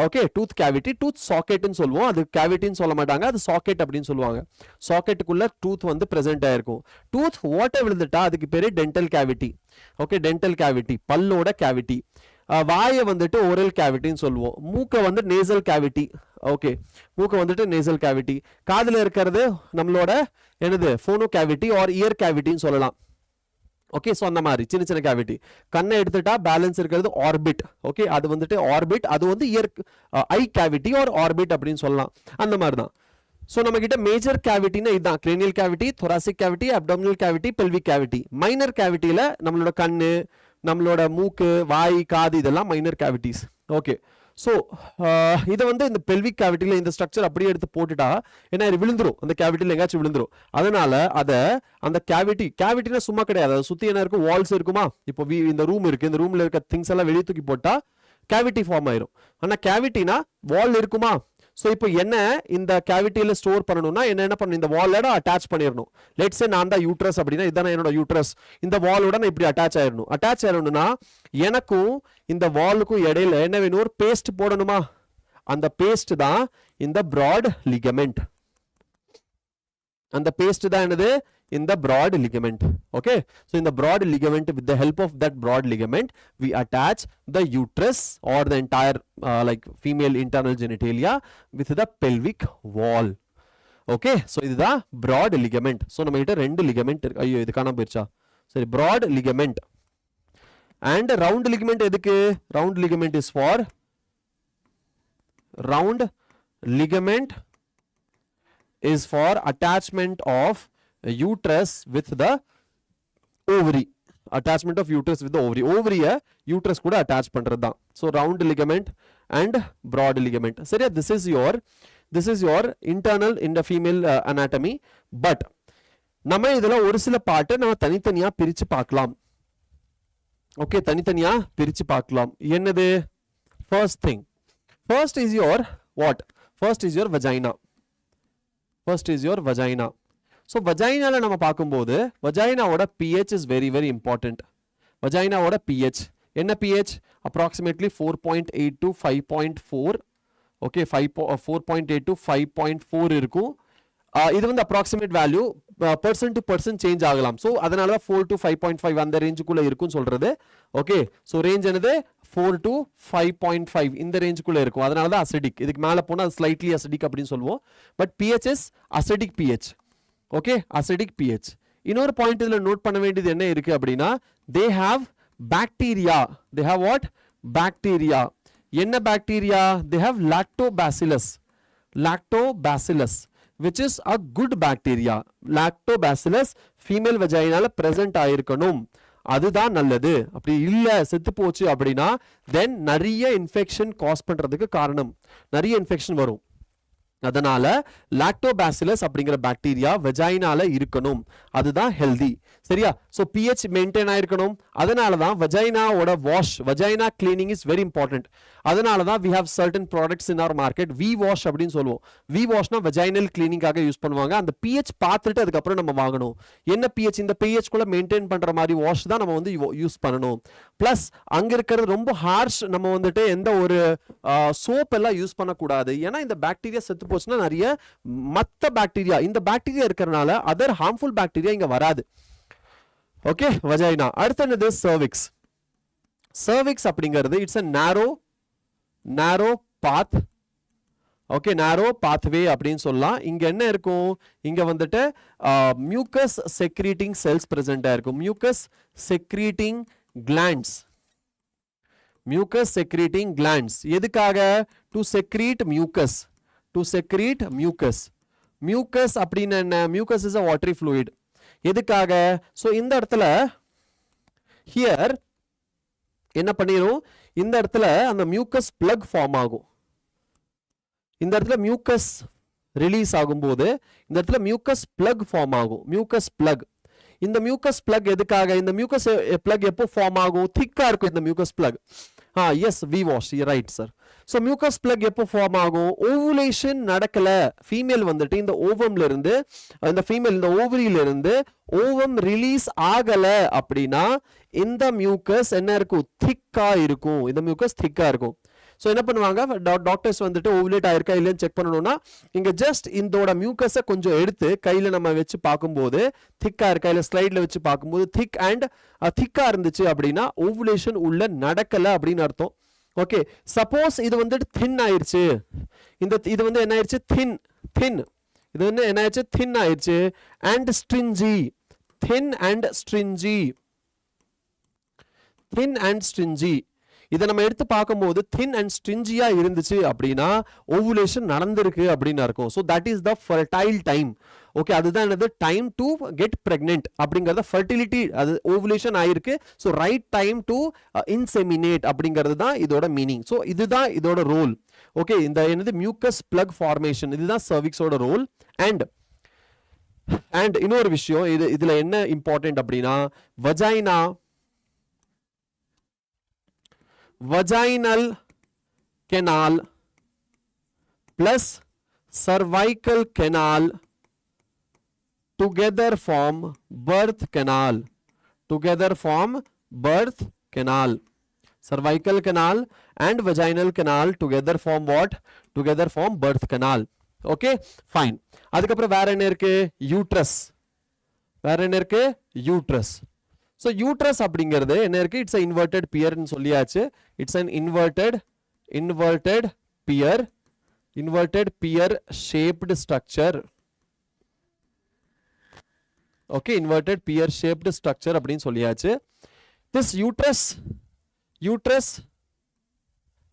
A: Okay, tooth cavity, tooth சாக்கெட்னு சொல்லுவோம். அது கேவிட்டின்னு சொல்ல மாட்டாங்க, அது சாக்கெட் அப்படின்னு சொல்லுவாங்க. சாக்கெட்டுக்குள்ள டூத் வந்து பிரசன்ட் ஆயிருக்கும். டூத் ஓட்டை விழுந்துட்டா அதுக்கு பேரு dental cavity. Okay, dental cavity, பல்லோட கேவிட்டி. வாயை வந்துட்டு ஓரல் கேவிட்டின்னு சொல்லுவோம். மூக்கை வந்து நேசல் கேவிட்டி. ஓகே, மூக்கை வந்துட்டு நேசல் கேவிட்டி. காதுல இருக்கிறது நம்மளோட என்னது? ஃபோனோ கேவிட்டி ஆர் இயர் கேவிட்டின்னு சொல்லலாம். ஓகே, ஸோ அந்த மாதிரி சின்ன சின்ன கேவிட்டி. கண்ணை எடுத்துட்டா பேலன்ஸ் இருக்கிறது ஆர்பிட். ஓகே, அது வந்துட்டு ஆர்பிட், அது வந்து ear eye cavity or orbit அப்படின்னு சொல்லலாம். அந்த மாதிரி தான். ஸோ நம்ம கிட்ட மேஜர் கேவிட்டினா இதுதான்: cranial cavity, thoracic cavity, abdominal cavity, pelvic cavity. Minor கேவிட்டியில நம்மளோட கண்ணு, நம்மளோட மூக்கு, வாய், காது, இதெல்லாம் மைனர் கேவிட்டிஸ். ஓகே, ஸோ இதை வந்து இந்த பெல்விக் கேவிட்டியில் இந்த ஸ்ட்ரக்சர் அப்படியே எடுத்து போட்டுட்டா ஏன்னா இது விழுந்துரும், அந்த கேவிட்டியில் எங்காச்சும் விழுந்துரும். அதனால அதை அந்த கேவிட்டினா சும்மா கிடையாது, அதை சுற்றி என்ன இருக்கும்? வால்ஸ் இருக்குமா? இப்போ இந்த ரூம் இருக்கு, இந்த ரூம்ல இருக்க திங்ஸ் எல்லாம் வெளியே தூக்கி போட்டா கேவிட்டி ஃபார்ம் ஆயிரும். ஆனால் கேவிட்டினா வால் இருக்குமா? ஸோ இப்போ என்ன இந்த கேவிட்டியில் ஸ்டோர் பண்ணணும்னா என்ன பண்ணணும்? இந்த வாலோட அட்டாச் பண்ணிடணும். லெட்ஸ் சே நான் தான் யூட்ரஸ் அப்படின்னா இதான என்னோட யூட்ரஸ். இந்த வாலோட நான் இப்படி அட்டாச் ஆயிடணும். அட்டாச் ஆயிடணும்னா எனக்கும் இந்த வாலுக்கும் இடையில என்ன வேணும்? ஒரு பேஸ்ட் போடணுமா? அந்த பேஸ்ட் தான் இந்த ப்ராட் லிகமெண்ட். அந்த பேஸ்ட் தான் என்னது? in the broad ligament. Okay, so in the broad ligament, with the help of that broad ligament, we attach the uterus or the entire like female internal genitalia with the pelvic wall. Okay, so this is the broad ligament. So நம்ம கிட்ட ரெண்டு ligament இருக்கு. ஐயோ இது காணாம போயிடுச்சா? சரி, broad ligament and round ligament எதுக்கு? round ligament is for round ligament is for attachment of uterus with the ovary. Attachment of uterus with the ovary. Ovary uterus கூட attach பண்றது தான். So round ligament and broad ligament. சரியா? this is your internal in the female anatomy. But நம்ம இதுல ஒரு சில part நம்ம தனித்தனியா பிரிச்சு பார்க்கலாம். ஓகே, தனித்தனியா பிரிச்சு பார்க்கலாம். என்னது? first is your what? First is your vagina. First is your vagina. So vagina la nama paakumbodhu vagina oda pH is very very important. Vagina oda pH enna pH approximately 4.8 to 5.4. Okay, 4.8 to 5.4 இருக்கும். இது வந்து approximate value person to person change ஆகலாம். So அதனால 4 to 5.5 அந்த ரேஞ்சுக்குள்ள இருக்குன்னு சொல்றது. Okay, so range என்னது 4 to 5.5 இந்த ரேஞ்சுக்குள்ள இருக்கும். அதனால தான் acidic. இதுக்கு மேல போனா அது slightly acidic அப்படினு சொல்வோம். But pH is acidic pH. Okay, acidic pH. இன்னொரு பாயிண்ட் இதுல நோட் பண்ண வேண்டியது என்ன இருக்கு அப்படினா they have bacteria. They have what? Bacteria. என்ன bacteria? They have lactobacillus. Lactobacillus, which is a good bacteria. Lactobacillus female vagina present ஆயிருக்கணும். அதுதான் நல்லது. அப்படி இல்ல செத்து போச்சு அப்படினா then நிறைய இன்ஃபெக்ஷன் காஸ் பண்றதுக்கு காரணம். நிறைய இன்ஃபெக்ஷன் வரும். அதனால லாக்டோபாசிலஸ் அப்படிங்கிற பாக்டீரியா வெஜைனால இருக்கணும். அதுதான் ஹெல்தி. சரியா? சோ pH மெயின்டைன் ஆயிருக்கணும். அதனால தான் வெஜைனாவோட wash, vagina cleaning is very important. அதனால தான் we have certain products in our market. V wash அப்படினு சொல்லுவோம். V washனா வெஜைனல் கிளீனிங்காக யூஸ் பண்ணுவாங்க. அந்த pH பார்த்துட்டு அதுக்கு அப்புறம் நம்ம வாங்கணும். என்ன pH இந்த pH குள்ள மெயின்டைன் பண்ற மாதிரி வாஷ் தான் நம்ம வந்து யூஸ் பண்ணணும். பிளஸ் அங்க இருக்கிறது ரொம்ப ஹார்ஷ், நம்ம வந்துட்டு எந்த ஒரு சோப் எல்லாம் யூஸ் பண்ண கூடாது. ஏன்னா இந்த பாக்டீரியா செத்து போச்சுன்னா நிறைய மத்த பாக்டீரியா, இந்த பாக்டீரியா இருக்கறனால அதர் ஹார்ம்ஃபுல் பாக்டீரியா இங்க வராது. Okay, vagina. அடுத்து என்னது? சர்விக்ஸ். சர்விக்ஸ் அப்படிங்கிறது it's a narrow path. Okay, narrow pathway அப்படின்னு சொல்லலாம். இங்க என்ன இருக்கும்? இங்க வந்துட்டு mucus secreting cells present ஆயிருக்கும். mucus secreting glands. mucus secreting glands எதுக்காக? to secrete mucus. to secrete mucus. mucus அப்படின்னா என்ன? mucus is a watery fluid. எதுக்காக? so இந்த இடத்துல here என்ன பண்ணிரும்? இந்த இடத்துல அந்த mucus plug ஃபார்ம் ஆகும். இந்த இடத்துல mucus ரிலீஸ் ஆகும்போது இந்த இடத்துல mucus plug ஃபார்ம் ஆகும். mucus plug. இந்த mucus plug எதுக்காக? இந்த mucus plug எப்போ ஃபார்ம் ஆகும்? திக்கா இருக்கும் இந்த mucus plug. Yes, we wash, right sir. So mucus plug எப்போ ஃபார்ம் ஆகும்? ஓவுலேஷன் நடக்கல, ஃபீமேல் வந்துட்டு இந்த ஓவம்ல இருந்து, இந்த ஃபீமேல் இந்த ஓவரியில இருந்து ஓவம் ரிலீஸ் ஆகல அப்படின்னா இந்த மியூக்கஸ் என்ன இருக்கும்? திக்கா இருக்கும். இந்த மியூக்கஸ் திக்கா இருக்கும். ஸோ என்ன பண்ணுவாங்க? டாக்டர்ஸ் வந்துட்டு ஓவுலேட் ஆயிருக்கா இல்லைன்னு செக் பண்ணணும்னா இங்க ஜஸ்ட் இதோட மியூக்கஸை கொஞ்சம் எடுத்து கையில நம்ம வச்சு பார்க்கும்போது திக்கா இருக்கா, இல்லை ஸ்லைட்ல வச்சு பார்க்கும்போது திக்கா இருந்துச்சு அப்படின்னா ஓவுலேஷன் உள்ள நடக்கல அப்படின்னு அர்த்தம். ஓகே, சப்போஸ் இது வந்துட்டு தின் ஆயிருச்சு, இது வந்து என்ன ஆயிருச்சு? தின் இது வந்து என்ன ஆயிடுச்சு? தின் ஆயிடுச்சு. And stringy, thin and stringy. இதை நம்ம எடுத்து பார்க்கும்போது தின் அண்ட் ஸ்ட்ரிஞ்சியா இருந்துச்சு அப்படின்னா ஓவுலேஷன் நடந்திருக்கு அப்படின்னு இருக்கும். So that is the fertile time. Okay, அதுதான் என்னது? டைம் டு கெட் பிரெக்னென்ட் அப்படிங்கறத ஃபர்டிலிட்டி, அது ஓவுலேஷன் ஆயிருக்கு. ஸோ ரைட் டைம் டு இன்செமினேட் அப்படிங்கிறது தான் இதோட மீனிங். ஸோ இதுதான் இதோட ரோல். ஓகே, இந்த என்னது? மியூக்கஸ் பிளக் ஃபார்மேஷன், இதுதான் சர்விக்ஸோட ரோல். அண்ட் இன்னொரு விஷயம், இதுல என்ன இம்பார்ட்டன்ட் அப்படின்னா vaginal canal plus cervical canal together form birth canal. Cervical canal and vaginal canal together form what? Together form birth canal. Okay, fine. அதுக்கப்புறம் வேற என்ன இருக்கு? யூட்ரஸ். So uterus அப்படிங்கிறது என்ன இருக்கு? இட்ஸ் an inverted pier ன்னு சொல்லியாச்சு. It's an inverted pier shaped structure. Okay, inverted pier shaped structure அப்படின்னு சொல்லியாச்சு. This uterus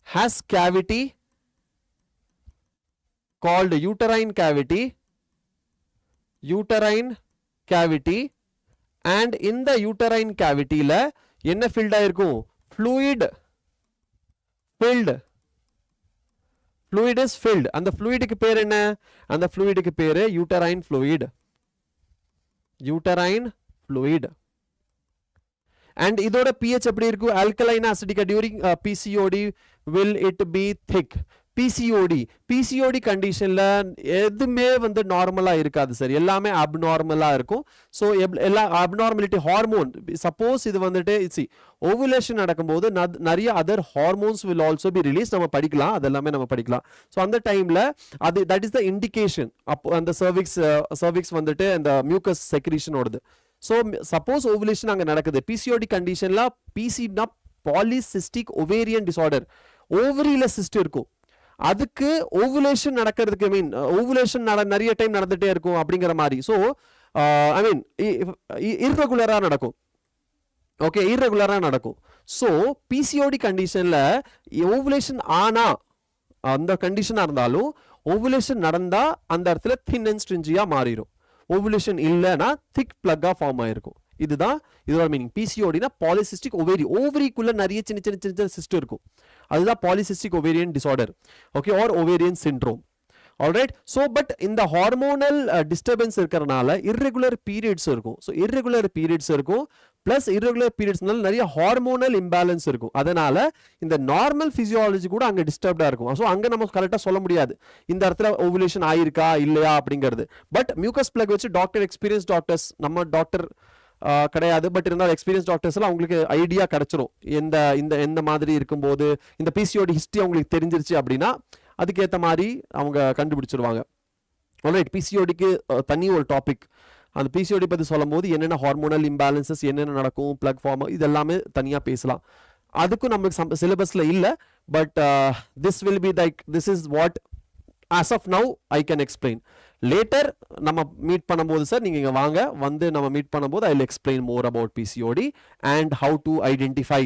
A: has cavity called uterine cavity. And in the uterine cavity ல என்ன filled ஆயிருக்கும்? fluid is filled. அந்த fluidக்கு பேர் என்ன? அந்த fluidக்கு பேரு uterine fluid. And இதோட pH எப்படி இருக்கும்? alkaline acidic. during PCOD will it be thick? PCOD கண்டிஷன்ல எதுவுமே வந்து நார்மலா இருக்காது சார், எல்லாமே அப்நார்மலா இருக்கும். ஸோ எல்லா அப்நார்மலிட்டி ஹார்மோன், சப்போஸ் இது வந்துட்டு ஓவுலேஷன் நடக்கும்போது நிறைய other hormones will also be release, நம்ம படிக்கலாம், அதெல்லாமே நம்ம படிக்கலாம். ஸோ அந்த டைம்ல அது தட் இஸ் த இண்டிகேஷன். அப்போ அந்த சர்விக்ஸ் வந்துட்டு அந்த மியூக்கஸ் செக்ரீஷனோடது. ஸோ சப்போஸ் ஓவுலேஷன் அங்கே நடக்குது, பிசிஓடி கண்டிஷன்ல, பிசினா பாலிசிஸ்டிக் ஒவேரியன் டிசார்டர், ஓவரியில சிஸ்ட் இருக்கும், அதுக்கு ஓவுலேஷன் நடக்கிறதுக்கு மீன் ஓவுலேஷன் நிறைய டைம் நடந்துட்டே இருக்கும் அப்படிங்கிற மாதிரி. ஸோ ஐ மீன் இர்ரெகுலரா நடக்கும். ஓகே, இர்ரெகுலரா நடக்கும். ஸோ பிசிஓடி கண்டிஷன்ல ஓவுலேஷன் ஆனா, அந்த கண்டிஷனா இருந்தாலும் ஓவுலேஷன் நடந்தா அந்த இடத்துல தின் அண்ட் ஸ்ட்ரிஞ்சியா மாறிடும். ஓவுலேஷன் இல்லைன்னா திக் பிளக்கா ஃபார்ம் ஆயிருக்கும். இதுதான் இதோட மீனிங். பிசிஓடினா பாலிசிஸ்டிக் ஓவேரி, ஓவரிக்குள்ள நிறைய சின்ன சின்ன சின்ன சின்ன சிஸ்ட் இருக்கும், அதுதான் polycystic ovarian disorder. Okay, or ovarian syndrome. Alright. So but இந்த ஹார்மோனல் டிஸ்டர்பன்ஸ் இருக்கிறனால இர்ரெகுலர் பீரியட்ஸ் இருக்கும். ஸோ இர்ரெகுலர் பீரியட்ஸ் இருக்கும், பிளஸ் இர்ரெகுலர் பீரியட்ஸ்னால நிறைய ஹார்மோனல் இம்பேலன்ஸ் இருக்கும். அதனால இந்த நார்மல் பிசியாலஜி கூட அங்கே டிஸ்டர்ப்டா இருக்கும். ஸோ அங்கே நம்ம கரெக்டாக சொல்ல முடியாது இந்த இடத்துல ஓவுலேஷன் ஆயிருக்கா இல்லையா அப்படிங்கிறது. பட் மியூக்கஸ் பிளக் வச்சு எக்ஸ்பீரியன்ஸ் டாக்டர்ஸ், நம்ம டாக்டர் கிடையாது, பட் இருந்தாலும் எக்ஸ்பீரியன்ஸ் டாக்டர்ஸ்லாம் அவங்களுக்கு ஐடியா கிடைச்சிரும். எந்த மாதிரி இருக்கும்போது இந்த பிசிஓடி ஹிஸ்டரி அவங்களுக்கு தெரிஞ்சிருச்சு அப்படின்னா அதுக்கேற்ற மாதிரி அவங்க கண்டுபிடிச்சிருவாங்க. ஆல்ரைட். பிசிஓடிக்கு தனி ஒரு டாபிக், அந்த பிசிஓடி பற்றி சொல்லும் போது என்னென்ன ஹார்மோனல் இம்பேலன்சஸ் என்னென்ன நடக்கும், பிளக் ஃபார்ம், இதெல்லாமே தனியாக பேசலாம். அதுக்கும் நமக்கு சிலபஸ்ல இல்லை. But this will be like this is what as of now I can explain. Later நம்ம மீட் பண்ணும்போது சார் நீங்க இங்க வாங்க, வந்து நம்ம மீட் பண்ணும்போது I will explain more about PCOD and how to identify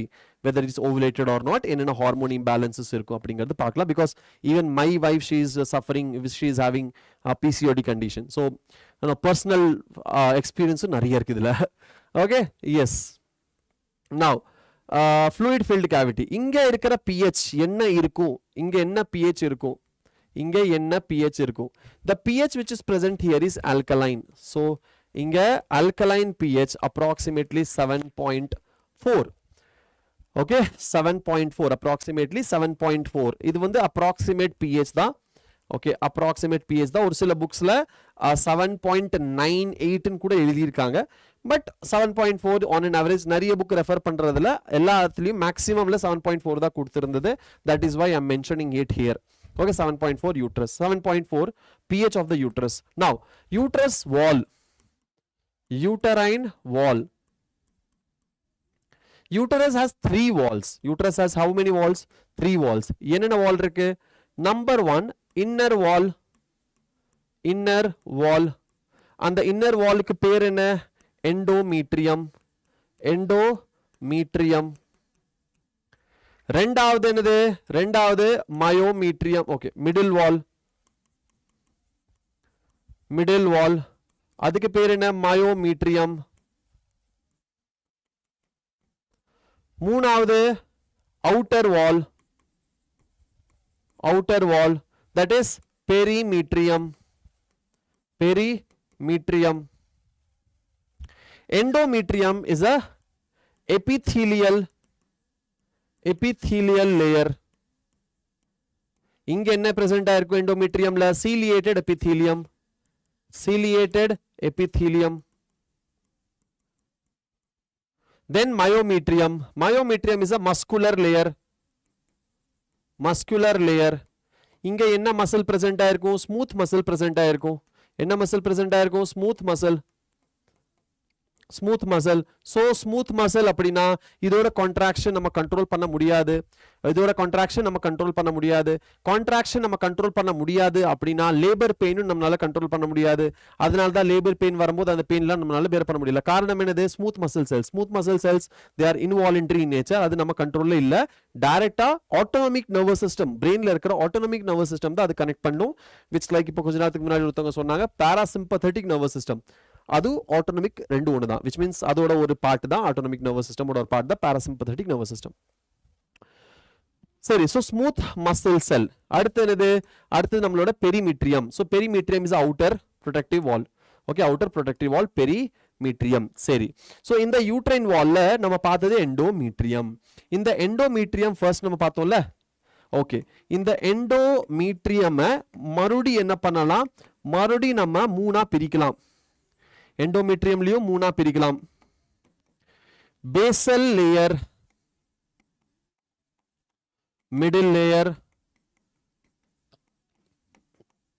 A: whether it's ovulated or not, என்னென்ன hormone imbalances இருக்கும் அப்படிங்கிறது பார்க்கலாம். Because even my wife she is suffering, she is having PCOD condition. So personal experience நிறைய இருக்குது இதுல. Okay, yes. Now fluid filled cavity, இங்க இருக்கிற pH என்ன இருக்கும், இங்க என்ன pH இருக்கும், இங்க என்ன pH இருக்கும். The pH which is present here is alkaline. So இங்க alkaline pH approximately 7.4. Okay, 7.4, approximately 7.4. இது வந்து approximate pH தான். Okay, approximate pH தான். ஒரு சில புக்ஸ்ல 7.98 கூட எழுதியிருக்காங்க. பட் 7.4 on an average நிறைய புக் ரெஃபர் பண்றதுல எல்லா இடத்துலயும் மேக்ஸிமம்ல 7.4 தான் கொடுத்திருந்தது. That is why I am mentioning it here. Okay, 7.4 uterus, 7.4 pH of the uterus. Now uterus wall, uterine wall. Uterus has 3 walls. Uterus has how many walls? 3 walls. என்னென்ன wall இருக்கு? Number 1 inner wall. Inner wall. அந்த inner wallக்கு பேர் என்ன? Endometrium. Endometrium. ரெண்டாவது என்னது? ரெண்டாவது myometrium. Okay, middle wall. Middle wall, அதுக்கு பேர் என்ன? மயோமீட்ரியம். மூணாவது outer wall. Outer wall, that is perimetrium. Perimetrium. Endometrium is a epithelial layer. இங்க என்ன present ஆயிருக்கும் endometriumல? Ciliated epithelium. Ciliated epithelium. Then myometrium. Myometrium is a muscular layer. Muscular layer. இங்க என்ன muscle present ஆயிருக்கும்? Smooth muscle present ஆயிருக்கும். என்ன muscle present ஆயிருக்கும்? Smooth muscle. Smooth muscle. So smooth muscle அப்படின்னா இதோட கான்ட்ராக்ஷன் நம்ம கண்ட்ரோல் பண்ண முடியாது. இதோட கான்ட்ராக்ஷன் நம்ம கண்ட்ரோல் பண்ண முடியாது. கான்ட்ராக்ஷன் நம்ம கண்ட்ரோல் பண்ண முடியாது அப்படின்னா லேபர் பெயினும் நம்மளால கண்ட்ரோல் பண்ண முடியாது. அதனால தான் லேபர் பெயின் வரும்போது அந்த பெயின்லாம் நம்மளால பேர் பண்ண முடியல. காரணம் என்னது? Smooth muscle cells. Smooth muscle cells they are involuntary in nature. அது நம்ம கண்ட்ரோல்ல இல்ல. டைரக்டா ஆட்டோனமிக் நர்வஸ் சிஸ்டம், பிரெயின்ல இருக்கிற ஆட்டோனமிக் நர்வஸ் சிஸ்டம் தான் அது கனெக்ட் பண்ணும். விச் லைக் இப்போ கொஞ்ச நேரத்துக்கு முன்னாடி ஒருத்தவங்க சொன்னாங்க பாராசிம்பத்தட்டிக் நர்வஸ் சிஸ்டம். அது ஆட்டோனமிக் ரெண்டு ஒன்று தான். விச் மீன்ஸ் அதோட ஒரு பார்ட் தான் ஆட்டோனமிக் நர்வஸ் சிஸ்டமோட ஒரு பார்ட் தான் பாராசிம்பத்தட்டிக் நர்வஸ் சிஸ்டம். சரி, ஸோ ஸ்மூத் மசில் செல். அடுத்து என்னது? அடுத்து நம்மளோட perimetrium. So perimetrium is outer protective wall. Okay, outer protective wall, perimetrium. சரி, ஸோ இந்த யூட்ரைன் வால்ல நம்ம பார்த்தது எண்டோமீட்ரியம். இந்த எண்டோமீட்ரியம் ஃபர்ஸ்ட் நம்ம பார்த்தோம்ல. ஓகே இந்த எண்டோமீட்ரியம் மறுபடி என்ன பண்ணலாம் மறுபடி நம்ம மூணா பிரிக்கலாம் எண்டோமீட்ரியம்லயும் மூணா பிரிக்கலாம் basal layer middle layer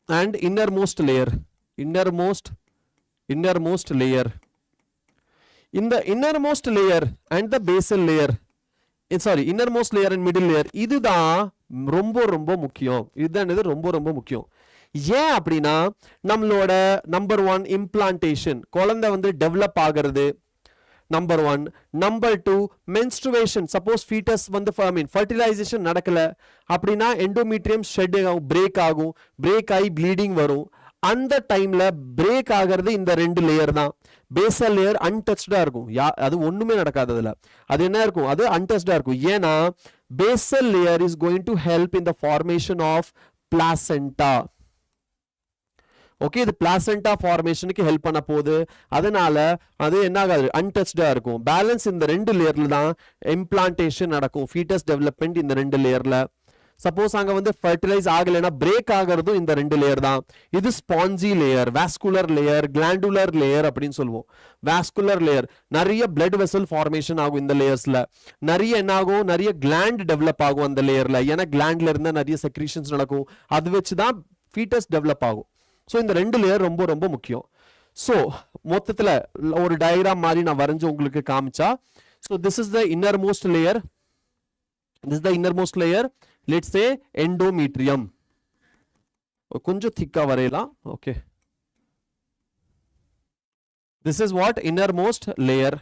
A: and innermost layer innermost layer in the innermost layer and the basal layer sorry innermost layer and middle layer இதுதான் ரொம்ப முக்கியம் இதுதான் இது ரொம்ப முக்கியம் ஏன் அப்படினா நம்மளோட நம்பர் 1 implantation குழந்தை வந்து டெவலப் ஆகிறது number 1 number 2 menstruation suppose fetus வந்து fertilization நடக்கல அப்படினா endometrium shed ஆகும் break ஆகி bleeding வரும் அந்த டைம்ல break ஆகிறது இந்த ரெண்டு லேயர் தான் basal layer untouched இருக்கும் அது ஒண்ணுமே நடக்காது அதுல அது என்ன இருக்கும் அது untouched இருக்கும் ஏனா basal layer is going to help in the formation of placenta okay இது பிளாசென்டா ஃபார்மேஷனுக்கு ஹெல்ப் பண்ண போகுது அதனால அது என்ன ஆகாது அன்டச்டா இருக்கும் பேலன்ஸ் இந்த ரெண்டு லேயர்ல தான் இம்ப்ளான்டேஷன் நடக்கும் ஃபீட்டஸ் டெவலப்மெண்ட் இந்த ரெண்டு லேயர்ல சப்போஸ் அங்க வந்து ஃபர்டிலைஸ் ஆகலைன்னா பிரேக் ஆகிறதும் இந்த ரெண்டு லேயர் தான் இது spongy layer vascular layer glandular layer அப்படின்னு சொல்லுவோம் வாஸ்குலர் லேயர் நிறைய பிளட் வெசல் ஃபார்மேஷன் ஆகும் இந்த லேயர்ஸ்ல நிறைய என்ன ஆகும் நிறைய கிளாண்ட் டெவலப் ஆகும் அந்த லேயர்ல ஏன்னா கிளாண்ட்ல இருந்தா நிறைய செக்ரீஷன்ஸ் நடக்கும் அது வச்சுதான் ஃபீட்டஸ் டெவலப் ஆகும் ஸோ இந்த ரெண்டு லேயர் ரொம்ப முக்கியம் ஸோ மொத்தத்தில் ஒரு டயக்ராம் மாதிரி நான் வரைஞ்சு உங்களுக்கு காமிச்சா so this is the innermost layer let's say endometrium கொஞ்சம் திக்கா வரையலாம் okay this is what innermost layer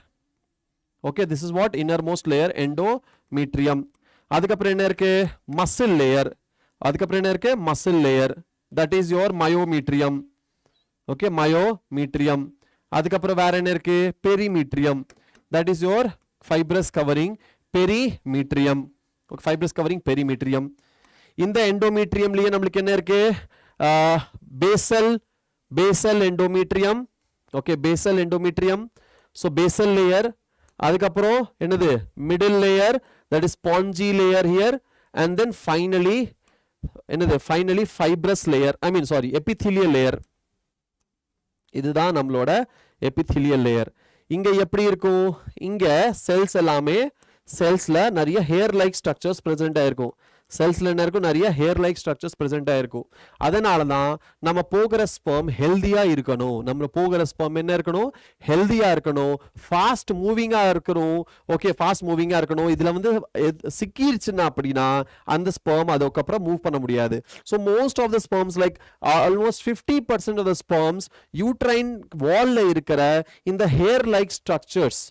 A: okay this is what innermost layer endometrium அதுக்கப்புறம் என்ன இருக்கு மசில் லேயர் அதுக்கப்புறம் என்ன இருக்கு muscle layer that is your myometrium okay myometrium அதுக்கப்புறம் வேற என்ன இருக்கு perimetrium that is your fibrous covering perimetrium okay fibrous covering perimetrium இந்த endometriumலயே நமக்கு என்ன இருக்கு basal endometrium okay basal endometrium so basal layer அதுக்கப்புறம் என்னது middle layer that is spongy layer here and then finally fibrous layer epithelial layer இதுதான் நம்மளோட epithelial layer இங்க எப்படி இருக்கும் இங்க செல்ஸ் எல்லாமே செல்ஸ்ல நிறைய ஹேர் லைக் ஸ்ட்ரக்சர்ஸ் பிரசன்ட் ஆயிருக்கும் செல்ஸ்ல என்ன இருக்கும் நிறைய ஹேர் லைக் ஸ்ட்ரக்சர்ஸ் பிரசன்ட் ஆயிருக்கும் அதனால தான் நம்ம போகிற ஸ்பெர்ம் ஹெல்தியா இருக்கணும் நம்ம போகிற ஸ்பெர்ம் என்ன இருக்கணும் ஹெல்தியா இருக்கணும் ஃபாஸ்ட் மூவிங்கா இருக்கணும் ஓகே ஃபாஸ்ட் மூவிங்கா இருக்கணும் இதுல வந்து சிக்கிருச்சுன்னா அப்படின்னா அந்த ஸ்பெர்ம் அதுக்கப்புறம் மூவ் பண்ண முடியாது so most of the sperms like almost 50% of the sperms uterine வால்ல இருக்கிற இந்த hair like structures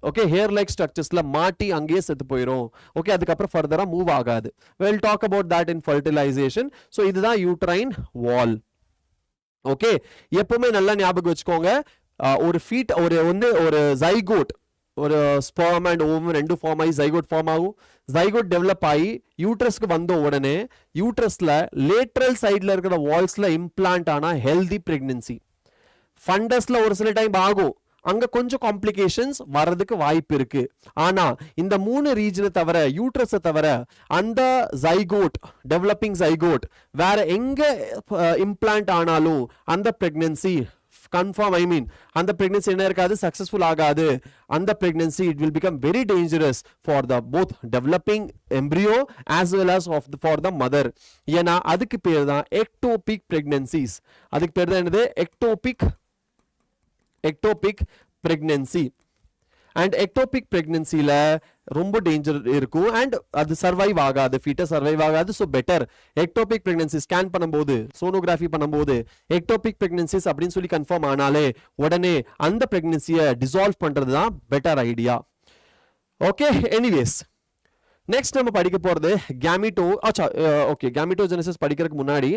A: okay hair like structures la maati ange settu poirum okay adukapra further move agadu we'll talk about that in fertilization so idha uterine wall okay எப்பவுமே நல்லா ஞாபகம் வெச்சுக்கோங்க ஒரு feet ஒரு zygote ஒரு sperm and ovum ரெண்டு form ஆகி zygote form ஆகும் zygote டெவலப் ஆகி யூட்ரஸ்க்கு வந்த உடனே யூட்ரஸ்ல லேட்டரல் சைடுல இருக்கிற வால்ஸ்ல இம்ப்ளான்ட் ஆனா ஹெல்தி பிரெக்னன்சி ஃபண்டஸ்ல ஒரு சில டைம் ஆகும் அங்க கொஞ்சம் காம்ப்ளிகேஷன்ஸ் வரதுக்கு வாய்ப்பு இருக்கு ஆனா இந்த மூணு ரீஜனை தவிர யூட்ரஸ் தவிர அந்த ஜைகோட் டெவலப்பிங் ஜைகோட் வேற எங்க இம்ப்ளான்ட் ஆனாலும் அந்த பிரெக்னன்சி கன்ஃபார்ம் அந்த பிரெக்னன்சி என்ன இருக்காது சக்சஸ்ஃபுல் ஆகாது அந்த pregnancy it will become very dangerous for the both developing embryo as well as for the mother ஏன்னா அதுக்கு பேர் தான் எக்டோபிக் பிரெக்னன்சிஸ் அதுக்கு பேர் தான் என்னது ectopic pregnancy and ectopic pregnancy la romba danger irukum and adu survive agadu fetus survive agadu so better ectopic pregnancy scan பண்ணும்போது sonography பண்ணும்போது ectopic pregnancies அப்படினு சொல்லி கன்ஃபார்ம் ஆனாலே உடனே அந்த pregnancy-ய dissolve பண்றது தான் better idea okay anyways next நம்ம படிக்க போறது gametogenesis படிக்கிறதுக்கு முன்னாடி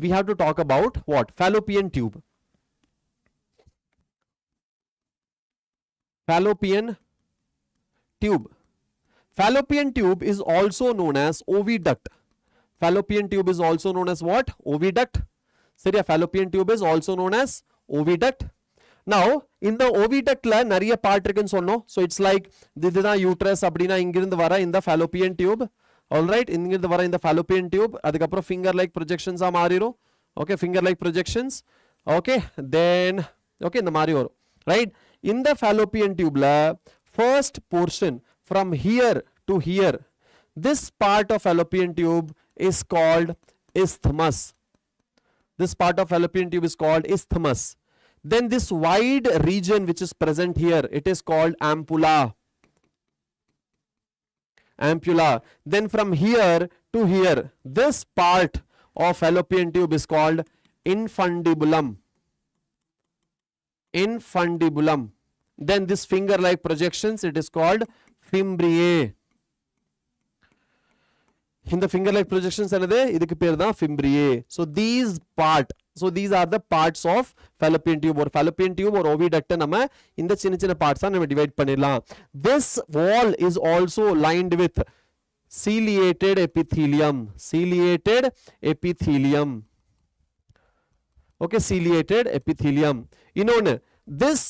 A: we have to talk about what fallopian tube fallopian tube is also known as oviduct fallopian tube is also known as what oviduct சரியா fallopian tube is also known as oviduct now இந்த oviduct ல நிறைய part இருக்குன்னு சொன்னோம் so it's like இதுதான் uterus அப்படினா இங்க இருந்து வர இந்த fallopian tube Alright, இங்கிருந்து வர இந்த fallopian tube அதுக்கப்புறம் finger like projections ஆ மாறிடும். Okay, finger like projections. Okay, then okay இந்த மாதிரி வரும். Right, இந்த fallopian tube ல first portion from here to here, this part of fallopian tube is called isthmus. This part of fallopian tube is called isthmus. Then this wide region which is present here, it is called ampulla. Ampulla. Then from here to here, this part of fallopian tube is called infundibulum. Infundibulum. Then this finger like projections, it is called fimbriae. In the finger like projections another, idukku per da fimbriae. So these are the parts of fallopian tube or oviduct nama இந்த சின்ன சின்ன parts ஆ நம்ம divide பண்ணிடலாம். This wall is also lined with ciliated epithelium. Ciliated epithelium. Okay, ciliated epithelium. இன்னொன்னு, this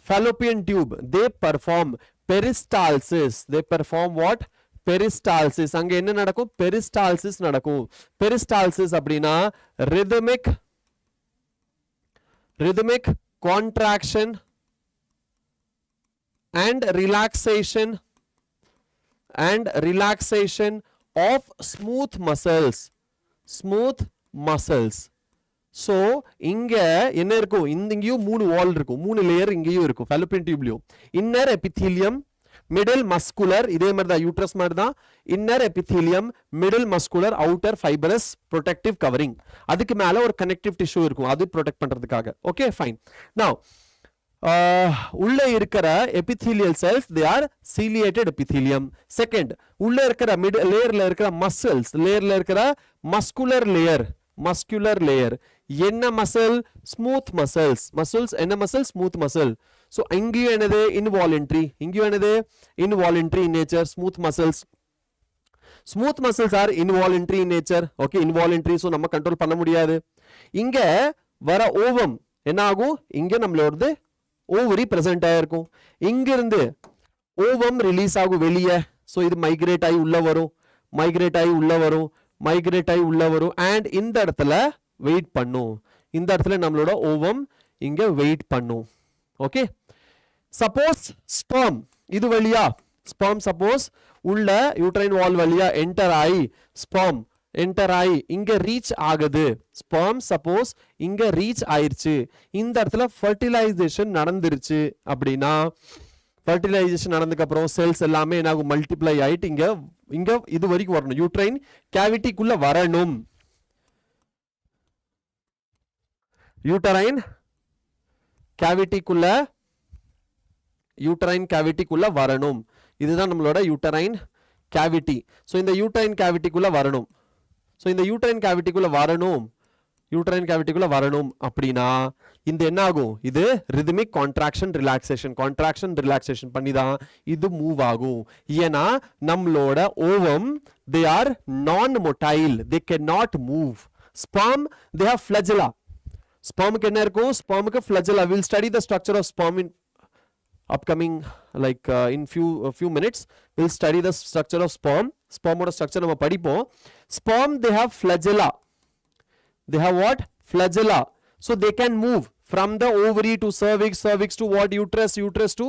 A: fallopian tube, they perform peristalsis. They perform what? Peristalsis. அங்க என்ன நடக்கும்? Peristalsis நடக்கும். Peristalsis அப்படின்னா rhythmic contraction and relaxation of smooth muscles. So இங்க என்ன இருக்கும்? இங்கேயும் மூணு வால் இருக்கும், மூணு லேயர் இங்கேயும் இருக்கும் fallopian tubeலயும். Inner epithelium, middle muscular, இதே மாதிரி தான் யூட்ரஸ் மாதிரி தான். Inner epithelium, middle muscular, outer fibrous protective covering. அதுக்கு மேல ஒரு connective tissue இருக்கும், அது protect பண்றதுக்காக. Okay, fine. Now உள்ள இருக்கிற epithelial cells, they are ciliated epithelium. Second, உள்ள இருக்கிற mid layerல இருக்கிற muscles, layerல இருக்கிற muscular layer. என்ன muscle? Smooth muscles. என்ன muscle? Smooth muscle. So இங்கேயும் என்னது? Involuntary. இங்கேயும் என்னது? Involuntary in nature. Smooth muscles are involuntary in nature. Okay, involuntary, so நம்ம கண்ட்ரோல் பண்ண முடியாது. இங்க வர ஓவம் என்ன ஆகும்? இங்க நம்மளோடது ஓவரி பிரசன்ட் ஆயிருக்கும். இங்க இருந்து ஓவம் ரிலீஸ் ஆகும் வெளியே. So இது மைக்ரேட் ஆகி உள்ள வரும் அண்ட் இந்த இடத்துல வெயிட் பண்ணும். இந்த இடத்துல நம்மளோட ஓவம் இங்க வெயிட் பண்ணும். ஓகே, சப்போஸ் ஸ்பெர்ம் இது வழியா சப்போஸ் உள்ள யூட்ரைன் வால் வழியா என்டர் ஆகி இங்க ரீச் ஆகுது. ஸ்பெர்ம் சப்போஸ் இங்க ரீச் ஆயிருச்சு, இந்த இடத்துல ஃபர்டிலைசேஷன் நடந்துருச்சு அப்படின்னா, ஃபர்டிலைசேஷன் நடந்ததுக்கு அப்புறம் செல்ஸ் எல்லாமே என்ன ஆகும்? மல்டிப்ளை ஆயிட்டு இங்க இது வரைக்கும் வரணும், யூட்ரைன் கேவிட்டிக்குள்ள வரணும். யூட்ரைன் கேவிட்டிக்குள்ள வரணும். இதுதான் நம்மளோட யூட்டரைன் கேவிட்டி. ஸோ இந்த யூட்ரைன் கேவிட்டிக்குள்ள வரணும் அப்படின்னா இந்த என்ன ஆகும்? இது ரிதமிக் கான்ட்ராக்ஷன் ரிலாக்ஸேஷன் பண்ணி தான் இது மூவ் ஆகும். ஏன்னா நம்மளோட ovum they are non-motile, they cannot move. Sperm, they have flagella. ஸ்பெர்முக்கு என்ன இருக்கும்? ஸ்பெர்முக்கு flagella. We'll study the structure of sperm in upcoming in few minutes. We'll study the structure of sperm ஓட structure நம்ம படிப்போம். Sperm, they have flagella. They have what? Flagella. So they can move from the ovary to cervix to what? Uterus to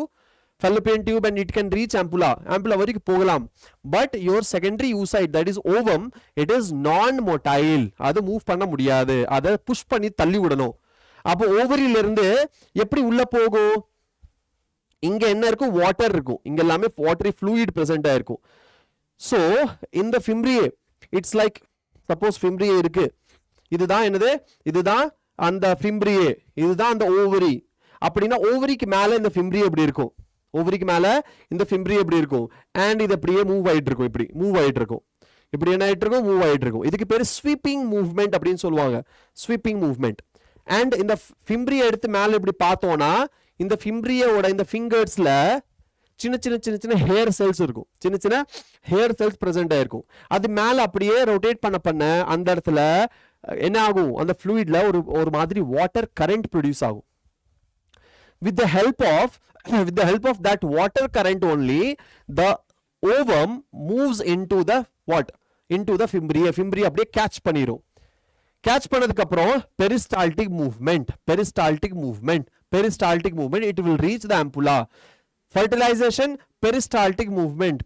A: fallopian tube, and it can reach ampulla வரைக்கும் போகலாம். But your secondary oocyte, that is ovum, it is non-motile. அது move பண்ண முடியாது, அதை push பண்ணி தள்ளி விடணும். அப்போ ஓவரியில இருந்து எப்படி உள்ள போகும்? இங்க என்ன இருக்கும்? வாட்டர் இருக்கும், இங்க எல்லாமே வாட்டரி ஃப்ளூயிட் பிரசன்ட் ஆயிருக்கும். ஸோ இந்த ஃபிம்ப்ரியே, இட்ஸ் லைக் சப்போஸ் ஃபிம்ப்ரியே இருக்கு, இதுதான் என்னது? இதுதான் அந்த ஃபிம்ப்ரியே, இதுதான் அந்த ஓவரி. அப்படின்னா ஓவரிக்கு மேல இந்த ஃபிம்ப்ரியே எப்படி இருக்கும்? ஓவரிக்கு மேல இந்த ஃபிம்ப்ரியே எப்படி இருக்கும்? அண்ட் இது அப்படியே மூவ் ஆயிட்டு இருக்கும், இப்படி என்ன ஆயிட்டு இருக்கும்? மூவ் ஆயிட்டு இருக்கும். இதுக்கு பேரு ஸ்வீப்பிங் மூவ்மெண்ட் அப்படின்னு சொல்லுவாங்க, ஸ்வீப்பிங் மூவ்மெண்ட். அண்ட் இந்த ஃபிம்ப்ரியை எடுத்து மேல இப்படி பார்த்தோம்னா, இந்த ஃபிம்ப்ரியோட இந்த ஃபிங்கர்ஸ்ல சின்ன ஹேர் செல்ஸ் இருக்கும், சின்ன ஹேர் செல்ஸ் பிரசன்ட் ஆயிருக்கும். அது மேல அப்படியே ரொட்டேட் பண்ண அந்த இடத்துல என்ன ஆகும்? அந்த ஃப்ளூயிட்ல ஒரு மாதிரி வாட்டர் கரண்ட் ப்ரொடியூஸ் ஆகும். With the help of that water current only, the ovum moves into the what into the fimbriae அப்படியே catch பண்ணிரும். catch பண்ணதுக்கு அப்புறம் peristaltic movement it will reach the ampulla. Fertilization, peristaltic movement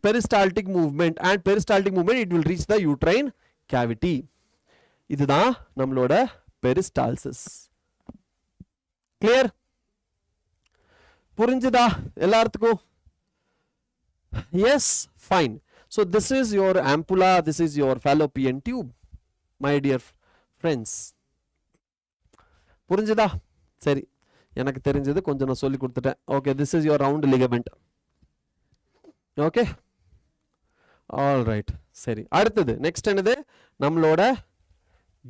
A: and peristaltic movement it will reach the uterine cavity. இதுதான் நம்மளோட peristalsis. clear? புரிஞ்சுதா எல்லாத்துக்கும்? yes, fine. So this is your ampulla, this is your fallopian tube, my dear friends. புரிஞ்சுதா? சரி, எனக்கு தெரிஞ்சது கொஞ்சம் நான் சொல்லி கொடுத்துட்டேன். okay, this is your round ligament. okay, all right. சரி, அடுத்தது next என்னது? நம்மளோட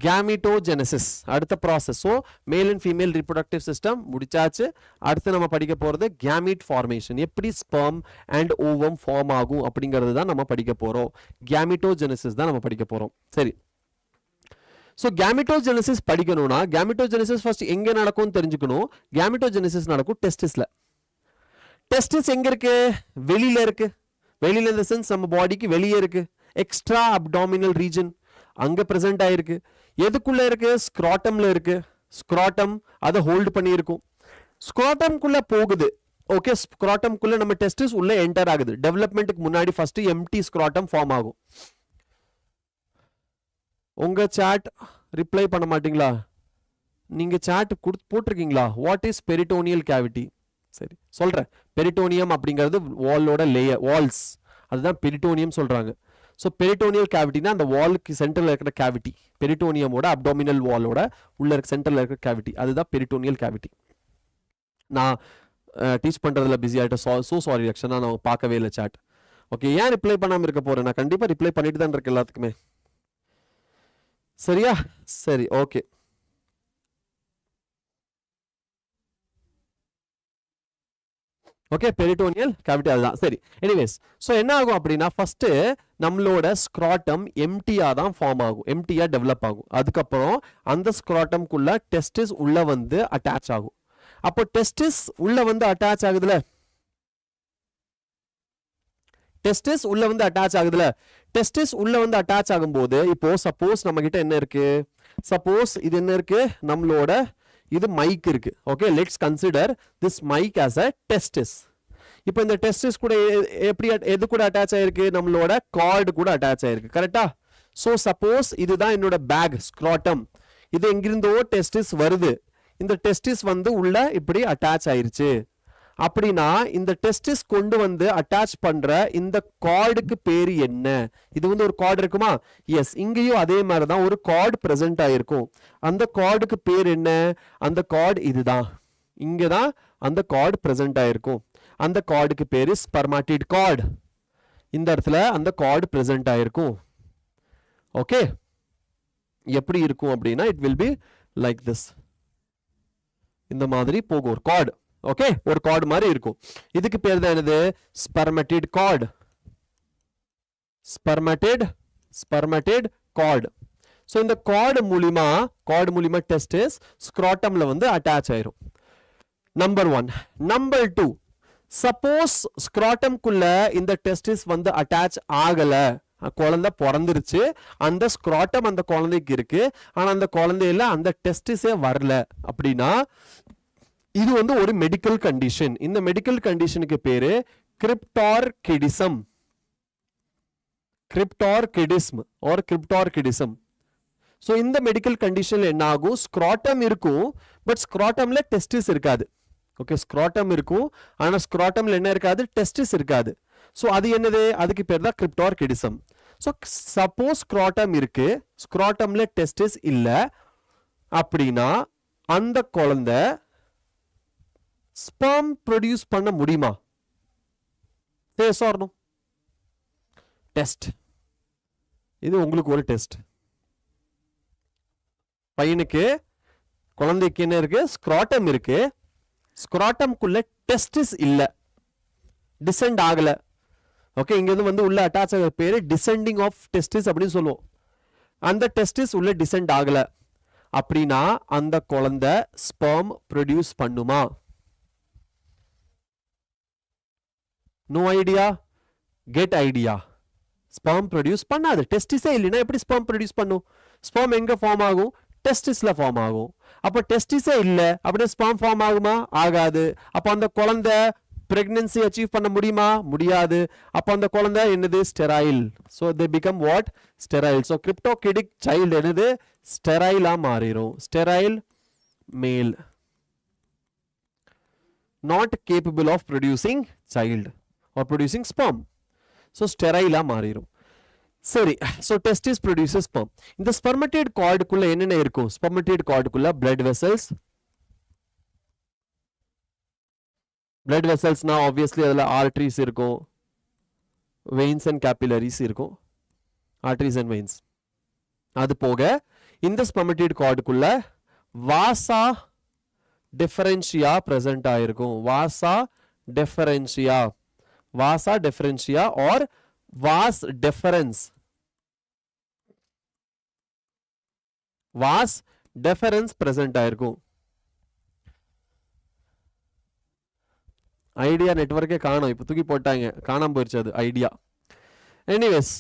A: Gametogenesis அடுத்த process. so male and female reproductive system முடிச்சாச்சு. அடுத்து நம்ம படிக்க போறது gamete formation, எப்படி sperm and ovum form ஆகும் அப்படிங்கிறது தான் நம்ம படிக்க போறோம். Gametogenesis தான் நம்ம படிக்க போறோம். சரி, so gametogenesis படிக்கணும்னா gametogenesis first எங்க நடக்கும்னு தெரிஞ்சுக்கணும். gametogenesis நடக்கும் testisல. testis எங்க இருக்கு? வெளியில இருக்கு. வெளியில in the sense நம்ம பாடிக்கு வெளியே இருக்கு. extra abdominal region அங்க present ஆயிருக்கு. எதுக்குள்ள இருக்கு? scrotumல இருக்கு. scrotum அதை ஹோல்ட் பண்ணி இருக்கும். scrotum குள்ள போகுது. ஓகே, scrotum குள்ள நம்ம testis உள்ள என்டர் ஆகுது. டெவலப்மெண்ட்டுக்கு முன்னாடி ஃபர்ஸ்ட் எம்டி scrotum ஃபார்ம் ஆகும். உங்க சாட் ரிப்ளை பண்ண மாட்டீங்களா? நீங்க சாட் போட்டிருக்கீங்களா? What is peritoneal cavity? சரி சொல்றேன். பெரிட்டோனியம் அப்படிங்கிறது வாலோட லேயர், வால்ஸ், அதுதான் பெரிட்டோனியம் சொல்றாங்க. ஸோ பெரிட்டோனியல் கேவிட்டினா அந்த வாலுக்கு சென்டரில் இருக்கிற கேவிட்டி, பெரிட்டோனியமோட அப்டாமினல் வாலோட உள்ள இருக்க சென்டரில் இருக்கிற கேவிட்டி, அதுதான் பெரிட்டோனியல் கேவிட்டி. நான் டீச் பண்றதுல பிஸி ஆகிட்டேன். ஸோ சாரி ரக்ஷனா, நான் பார்க்கவே இல்லை சாட். ஓகே, ஏன் ரிப்ளை பண்ணாமல் இருக்க போறேன்? நான் கண்டிப்பாக ரிப்ளை பண்ணிட்டு தான் இருக்கேன் எல்லாத்துக்குமே. சரியா? சரி, ஓகே. ஓகே, பெரிட்டோனியல் கேவிட்டி அதுதான். சரி, எனிவேஸ், ஸோ என்ன ஆகும் அப்படின்னா ஃபர்ஸ்ட் நம்மளோட ஸ்க்ராட்டம் எம்டியா தான் ஃபார்ம் ஆகும், எம்டியா டெவலப் ஆகும். அதுக்கப்புறம் அந்த ஸ்க்ராட்டம்குள்ள டெஸ்டிஸ் உள்ள வந்து அட்டாச் ஆகும். அப்போ டெஸ்டிஸ் உள்ள வந்து அட்டாச் ஆகுதுல, டெஸ்டிஸ் உள்ள வந்து அட்டாச் ஆகுதுல, டெஸ்டிஸ் உள்ள வந்து அட்டாச் ஆகும்போது இப்போ சப்போஸ் நம்ம கிட்ட என்ன இருக்கு? சப்போஸ் இது என்ன இருக்கு? நம்மளோட இது மைக் இருக்கு. Okay, let's consider this mike as a testis. இப்போ இந்த டெஸ்டிஸ் கூட எப்படி எது கூட அட்டாச் ஆயிருக்கு? நம்மளோட கார்டு கூட அட்டாச் ஆயிருக்கு. கரெக்டா? ஸோ சப்போஸ் இதுதான் என்னோட பேக் ஸ்க்ராட்டம், இது எங்கிருந்தோ டெஸ்டிஸ் வருது, இந்த டெஸ்டிஸ் வந்து உள்ள இப்படி அட்டாச் ஆயிருச்சு அப்படின்னா இந்த டெஸ்டிஸ் கொண்டு வந்து அட்டாச் பண்ற இந்த கார்டுக்கு பேரு என்ன? இது வந்து ஒரு கார்டு இருக்குமா? எஸ், இங்கேயும் அதே மாதிரி தான் ஒரு கார்டு பிரசன்ட் ஆயிருக்கும். அந்த கார்டுக்கு பேர் என்ன? அந்த கார்டு இதுதான், இங்கதான் அந்த கார்டு பிரசன்ட் ஆயிருக்கும். அந்த கார்டுக்கு பேரு ஸ்பெர்மாட்டிட் கார்டு. இந்த இடத்துல அந்த கார்டு பிரசன்ட் ஆயிருக்கும். ஓகே, எப்படி இருக்கும் அப்படின்னா it will be like this, இந்த மாதிரி போகும் ஒரு கார்டு. ஓகே, ஒரு கார்டு மாதிரி இருக்கும். இதுக்கு பேர் தான் என்னது? ஸ்பெர்மாட்டிட் கார்டு. ஸ்பெர்மாட்டிட் கார்டு. ஸோ இந்த கார்டு மூலியமா டெஸ்டிஸ் ஸ்க்ராட்டம்ல வந்து அட்டாச் ஆயிரும். நம்பர் 1. நம்பர் 2, சப்போஸ் ஸ்க்ராட்டம்குள்ள இந்த டெஸ்டிஸ் வந்து அட்டாச் ஆகல, குழந்தை பிறந்துருச்சு, அந்த ஸ்க்ராட்டம் அந்த குழந்தைக்கு இருக்கு, ஆனா அந்த குழந்தையில அந்த டெஸ்டிஸே வரல அப்படின்னா இது வந்து ஒரு மெடிக்கல் கண்டிஷன். இந்த மெடிக்கல் கண்டிஷனுக்கு பேரு கிரிப்டார்கிடிசம். ஸோ இந்த மெடிக்கல் கண்டிஷன்ல என்ன ஆகும்? ஸ்க்ராட்டம் இருக்கும், பட் ஸ்க்ராட்டம்ல டெஸ்டிஸ் இருக்காது. ஓகே, ஸ்க்ராட்டம் இருக்கும், ஆனா ஸ்க்ராட்டம்ல என்ன இருக்காது? டெஸ்டிஸ் இருக்காது. ஸோ அது என்னது? அதுக்கு பேர் தான் கிரிப்டார்கிடிசம். ஸோ சப்போஸ் ஸ்க்ராட்டம் இருக்கு, ஸ்க்ராட்டம்ல டெஸ்டிஸ் இல்லை அப்படின்னா அந்த குழந்தை ஸ்பெர்ம் ப்ரொடியூஸ் பண்ண முடியுமா? S R no? டெஸ்ட், இது உங்களுக்கு ஒரு டெஸ்ட். பையனுக்கு, குழந்தைக்கு என்ன இருக்கு? ஸ்க்ராட்டம் இருக்கு, ஸ்க்ராட்டம்குள்ள டெஸ்டிஸ் இல்ல, டிசெண்ட் ஆகல. ஓகே, இங்க இருந்து வந்து உள்ள அட்டாச் ஆகிற பேரு டிசெண்டிங் ஆஃப் டெஸ்டிஸ் அப்படின்னு சொல்லுவோம். அந்த டெஸ்டிஸ் உள்ள டிசெண்ட் ஆகல அப்படின்னா அந்த குழந்தை ஸ்பெர்ம் ப்ரொடியூஸ் பண்ணுமா? No idea? Get idea. Sperm produce பண்ணாது. டெஸ்டிஸே இல்லைன்னா எப்படி ஸ்பெர்ம் ப்ரொடியூஸ் பண்ணும்? ஸ்பெர்ம் எங்க ஃபார்ம் ஆகும்? டெஸ்டிஸ்ல ஃபார்ம் ஆகும். அப்போ டெஸ்டிஸே இல்லை அப்படியே ஸ்பெர்ம் ஃபார்ம் ஆகுமா? ஆகாது. அப்போ அந்த குழந்தை பிரெக்னன்சி அச்சீவ் பண்ண முடியுமா? முடியாது. அப்போ அந்த குழந்தை என்னது? Sterile. So they become what? Sterile. So cryptorchidic child என்னது? ஸ்டெரைலா மாறிடும். ஸ்டெரைல் மேல், not capable of producing child or producing sperm. So sterile மாறிடும். சரி, so testis produces sperm. இந்த spermatid cord குள்ள என்னென்ன இருக்கும்? spermatid cord குள்ள blood vessels. blood vessels na obviously அதுல arteries இருக்கும், veins and capillaries இருக்கும். arteries and veins. அது போக இந்த spermatid cord குள்ள vasa differentia present ஆயிருக்கும். vasa differentia, vasa differentia or vas deferens, vas deferens present ஆயிருக்கும். ஐடியா நெட்வொர்க்கே காணோம், இப்போ தூக்கி போட்டாங்க, காணாம போயிருச்சு அது idea. Anyways,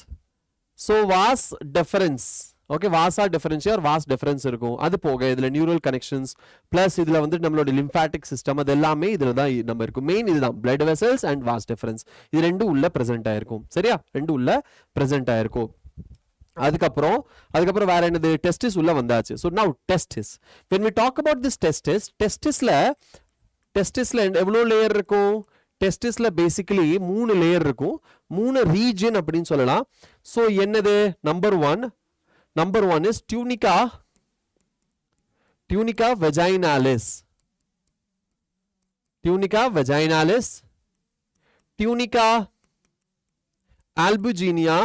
A: so was difference, okay, வாசா டிஃபரன்ஷியா ஒரு வாஸ் டிஃபரன்ஸ் இருக்கும். அது போக இதில் நியூரல் கனெக்ஷன்ஸ் ப்ளஸ் இதில் வந்து நம்மளோட லிம்ஃபாட்டிக் சிஸ்டம் அது எல்லாமே இதில் தான் நம்ம இருக்கும். மெயின் இதுதான் blood vessels and was difference. இது ரெண்டும் உள்ள ப்ரெசென்ட் ஆயிருக்கும். சரியா? ரெண்டும் உள்ள ப்ரெசென்ட் ஆயிருக்கும். அதுக்கப்புறம் வேற என்னது? டெஸ்டிஸ் உள்ள வந்தாச்சு. So now testis, when we talk about this டெஸ்டிஸ்ல எவ்வளோ லேயர் இருக்கும்? டெஸ்டிஸ்ல பேசிக்கலி 3 லேயர் இருக்கும், 3 ரீஜன் அப்படின்னு சொல்லலாம். ஸோ என்னது? Number one is tunica vaginalis, tunica albuginea.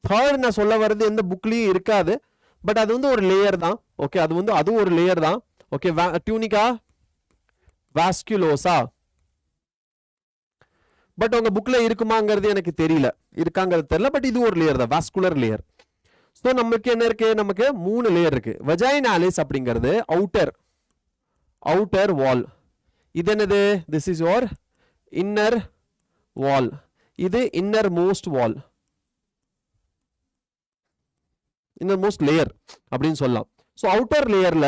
A: Third நான் சொல்ல வர்றது எந்த புக்லயும் இருக்காது, பட் அது வந்து ஒரு லேயர் தான். ஓகே, அது ஒரு லேயர் தான். ஓகே, tunica vasculosa, பட் உங்க புக்ல இருக்குமாங்கிறது எனக்கு தெரியல, இருக்காங்கிறது தெரியல, பட் இது ஒரு லேயர் தான், வாஸ்குலர் லேயர். ஸோ நமக்கு என்ன இருக்கு? நமக்கு 3 லேயர் இருக்கு. வெஜைனாலிஸ் அப்படிங்கிறது அவுட்டர் வால். இது என்னது? திஸ் இஸ் யோர் இன்னர் வால். இது இன்னர் மோஸ்ட் வால், இன்னர் மோஸ்ட் லேயர் அப்படின்னு சொல்லலாம். ஸோ அவுட்டர் லேயர்ல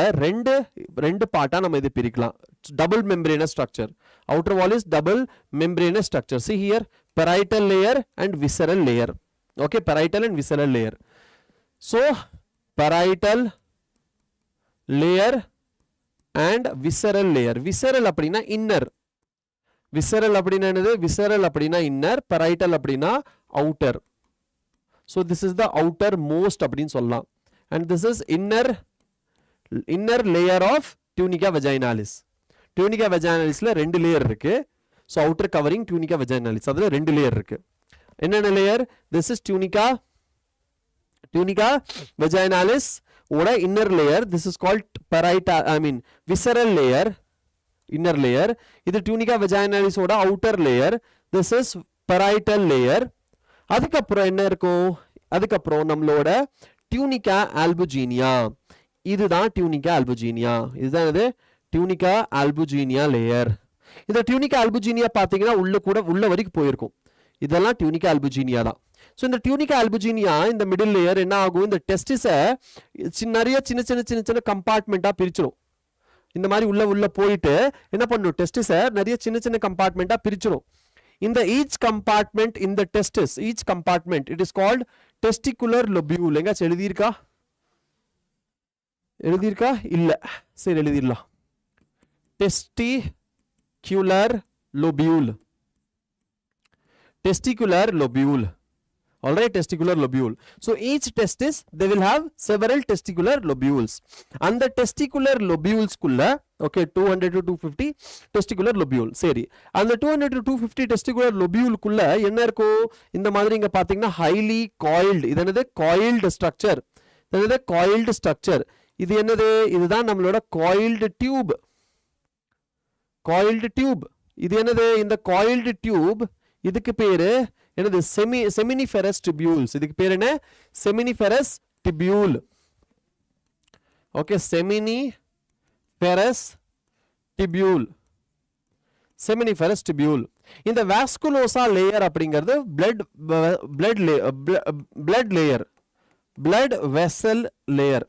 A: ரெண்டு பார்ட்டா நம்ம இது பிரிக்கலாம். Double membranous structure. outer wall is double membranous structure. See here, parietal layer and visceral layer. Okay, parietal and visceral layer. So parietal layer and visceral layer. Visceral அப்படினா inner, visceral அப்படினா என்னது? visceral அப்படினா inner, parietal அப்படினா outer. So this is the outer most அப்படின்னு சொல்லலாம். And this is inner layer of tunica vaginalis. tunica vaginalis-ல 2 layer இருக்கு. So outer covering tunica vaginalis, அதுல 2 layer இருக்கு. என்னென்ன layer? This is tunica vaginalis ஓட inner layer. This is called visceral layer, inner layer. இது tunica vaginalis ஓட outer layer. This is parietal layer. அதுக்கப்புறம் என்ன இருக்கும்? அதுக்கப்புறம் நம்மளோட tunica albuginea. இதுதான் tunica albuginea. இதுதான் இது tunica albuginea layer. இந்த tunica albuginea பாத்தீங்கன்னா உள்ள வரைக்கும் போயிருக்கும். இதெல்லாம் tunica albuginea தான். ஸோ இந்த tunica albuginea இந்த மிடில் லேயர் என்ன ஆகும்? இந்த டெஸ்டிஸை நிறைய சின்ன கம்பார்ட்மெண்ட்டாக பிரிச்சிடும். இந்த மாதிரி உள்ள போயிட்டு என்ன பண்ணும்? டெஸ்டிஸை நிறைய சின்ன கம்பார்ட்மெண்ட்டாக பிரிச்சிடும். இந்த each compartment in the testis, each compartment, it is called testicular lobule. எங்காச்சும் எழுதியிருக்கா? இல்ல, சரி எழுதிடலாம். testicular lobule. All right, testicular lobule. So each testis, they will have several testicular lobules. And the testicular lobules kulla, okay, 200 to 250 testicular lobule. சரி, அந்த 200 to 250 testicular lobule kulla என்ன இருக்கும்? இந்த மாதிரி இங்க பாத்தீங்கன்னா highly coiled. இது என்னது? coiled structure. இது என்னது? coiled structure. இது என்னது? இதுதான் நம்மளோட coiled tube. இது என்னது? இந்த coiled tube, இதுக்கு பேரு என்னது? seminiferous tubules. இதுக்கு பேர் என்ன? seminiferous tubule. Okay, seminiferous tubule. இந்த வாஸ்குலோசா லேயர் அப்படிங்கிறது blood layer, blood vessel layer.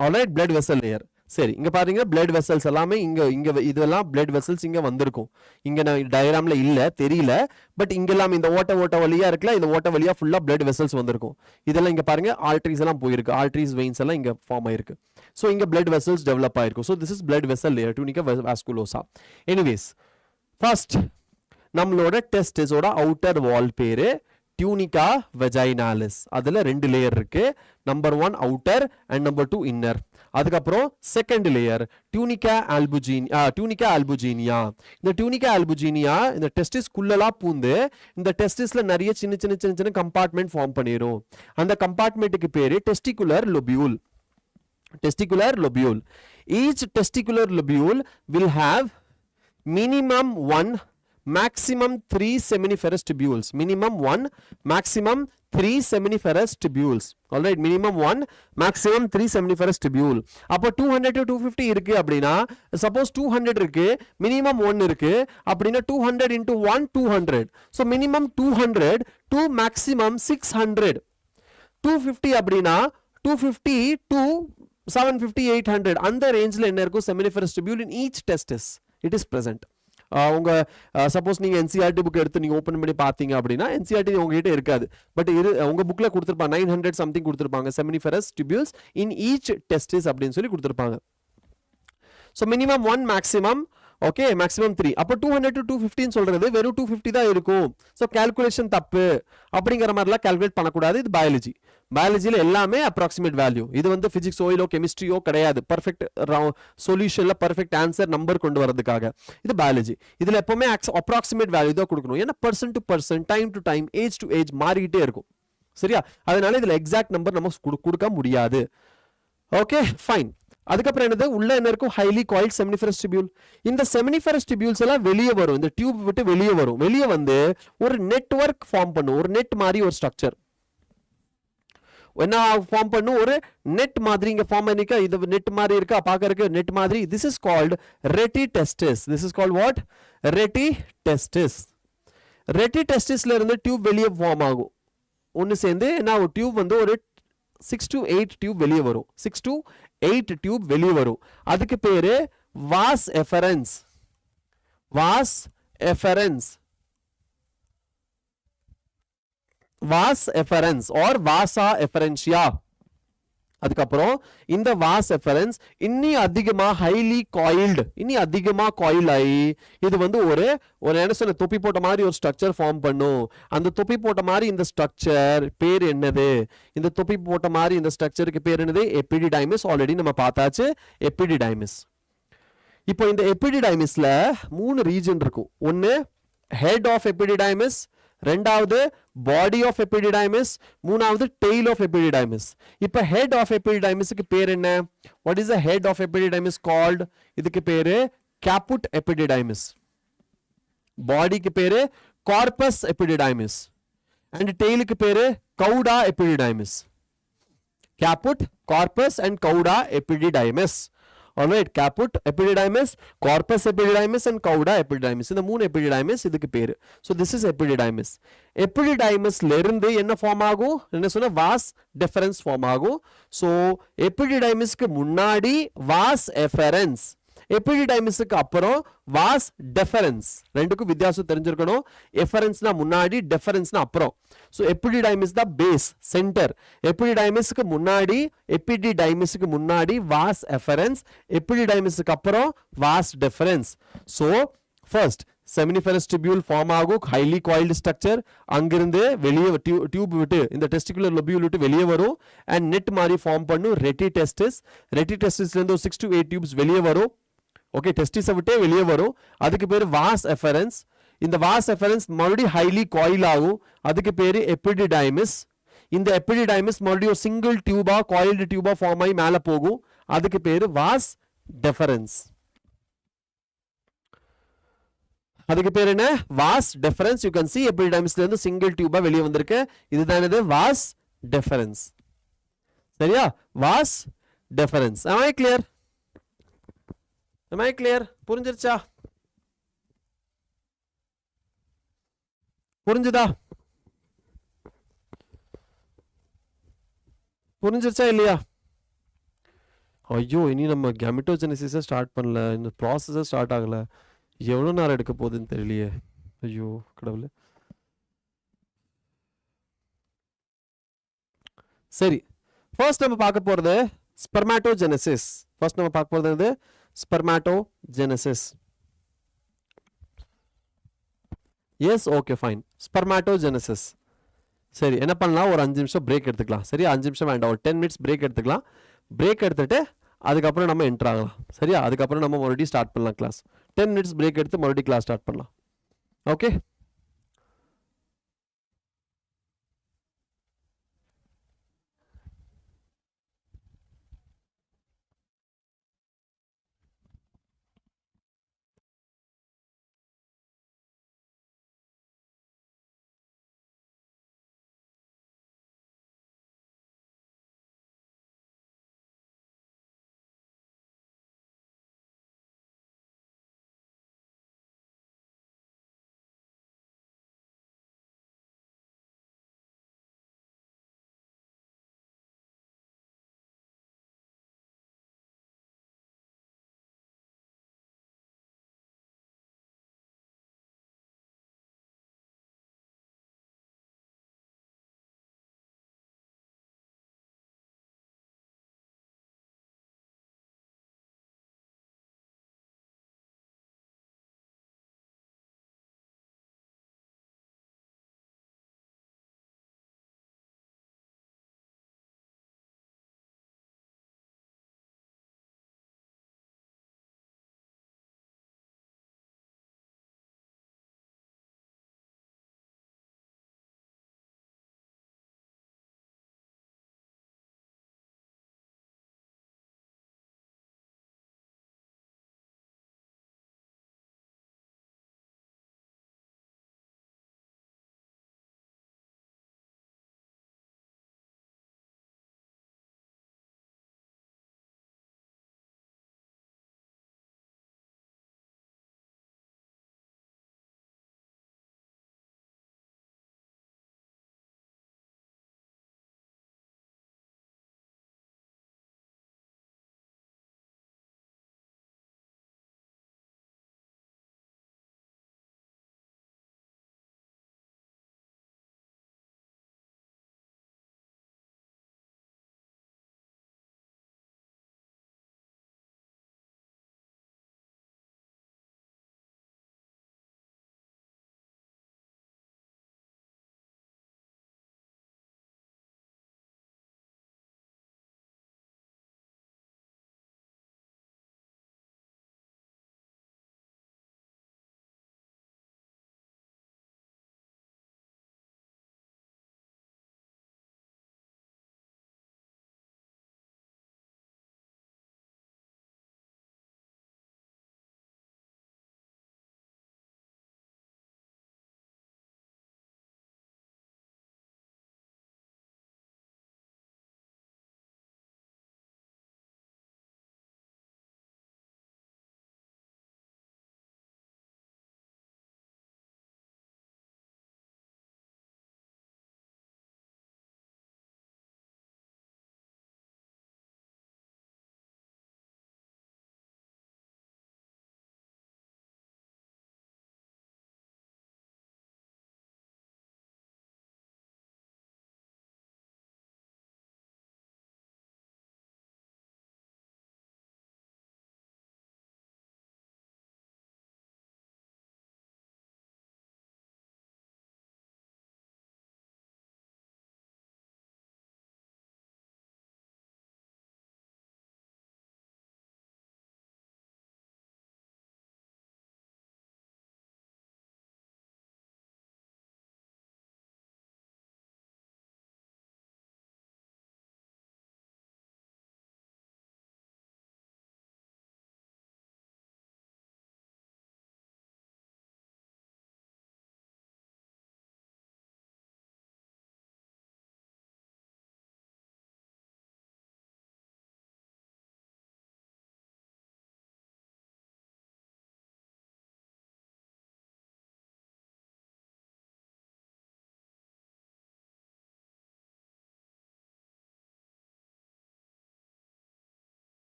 A: Alright, blood vessel layer. சரி, இங்க பாருங்க blood vessels எல்லாமே இங்க இதெல்லாம் blood vessels இங்க வந்திருக்கும். இங்க நான் டயகிராம்ல இல்ல, தெரியல. பட் இங்கெல்லாம் இந்த ஓட்ட வழியா இருக்குல, இந்த ஓட்ட வழியா ஃபுல்லா blood vessels வந்திருக்கும். இதெல்லாம் இங்க பாருங்க arteries எல்லாம் போயிருக்கு. arteries, veins எல்லாம் இங்க ஃபார்ம் ஆயிருக்கு. So இங்க blood vessels develop ஆயிருக்கும். So this is blood vessel layer, tunica vasculosa. Anyways, first நம்மளோட testis ஓட outer wall பேரு tunica vaginalis. அதுல ரெண்டு லேயர் இருக்கு. Number 1 outer and number 2 inner. அதுக்கப்புறம் செகண்ட் லேயர் tunica albuginea. இந்த tunica albuginea இந்த டெஸ்டிஸ் குள்ளலா பூந்து இந்த டெஸ்டிஸ்ல நிறைய சின்ன கம்பார்ட்மெண்ட் ஃபார்ம் பண்ணிரும். அந்த கம்பார்ட்மெண்ட்டுக்கு பேரு testicular lobule. Testicular lobule. Each testicular lobule will have minimum 1, maximum 3 seminiferous tubules. Minimum 1, maximum 3 seminiferous tubules. Alright, minimum 1, maximum 3 seminiferous tubule. அப்போ 200 to 250 இருக்கு அப்படின்னா, suppose 200 இருக்கு, minimum 1 இருக்கு, அப்படின்னா 200 into 1, 200. So minimum 200 to maximum 600. 250 அப்படின்னா 250 to 750, 800. அந்த ரேஞ்சில் என்ன இருக்கும்? seminiferous tubule in each testis. It is present. உங்க சப்போஸ் நீங்க NCERT புக் எடுத்து நீங்க ஓபன் பண்ணி பாத்தீங்க அப்படின்னா NCERT உங்ககிட்ட இருக்காது. பட் உங்க புக்ல கொடுத்திருப்பாங்க 900 something கொடுத்திருப்பாங்க seminiferous tubules in each testis அப்படின்னு சொல்லி கொடுத்திருப்பாங்க. So minimum 1, maximum okay maximum 3. அப்போ 200 to 250 சொல்றது வெறும் 250 தான் இருக்கும். ஸோ கால்குலேஷன் தப்பு அப்படிங்கிற மாதிரிலாம் கால்குலேட் பண்ணக்கூடாது. இது பயாலஜி. பயாலஜியில் எல்லாமே அப்ராக்சிமேட் வேல்யூ. இது வந்து பிசிக்ஸோ இல்லை கெமிஸ்ட்ரியோ கிடையாது. பர்ஃபெக்ட் சொல்யூஷன்ல பர்ஃபெக்ட் ஆன்சர் நம்பர் கொண்டு வரதுக்காக. இது பயாலஜி. இதில் எப்பவுமே அப்ராக்சிமேட் வேல்யூ தான் கொடுக்கணும். ஏன்னா person to person, time to time, age to age மாறிக்கிட்டே இருக்கும். சரியா? அதனால இதில் எக்ஸாக்ட் நம்பர் நம்ம கொடுக்க முடியாது. Okay fine. அதுக்கப்புறம் என்னது? உள்ள என்ன இருக்கும்? Highly coiled seminiferous tubule. இந்த செமினிஃபரஸ் டிபியூல்ஸ் எல்லாம் வெளியே வரும். இந்த டியூப் விட்டு வெளியே வரும். வெளியே வந்து ஒரு நெட்வொர்க் ஃபார்ம் பண்ணும். ஒரு நெட் மாதிரி ஒரு ஸ்ட்ரக்சர் என்ன ஃபார்ம் பண்ணும்? ஒரு நெட் மாதிரி இங்க ஃபார்ம் பண்ணிக்க. இது நெட் மாதிரி இருக்கா? பார்க்கறதுக்கு நெட் மாதிரி. This is called rete testis. This is called what? Rete testis. ரெட்டிடெஸ்டிஸ்ல இருந்து டியூப் வெளியே ஃபார்ம் ஆகும். ஒன்னு சேர்ந்து என்ன ஆகும்? டியூப் வந்து ஒரு 6 to 8 டியூப் வெளியே வரும். 6 to 8 டியூப் வெளியே வரும். அதுக்கு பேரு வாஸ் எஃபரன்ஸ். வாஸ் எஃபரன்ஸ். வாஸ் எஃபரன்ஸ் ஆர் வாசா எஃபரன்ஷியா. அதுக்கப்புறம் இந்த வாஸ் எஃபரன்ஸ் இன்னி அதிகமா ஹைலி காயில்டு, இன்னி அதிகமா காயில் ஆகி இது வந்து ஒரு என்ன சொல்ல தொப்பி போட்ட மாதிரி ஒரு ஸ்ட்ரக்சர் ஃபார்ம் பண்ணும். அந்த தொப்பி போட்ட மாதிரி இந்த ஸ்ட்ரக்சர் பேர் என்னது? இந்த தொப்பி போட்ட மாதிரி இந்த ஸ்ட்ரக்சருக்கு பேர் என்னது? எபிடிடைமிஸ். ஆல்ரெடி நம்ம பார்த்தாச்சு எபிடிடைமிஸ். இப்போ இந்த எபிடிடைமிஸ்ல 3 ரீஜன் இருக்கும். ஒன்னு ஹெட் ஆஃப் எபிடிடைமிஸ், ரெண்டாவது பாடி ஆஃப் எபிடிடைமிஸ், மூணாவது டெயில் ஆஃப் எபிடிடைமிஸ். இப்ப ஹெட் ஆஃப் எபிடிடைமிஸ்க்கு பேர் என்ன? What is the head of epididymis called? இதுக்கு பேரு கேப்புட் எபிடிடைமிஸ். பாடிக்கு பேரு கார்பஸ் எபிடிடைமிஸ் அண்ட் டெயிலுக்கு பேரு cauda epididymis. Caput, corpus and cauda epididymis. Alright, caput epididymis, corpus epididymis and cauda epididymis. இந்த 3 epididymis இதுக்கு பேரு. So this is epididymis. Epididymisல இருந்து என்ன ஃபார்ம் ஆகும்? என்ன சொன்ன? vas deferens ஃபார்ம் ஆகும். So epididymisக்கு முன்னாடி vas efferens, எபிடிடைமிஸ்க்கு அப்புறம் வாஸ் டெஃபரன்ஸ். ரெண்டுக்கும் வித்தியாசம் தெரிஞ்சிருக்கணும். எஃபரன்ஸ்னா முன்னாடி, டெஃபரன்ஸ்னா அப்புறம். ஸோ எபிடிடைமிஸ் தான் பேஸ், சென்டர். எபிடிடைமிஸ்க்கு முன்னாடி, எபிடிடைமிஸ்க்கு முன்னாடி வாஸ் எஃபரன்ஸ், எபிடிடைமிஸ்க்கு அப்புறம் vas deferens. So first seminiferous tubule form ஆகும், ஹைலி காயில்டு ஸ்ட்ரக்சர். அங்கிருந்து வெளியே டியூப் விட்டு இந்த டெஸ்டிகுலர் லோபியூல் விட்டு வெளியே வரும் அண்ட் நெட் மாதிரி ஃபார்ம் பண்ணும் ரெட்டிடெஸ்டிஸ். ரெட்டிடெஸ்டிஸ்ல இருந்து 6 to 8 டியூப்ஸ் வெளியே வரும். ஓகே, டெஸ்டிஸை விட்டே வெளியே வரும். அதுக்கு பேர் வாஸ் எஃபரன்ஸ். இந்த வாஸ் எஃபரன்ஸ் மறுபடியும் ஹைலி காயில் ஆகும். அதுக்கு பேர் எபிடிடைமிஸ். இந்த எபிடிடைமிஸ் மறுபடியும் ஒரு சிங்கிள் டியூபா, காயில்டு டியூபா ஃபார்ம் ஆகி மேலே போகும். அதுக்கு பேர் வாஸ் டெஃபரன்ஸ். அதுக்கு பேர் என்ன? Was difference. You can see எபிடிடைமிஸ்ல இருந்து சிங்கிள் டியூபா வெளியே வந்திருக்கு. இதுதான் இது வாஸ் டெஃபரன்ஸ். சரியா? Was difference. am I clear? புரிஞ்சிருச்சா? புரிஞ்சுதா? புரிஞ்சிருச்சா இல்லையா? ஐயோ இனி நம்ம கேமிட்டோஜெனிசிஸை ஸ்டார்ட் பண்ணல, இந்த ப்ராசஸை ஸ்டார்ட் ஆகலை. எவ்வளோ நேரம் எடுக்க போகுதுன்னு தெரியலையே. ஐயோ கடவுளே. சரி, ஃபர்ஸ்ட் நம்ம பார்க்க போகிறது ஸ்பெர்மாட்டோஜெனசிஸ். ஃபர்ஸ்ட் நம்ம பார்க்க போகிறது spermatogenesis. Yes, okay fine. Spermatogenesis. சரி, என்ன பண்ணலாம், ஒரு 5 நிமிஷம் பிரேக் எடுத்துக்கலாம். சரியா, 5 நிமிஷம் வேண்டாம், ஒரு 10 மினிட்ஸ் பிரேக் எடுத்துக்கலாம். பிரேக் எடுத்துட்டு அதுக்கப்புறம் நம்ம என்ட்ரு ஆகலாம். சரியா, அதுக்கப்புறம் நம்ம மறுபடியும் ஸ்டார்ட் பண்ணலாம் கிளாஸ். 10 மினிட்ஸ் பிரேக் எடுத்து மறுபடியும் கிளாஸ் ஸ்டார்ட் பண்ணலாம். Okay.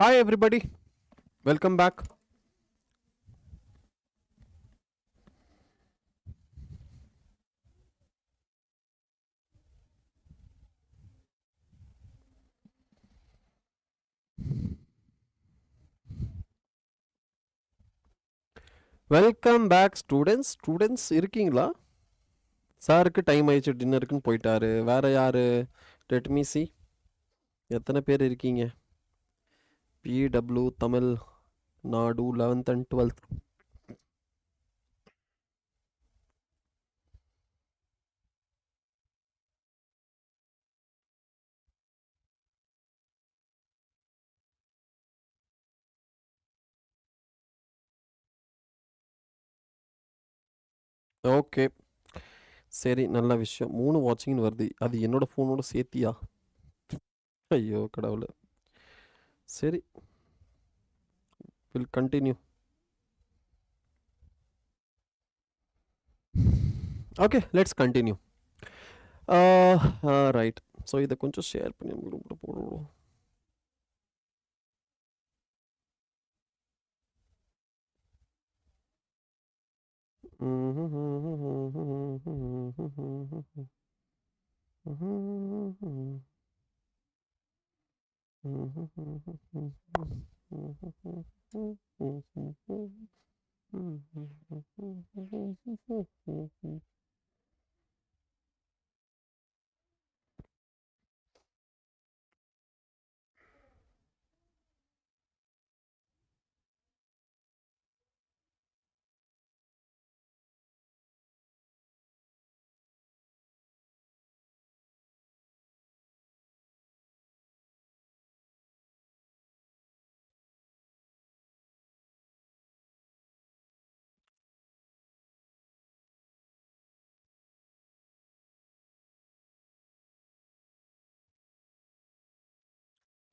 A: Hi everybody, welcome back. Welcome back students. Students இருக்கீங்களா? சாருக்கு டைம் ஆயிடுச்சு, டின்னருக்குன்னு போயிட்டாரு. வேற யாரு? லெட் மீ சி, எத்தனை பேர் இருக்கீங்க? பிடபிள்யூ தமிழ் நாடு 11th and 12th. ஓகே, சரி, நல்ல விஷயம். 3 வாட்சிங்னு வருது. அது என்னோட ஃபோனோட சேர்த்தியா? ஐயோ கடவுளே. சரி, will continue. Okay, let's continue. Right. So இதை கொஞ்சம் ஷேர் பண்ணி குரூப்பில் போடுவோம்.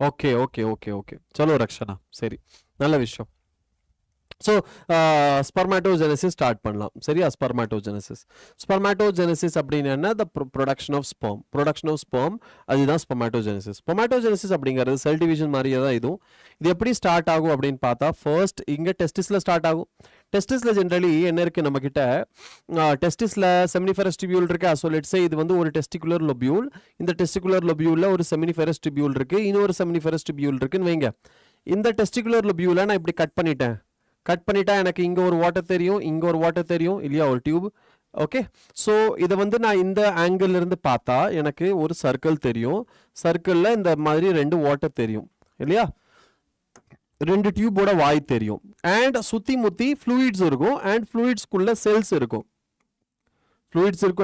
A: ஓகே ஓகே ஓகே ஓகே, சலோ ரக்ஷனா, சரி, நல்ல விஷயம். ஸோ ஸ்பர்மாட்டோஜெனசிஸ் ஸ்டார்ட் பண்ணலாம். சரியா? ஸ்பர்மாட்டோஜெனசிஸ் அப்படின்னு என்ன? The production of sperm. Production of sperm, அதுதான் ஸ்பர்மாட்டோஜெனசிஸ். ஸ்பர்மாட்டோஜெனசிஸ் அப்படிங்கிறது செல் டிவிஷன் மாதிரியே தான் இதுவும். இது எப்படி ஸ்டார்ட் ஆகும் அப்படின்னு பார்த்தா, ஃபர்ஸ்ட் இங்கே டெஸ்டிஸில் ஸ்டார்ட் ஆகும். டெஸ்டிஸில் ஜென்ரலி என்ன இருக்குது நம்மக்கிட்ட? டெஸ்டிஸில் செமினிஃபெரஸ் டிபியூல் இருக்குது. ஸோ லெட்ஸே இது வந்து ஒரு டெஸ்டிகுலர் லொபியூல். இந்த டெஸ்டிகுலர் லொபியூலில் ஒரு செமினிஃபெரஸ் டிபியூல் இருக்குது, இன்னொரு செமினிஃபெரஸ் டிபியூல் இருக்குன்னு வைங்க. இந்த டெஸ்டிகுலர் லொபியூலை நான் இப்படி கட் பண்ணிட்டா எனக்கு இங்கே ஒரு வாட்டர் தெரியும், இங்கே ஒரு வாட்டர் தெரியும் இல்லையா, ஒரு டியூப். ஓகே, ஸோ இதை வந்து நான் இந்த ஆங்கிள் இருந்து பார்த்தா எனக்கு ஒரு சர்க்கிள் தெரியும். சர்க்கிளில் இந்த மாதிரி 2 வாட்டர் தெரியும் இல்லையா, 2 டியூபோட வாய் தெரியும். அண்ட் சுற்றி முற்றி ஃப்ளூயிட்ஸ் இருக்கும், அண்ட் ஃப்ளூயிட்ஸ்குள்ள செல்ஸ் இருக்கும்.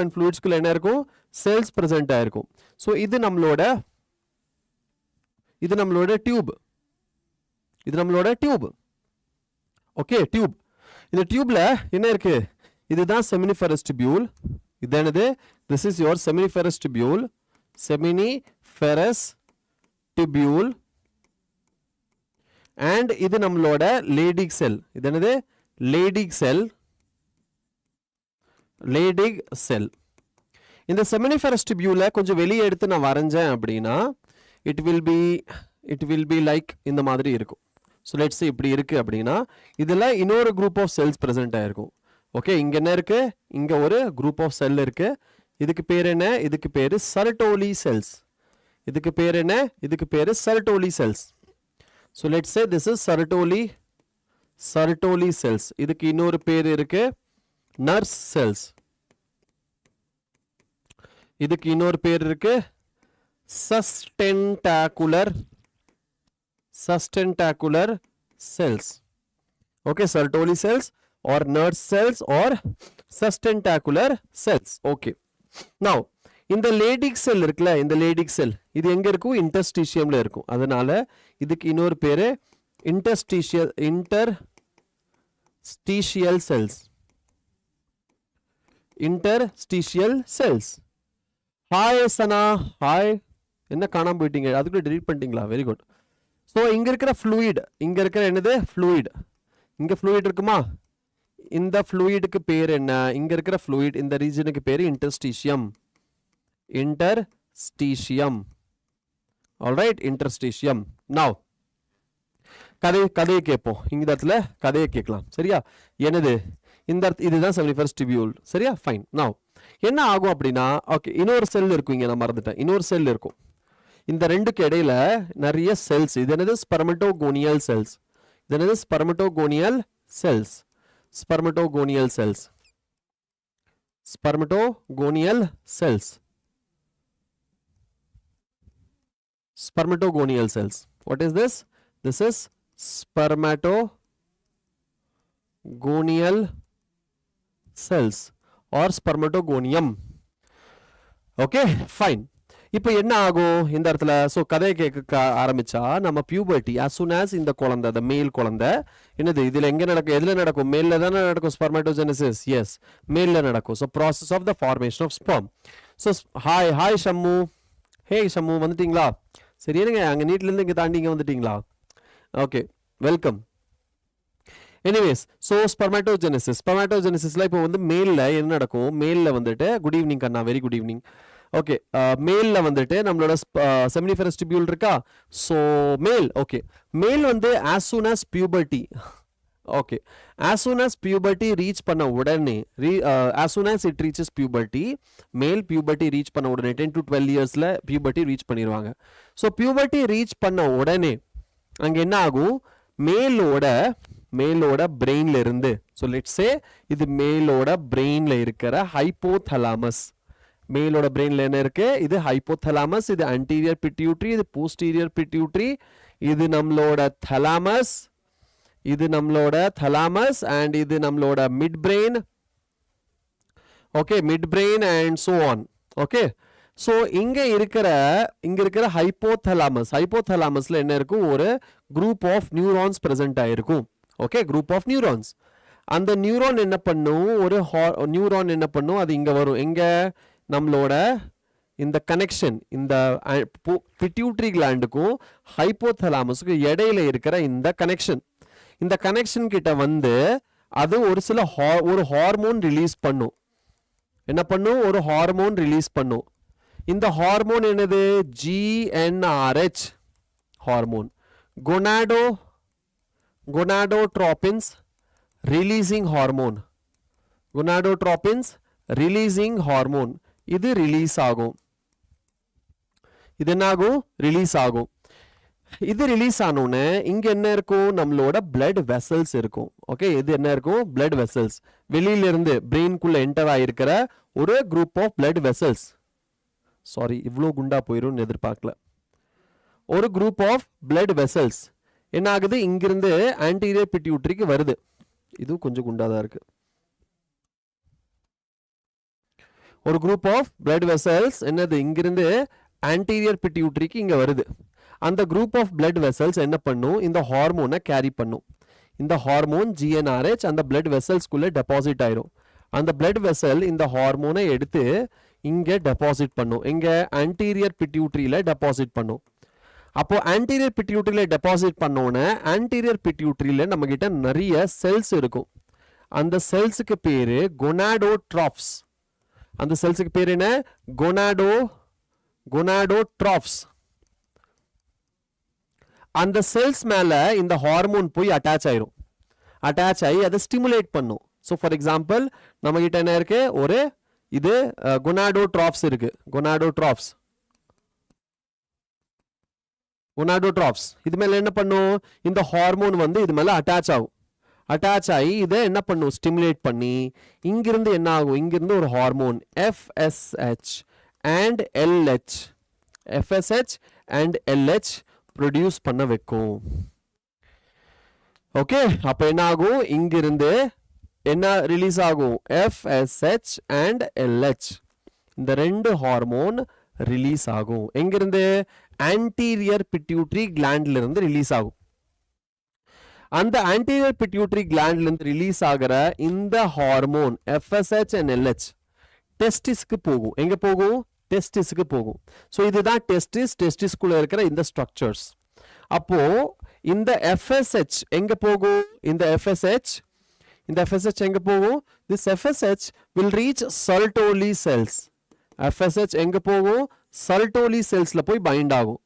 A: அண்ட் ஃப்ளூயிட்ஸ்குள்ள என்ன இருக்கும்? செல்ஸ் ப்ரெசென்ட் ஆயிருக்கும். ஸோ இது நம்மளோட டியூப். Okay, tube. இந்த டியூப்ல என்ன இருக்கு? இதுதான் செமினிஃபெரஸ் டிபியூல். இது என்னது? This is your seminiferous tubule. And இது நம்மளோட லேடிக் செல். இது என்னது? லேடிக் செல். இந்த செமினிஃபெரஸ் டிபியூல கொஞ்சம் வெளியே எடுத்து நான் வரைஞ்சேன் அப்படின்னா இட் வில் பி லைக் இந்த மாதிரி இருக்கும். ஸோ லெட்ஸ் இப்படி இருக்குது அப்படின்னா இதில் இன்னொரு குரூப் ஆஃப் செல்ஸ் ப்ரெசென்ட் ஆகிருக்கும். ஓகே, இங்கே என்ன இருக்குது? இங்கே ஒரு குரூப் ஆஃப் செல் இருக்குது. இதுக்கு பேர் என்ன? இதுக்கு பேர் சர்டோலி செல்ஸ். இதுக்கு பேர் என்ன? இதுக்கு பேர் Sertoli cells. So let's say this is Sertoli cells. இதுக்கு இன்னொரு பேர் இருக்குது நர்ஸ் செல்ஸ். இதுக்கு இன்னொரு பேர் இருக்குது sustentacular cells. Okay, Sertoli cells or nurse cells or sustentacular cells. Okay, now இந்த லேடிக் செல் இருக்குல்ல, இந்த லேடிக் செல் இது எங்க இருக்கும்? இன்டர்ஸ்டிஷியம்ல இருக்கும். அதனால இதுக்கு இன்னொரு பேரு இன்டர்ஸ்டிஷியல் செல்ஸ். ஹாய் சனா, ஹாய். என்ன காணாம போயிட்டீங்க? அதுக்குள்ள delete பண்ணிட்டீங்களா? Very good. ஸோ இங்கே இருக்கிற ஃப்ளூயிட், இங்கே இருக்கிற என்னது? ஃப்ளூயிட். இங்கே ஃப்ளூயிட் இருக்குமா? இந்த ஃப்ளூயிடுக்கு பேர் என்ன? இங்கே இருக்கிற ஃப்ளூயிட் இந்த ரீஜனுக்கு பேர் இன்டர்ஸ்டிஷியம். ஆல்ரைட், இன்டர்ஸ்டிஷியம். நவ் கதையை கேட்போம். இந்த இடத்துல கதையை கேட்கலாம். சரியா? என்னது இந்த இதுதான் செமினிஃபரஸ் டிபியூல். சரியா? ஃபைன். நவ் என்ன ஆகும் அப்படின்னா, ஓகே, இன்னொரு செல் இருக்கும். இங்கே நான் மறந்துட்டேன், இன்னொரு செல் இருக்கும். இந்த ரெண்டுக்கு இடையில நிறைய செல்ஸ். இது என்னது? Spermatogonial cells. இது என்னது? Spermatogonial cells. Spermatogonial cells. Spermatogonial cells. Spermatogonial cells. What is this? This is spermatogonial cells or spermatogonium. Okay, fine. இப்போ என்ன ஆகும் இந்த இடத்துல? ஸோ கதையை கேட்க ஆரம்பிச்சா நம்ம பியூபர்ட்டி as soon as இந்த குழந்தை, the male குழந்தை என்னது இதில் எங்கே நடக்கும்? எதில் நடக்கும்? மேலில் தானே நடக்கும் spermatogenesis. எஸ், மேலில் நடக்கும். So process of the formation of sperm. So hi Shammu. Hey Shammu, வந்துட்டீங்களா? சரி, இருங்க, அங்கே நீட்லேருந்து இங்கே தாண்டி இங்கே வந்துட்டீங்களா? Okay, welcome. எனிவேஸ், ஸோ ஸ்பெர்மட்டோஜெனிசிஸில் இப்போ வந்து மேலில் என்ன நடக்கும்? மேலில் வந்துட்டு குட் ஈவினிங் கண்ணா, வெரி குட் ஈவினிங். ஓகே, மேல்ல வந்துட்டு நம்மளோட செமினிஃபரஸ் டிபியூல் இருக்கா? ஸோ மேல், ஓகே, மேல் வந்து as soon as puberty, okay, as soon as puberty reach பண்ண உடனே, as soon as it reaches puberty, மேல் puberty ரீச் பண்ண உடனே 10 to 12 இயர்ஸில் puberty ரீச் பண்ணிடுவாங்க. ஸோ puberty ரீச் பண்ண உடனே அங்கே என்ன ஆகும்? மேலோட பிரெயின்ல இருந்து, ஸோ லெட்ஸ் சே இது மேலோட பிரெயின்ல இருக்கிற ஹைப்போதலாமஸ். மேலோட பிரெயின்ல என்ன இருக்கு? இது ஹைப்போதலாமஸ், இது anterior pituitary, இது posterior pituitary, இது நம்மளோட thalamus, இது நம்மளோட thalamus and இது நம்மளோட mid brain. Okay, mid brain and so on. Okay, so இங்க இருக்கிற ஹைப்போதலாமஸ்ல என்ன இருக்கும்? ஒரு குரூப் ஆஃப் நியூரான்ஸ் பிரசன்ட் ஆயிருக்கும். Okay, group of neurons. அந்த நியூரான் என்ன பண்ணும்? அது இங்க வரும். எங்க? நம்மளோட இந்த கனெக்ஷன், இந்த பிட்யூட்ரி கிளாண்டுக்கும் ஹைப்போதலாமஸுக்கும் இடையில இருக்கிற இந்த கனெக்ஷன் கிட்ட வந்து அது ஒரு சில ஒரு ஹார்மோன் ரிலீஸ் பண்ணும். என்ன பண்ணும்? ஒரு ஹார்மோன் ரிலீஸ் பண்ணும். இந்த ஹார்மோன் என்னது? GnRH hormone, gonadotropins releasing hormone. இது ரிலீஸ் ஆகும். இது என்ன ஆகும்? ரிலீஸ் ஆகும். இது ரிலீஸ் ஆனோன்னு இங்க என்ன இருக்கும்? நம்மளோட பிளட் வெசல்ஸ் இருக்கும். ஓகே, இது என்ன இருக்கும்? Blood vessels. வெளியில இருந்து பிரெயின்குள்ள என்டர் ஆயிருக்கிற ஒரு group of blood vessels. Sorry, இவ்வளோ குண்டா போயிரும் எதிர்பார்க்கல. ஒரு குரூப் ஆஃப் பிளட் வெசல்ஸ் என்ன ஆகுது? இங்கிருந்து ஆன்டீரியர் பிட்யூட்டரிக்கு வருது. இது கொஞ்சம் குண்டாதான் இருக்கு. ஒரு குரூப் ஆஃப் பிளட் வெசல்ஸ் என்னது? இங்கிருந்து ஆன்டீரியர் பிட்யூட்டரிக்கு இங்க வருது. அந்த குரூப் ஆஃப் பிளட் வெசல்ஸ் என்ன பண்ணும்? இந்த ஹார்மோனை கேரி பண்ணும். இந்த ஹார்மோன் GnRH அந்த பிளட் வெசல்ஸ்குள்ள டெபாசிட் ஆயிரும். அந்த பிளட் வெசல் இந்த ஹார்மோனை எடுத்து இங்க டெபாசிட் பண்ணும். எங்க? ஆன்டீரியர் பிட்யூட்டரியில டெபாசிட் பண்ணும். அப்போ ஆன்டீரியர் பிட்யூட்டரியில டெபாசிட் பண்ணோன்னே ஆன்டீரியர் பிட்யூட்டரியில நம்ம கிட்ட நிறைய செல்ஸ் இருக்கும். அந்த செல்ஸுக்கு பேரு கொனாடோட்ராப்ஸ். அந்த செல்ஸுக்கு பேர் என்ன? கொனாடோட்ராப்ஸ். அந்த செல்ஸ் மேல இந்த ஹார்மோன் போய் அட்டாச் ஆகி அதை ஸ்டிமுலேட் பண்ணும். ஸோ ஃபார் எக்ஸாம்பிள் நம்ம கிட்ட என்ன இருக்கு? ஒரு இது கொனாடோட்ராப்ஸ் இருக்கு. கொனாடோட்ராப்ஸ் இது மேல என்ன பண்ணும்? இந்த ஹார்மோன் வந்து இது மேல அட்டாச் ஆகி இதை என்ன பண்ணும்? ஸ்டிமுலேட் பண்ணி இங்கிருந்து என்ன ஆகும்? இங்கிருந்து ஒரு hormone FSH and LH produce பண்ண வைக்கும். ஓகே, அப்ப என்ன ஆகும்? இங்கிருந்து என்ன ரிலீஸ் ஆகும்? FSH and LH, இந்த ரெண்டு ஹார்மோன் ரிலீஸ் ஆகும். எங்கிருந்து? ஆன்டீரியர் பிட்யூட்டரி கிளாண்ட்ல இருந்து ரிலீஸ் ஆகும். அந்த ஆன்டீரியர் பிட்யூட்டரி கிளாண்ட்ல இருந்து ரிலீஸ் ஆகிற இந்த ஹார்மோன் FSH and LH டெஸ்டிஸ்க்கு போகும். எங்க போகும்? டெஸ்டிஸ்க்கு போகும். ஸோ இதுதான் டெஸ்டிஸ்குள்ள இருக்கிற இந்த ஸ்ட்ரக்சர்ஸ். அப்போ இந்த FSH எங்க போகும்? இந்த FSH எங்க போகும்? This FSH will reach Sertoli cells. FSH எங்க போகும்? Sertoli செல்ஸ்ல போய் பைண்ட் ஆகும்.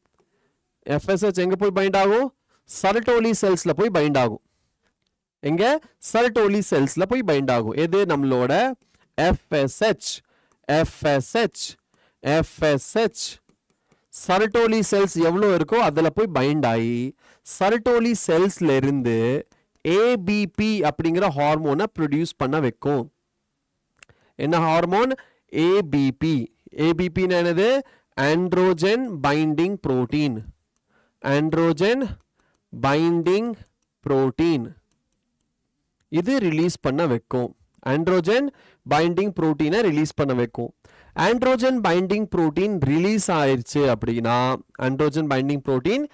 A: FSH எங்க போய் பைண்ட் ஆகும்? Sertoli cells போய் பைண்ட் ஆகும். எங்க Sertoli cellsல போய் பைண்ட் ஆகும். எது நம்மளோட FSH Sertoli cells எவ்வளவு இருக்கோ அதுல போய் பைண்ட் ஆகி Sertoli cellsல இருந்து ABP அப்படிங்கிற ஹார்மோனை ப்ரொடியூஸ் பண்ண வைக்கும். என்ன ஹார்மோன்? ABP. ABP என்னது? Androgen binding protein. Androgen binding protein இது ரிலீஸ் பண்ண வைக்கும். ஆண்ட்ரோஜன் பைண்டிங் புரோட்டீனை ரிலீஸ் பண்ண வைக்கும். ஆண்ட்ரோஜன் பைண்டிங் புரோட்டீன் ரிலீஸ் ஆயிடுச்சு அப்படின்னா ஆண்ட்ரோஜன் பைண்டிங் புரோட்டீன்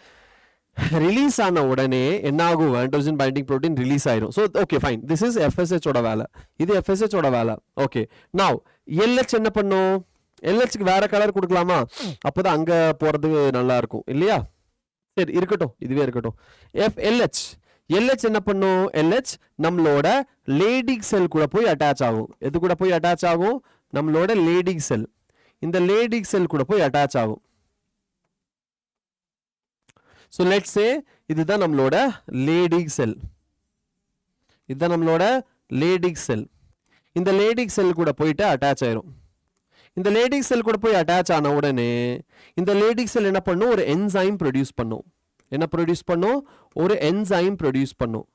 A: ரிலீஸ் ஆன உடனே என்ன ஆகும்? ஆண்ட்ரோஜன் பைண்டிங் புரோட்டீன் ரிலீஸ் ஆயிடும். So okay fine, this is FSH ஓட வேலை. இது FSH ஓட வேலை. ஓகே, நவ் LH என்ன பண்ணும்? LHக்கு வேற கலர் கொடுக்கலாமா? அப்போதான் அங்க போறது நல்லா இருக்கும் இல்லையா? சரி இருக்கட்டும், இதுவே இருக்கட்டும். LH என்ன பண்ணும்? LH நம்மளோட லேடிக் செல் கூட போய் அட்டாச் ஆகும். எது கூட போய் அட்டாச் ஆகும்? நம்மளோட லேடிக் செல். இந்த லேடிக் செல் கூட போய் அட்டாச் ஆகும். So let's say இதுதான் நம்மளோட லேடிக் செல். இதுதான் நம்மளோட லேடிக் செல். இந்த லேடிக் செல் கூட போயிட்டு அட்டாச் ஆயிரும். இந்த லேடிக் செல் கூட போய் அட்டாச் ஆன உடனே இந்த லேடிக் செல் என்ன பண்ணும்? ஒரு என்சைம் ப்ரொடியூஸ் பண்ணும். என்ன ப்ரொடியூஸ் பண்ணும்? ஒரு என்சைம் ப்ரொடியூஸ் பண்ணும்.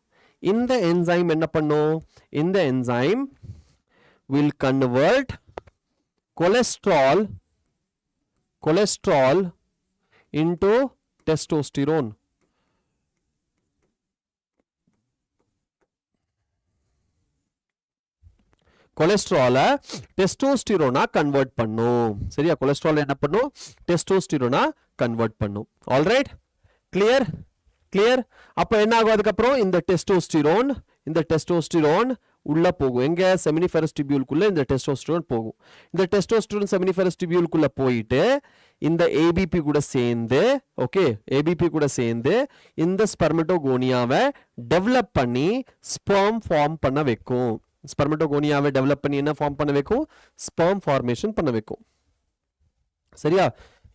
A: இந்த என்சைம் என்ன பண்ணும்? இந்த enzyme will convert cholesterol into testosterone. கொலஸ்ட்ராலை டெஸ்டோஸ்டிரோனா கன்வெர்ட் பண்ணும். சரியா? கொலஸ்ட்ரால் என்ன பண்ணும்? டெஸ்டோஸ்டிரோனா கன்வெர்ட் பண்ணும். Alright, clear clear. அப்போ என்ன ஆகும்? அதுக்கப்புறம் இந்த டெஸ்டோஸ்டிரோன் உள்ள போகும். எங்க? செமினிஃபெரஸ் டிபியூல்குள்ள இந்த டெஸ்டோஸ்டிரோன் போகும். இந்த டெஸ்டோஸ்டிரோன் செமினிஃபெரஸ் டிபியூல்குள்ள போயிட்டு இந்த ஏபிபி கூட சேர்ந்து, ஓகே, ஏபிபி கூட சேர்ந்து இந்த ஸ்பெர்மட்டோகோனியாவை டெவலப் பண்ணி ஸ்பெர்ம் ஃபார்ம் பண்ண வைக்கும். ஸ்பெர்மட்டோகோனியாவை டெவலப் பண்ணி என்ன ஃபார்ம் பண்ண வைக்கும்? ஸ்பெர்ம் ஃபார்மேஷன் பண்ண வைக்கும். சரியா?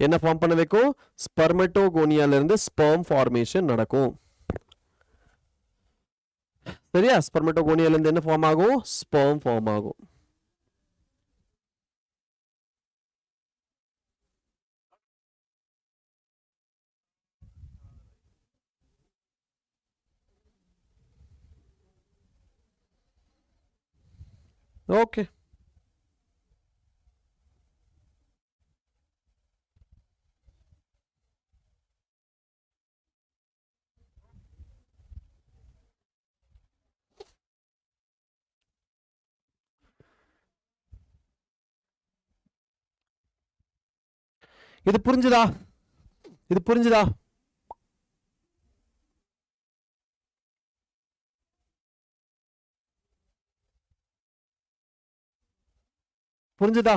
A: என்ன ஃபார்ம் பண்ண வைக்கும்? ஸ்பெர்மட்டோகோனியால இருந்து ஸ்பெர்ம் ஃபார்மேஷன் நடக்கும். சரியா? ஸ்பெர்மட்டோகோனியால இருந்து என்ன ஃபார்ம் ஆகும்? ஸ்பெர்ம் ஃபார்ம் ஆகும். ஓகே, இது புரிஞ்சுதா? இது புரிஞ்சுதா? புரிஞ்சுதா?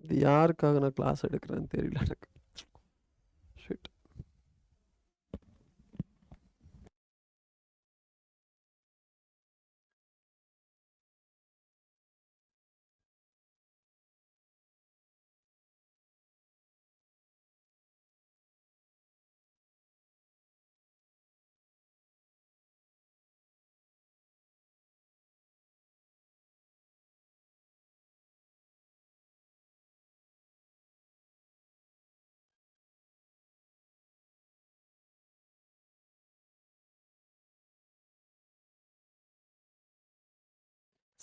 A: இது யாருக்காக நான் கிளாஸ் எடுக்கிறேன்னு தெரியல எனக்கு. ஷிட்.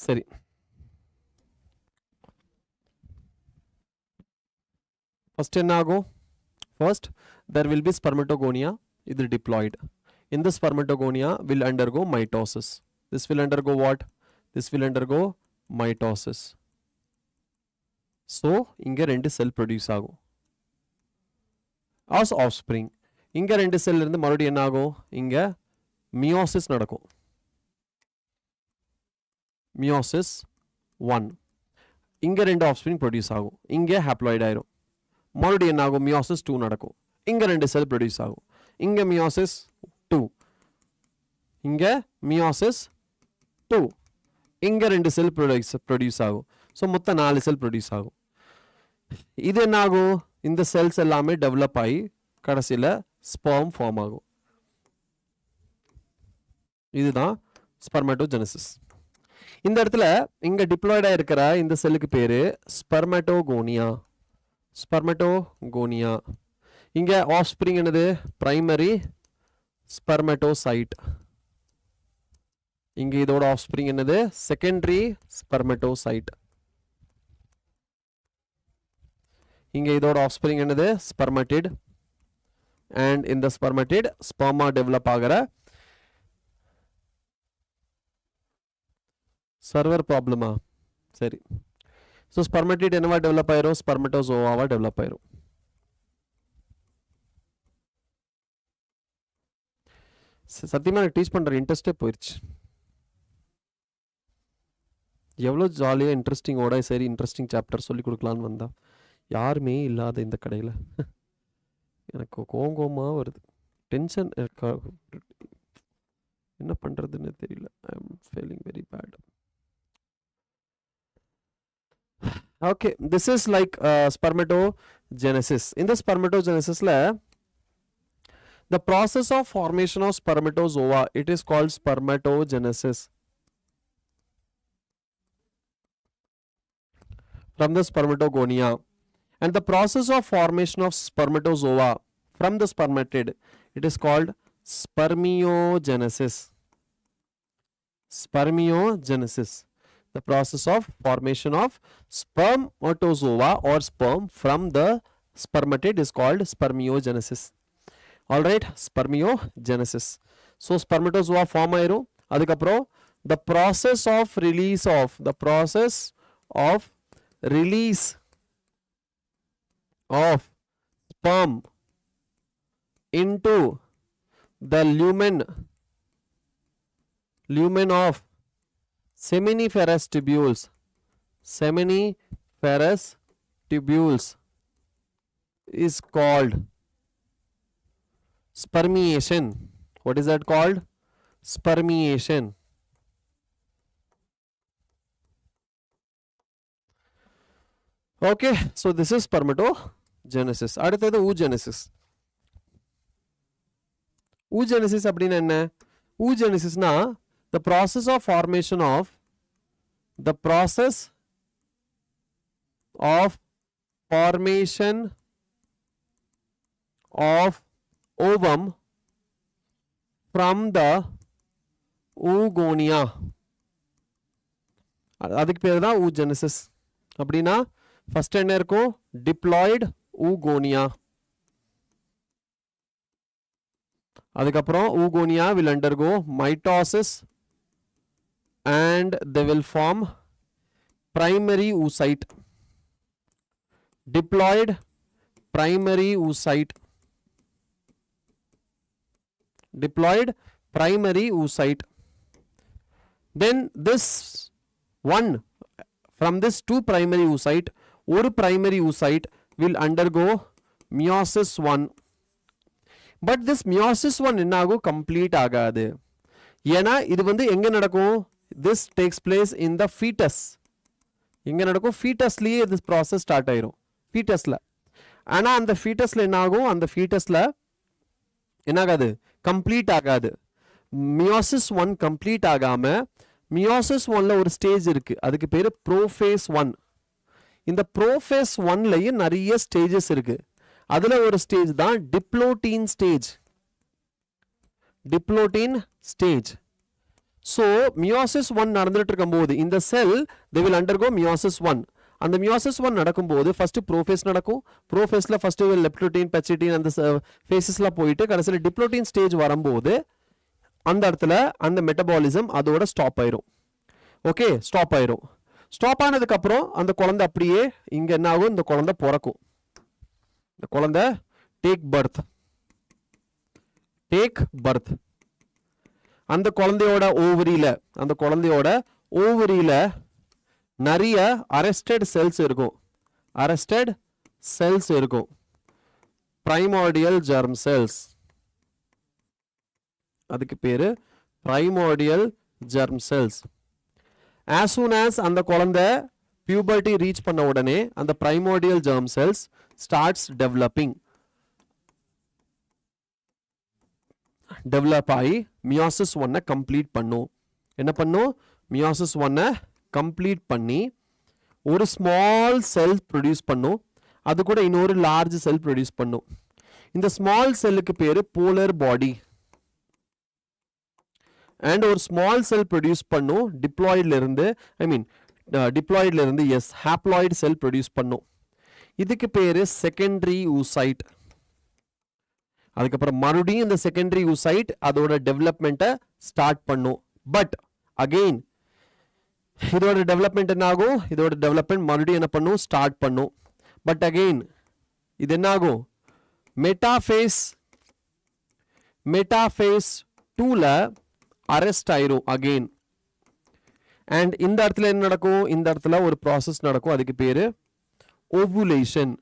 A: சரி, ஃபர்ஸ்ட் என்ன ஆகும்? First there will be spermatogonia, இது diploid. In the spermatogonia will undergo mitosis. This will undergo what? This will undergo mitosis. So இங்க ரெண்டு செல் ப்ரொடியூஸ் ஆகும் as offspring. இங்க ரெண்டு செல் இருந்து மறுபடியும் என்ன ஆகும்? இங்க மியோசிஸ் நடக்கும். மியோசிஸ் 1. இங்க 2 ஆஃப்ஸ்பிரிங் ப்ரொடியூஸ் ஆகும். இங்க ஹாப்ளாய்டு ஆயிரும். மறுபடியும் என்ன ஆகும்? மியோசிஸ் 2 நடக்கும். இங்க 2 செல் ப்ரொடியூஸ் ஆகும். இங்க மியோசிஸ் 2. இங்க மியோசிஸ் 2. இங்க 2 செல் ப்ரொடியூஸ் ஆகும். ஸோ மொத்தம் 4 செல் ப்ரொடியூஸ் ஆகும். இது என்ன ஆகும்? இந்த செல்ஸ் எல்லாமே டெவலப் ஆகி கடைசியில் ஸ்பெர்ம் ஃபார்ம் ஆகும். இதுதான் ஸ்பெர்மேட்டோஜெனசிஸ். இந்த இடத்துல இங்க டிப்ளாய்டா இருக்கிற இந்த செல்லுக்கு பேரு ஸ்பெர்மேட்டோகோனியா. ஸ்பெர்மேட்டோகோனியா. இங்க ஆஃப்ஸ்பிரிங் என்னது? பிரைமரி ஸ்பெர்மேட்டோசைட். இங்க இதோட ஆஃப்ஸ்பிரிங் என்னது? செகண்டரி ஸ்பெர்மேட்டோசைட். இங்க இதோட ஆஃப்ஸ்பிரிங் என்னது? ஸ்பெர்மேட்டிட். அண்ட் இந்த ஸ்பெர்மேட்டிட் ஸ்பெர்மா டெவலப் ஆகிற சர்வர் ப்ராப்ளமா? சரி. ஸோ ஸ்பெர்மேட்டிட் என்னவா டெவலப் ஆயிரும்? ஸ்பெர்மேட்டோசோவாவா டெவலப் ஆயிரும். சத்தியமா எனக்கு டீச் பண்ற இன்ட்ரெஸ்டே போயிடுச்சு. எவ்வளோ ஜாலியாக இன்ட்ரெஸ்டிங்கோட சரி இன்ட்ரெஸ்டிங் சாப்டர் சொல்லி கொடுக்கலான்னு வந்தா யாருமே இல்லாத இந்த கடையில் எனக்கு கோவமாக வருது. டென்ஷன். என்ன பண்ணுறதுன்னு தெரியல. I am feeling very bad. Okay, this is like spermatogenesis. In the spermatogenesis, the process of formation of spermatozoa, it is called spermatogenesis. From the spermatogonia, and the process of formation of spermatozoa from the spermatid, it is called spermiogenesis. Spermiogenesis. The process of formation of spermatozoa or sperm from the spermatid is called spermiogenesis. All right, spermiogenesis. So spermatozoa form ஆயிரும். அதுக்கப்புறம் the process of release of sperm into the lumen of seminiferous tubules is called spermiation. What is that called? Spermiation. Okay, so this is spermatogenesis. அடுத்தது oogenesis. oogenesis அப்படின்னா என்ன? oogenesisனா the process of formation of ovum from the oogonia. அதுக்கு பேர் தான் oogenesis. அப்படின்னா first என்ன இருக்கும்? Diploid oogonia. அதுக்கப்புறம் oogonia will undergo mitosis and they will form primary oocyte. Diploid primary oocyte. Diploid primary oocyte. Then this one, from this two primary oocyte, one primary oocyte will undergo meiosis 1. But this meiosis 1 என்ன ஆகும்? Complete ஆகாது. ஏன்னா இது வந்து எங்க நடக்கும்? This takes place in the fetus. எங்க நடக்கும்? fetusலயே this process ஸ்டார்ட் ஆயிரும். fetusல. ஆனா அந்த fetusல என்ன ஆகும்? அந்த fetusல என்ன ஆகாது? கம்ப்ளீட் ஆகாது. meiosis 1 கம்ப்ளீட் ஆகாம meiosis 1ல ஒரு ஸ்டேஜ் இருக்கு. அதுக்கு பேரு ப்ரோஃபேஸ் 1. இந்த ப்ரோஃபேஸ் 1லயே நிறைய ஸ்டேஜஸ் இருக்கு. அதுல ஒரு ஸ்டேஜ் தான் டிப்ளோட்டின் ஸ்டேஜ். டிப்ளோட்டின் ஸ்டேஜ். So meiosis 1 நடந்துட்டு இருக்கும்போது இந்த செல் they will undergo meiosis 1. அந்த meiosis 1 நடக்கும்போது ஃபர்ஸ்ட் ப்ரோஃபேஸ் நடக்கும். ப்ரோஃபேஸ்ல ஃபர்ஸ்ட் லெப்டோட்டின் பெச்சிட்டின் அந்த ஃபேசஸ்ல போயிட்டு கடைசில டிப்ளோட்டின் ஸ்டேஜ் வரும்போது அந்த இடத்துல அந்த மெட்டபாலிசம் அதோட ஸ்டாப் ஆயிரும். ஓகே, ஸ்டாப் ஆயிரும். ஸ்டாப் ஆனதுக்கு அப்புறம் அந்த குழந்தை அப்படியே இங்க என்ன ஆகும்? இந்த குழந்தை பிறக்கும். இந்த குழந்தை டேக் பர்த். அந்த குழந்தையோட ஓவரியில நிறைய arrested cells இருக்கும். primordial germ cells. அதுக்கு பேரு primordial germ cells. As soon as அந்த குழந்தை puberty reach பண்ண உடனே அந்த primordial germ cells starts develop ஆகி meiosis 1 complete பண்ணும். என்ன பண்ணும்? meiosis 1 complete பண்ணி ஒரு small cell produce பண்ணும். அது கூட இன்னொரு large cell produce பண்ணும். இந்த small cellக்கு பேரு polar body. and ஒரு small cell produce பண்ணும் diploidல இருந்து yes haploid cell produce பண்ணும். இதுக்கு பேரு secondary oocyte. அதுக்கப்புறம் மறுபடியும் இந்த secondary oocyte அதோட டெவலப்மெண்ட்டை ஸ்டார்ட் பண்ணும். பட் அகெயின் இதோட டெவலப்மெண்ட் என்ன ஆகும்? இதோட டெவலப்மெண்ட் மறுபடியும் என்ன பண்ணும்? ஸ்டார்ட் பண்ணும். பட் அகெயின் இது என்ன ஆகும்? மெட்டாஃபேஸ் 2ல அரெஸ்ட் ஆயிரும் அகெயின். அண்ட் இந்த இடத்துல என்ன நடக்கும்? இந்த இடத்துல ஒரு ப்ராசஸ் நடக்கும். அதுக்கு பேரு ஓவுலேஷன்.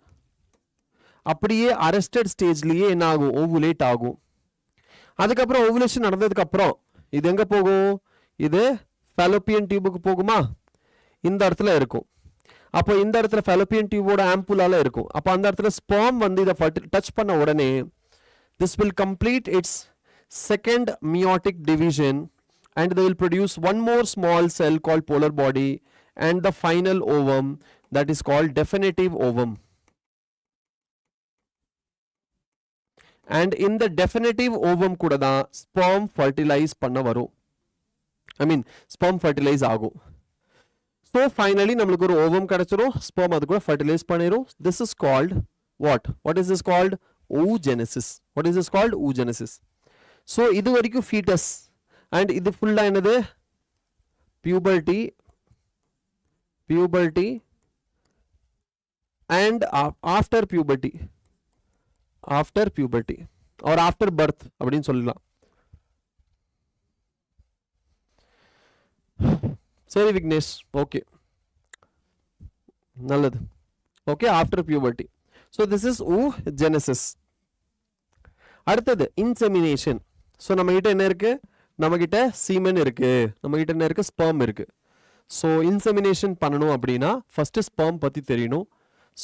A: அப்படியே அரெஸ்டட் ஸ்டேஜ்லயே என்ன ஆகும்? ஓவுலேட் ஆகும். அதுக்கப்புறம் ஓவுலேஷன் நடந்ததுக்கு அப்புறம் இது எங்க போகும்? இது fallopian டியூபுக்கு போகுமா? இந்த இடத்துல இருக்கும். அப்போ இந்த இடத்துல fallopian டியூபோட ஆம்புலால இருக்கும். அப்போ அந்த இடத்துல ஸ்பெர்ம் வந்து இதை டச் பண்ண உடனே this will complete its second meiotic division and they will produce one more small cell called polar body and the final ovum that is called definitive ovum. and in the definitive ovum கூட தான் sperm fertilize பண்ண வரும். sperm fertilize ஆகும். so finally நம்மளுக்கு ஒரு ovum கிடைச்சிரும். sperm அது கூட fertilize பண்ணிரும். this is called what is this called? oogenesis. what is this called? oogenesis. so இது வரைக்கும் fetus and இது ஃபுல்லா என்னது? puberty and after puberty or after birth அப்படின்னு சொல்லலாம். சரி விக்னேஷ், ஓகே, நல்லது. Okay, after puberty. So this is oogenesis. அடுத்தது இன்செமினேஷன். ஸோ நம்ம கிட்ட என்ன இருக்கு? நம்ம கிட்ட சீமன் இருக்கு, நம்ம கிட்ட என்ன இருக்கு? ஸ்பெர்ம் இருக்கு. ஸோ இன்செமினேஷன் பண்ணணும் அப்படின்னா ஃபர்ஸ்ட் ஸ்பெர்ம் பத்தி தெரியணும்.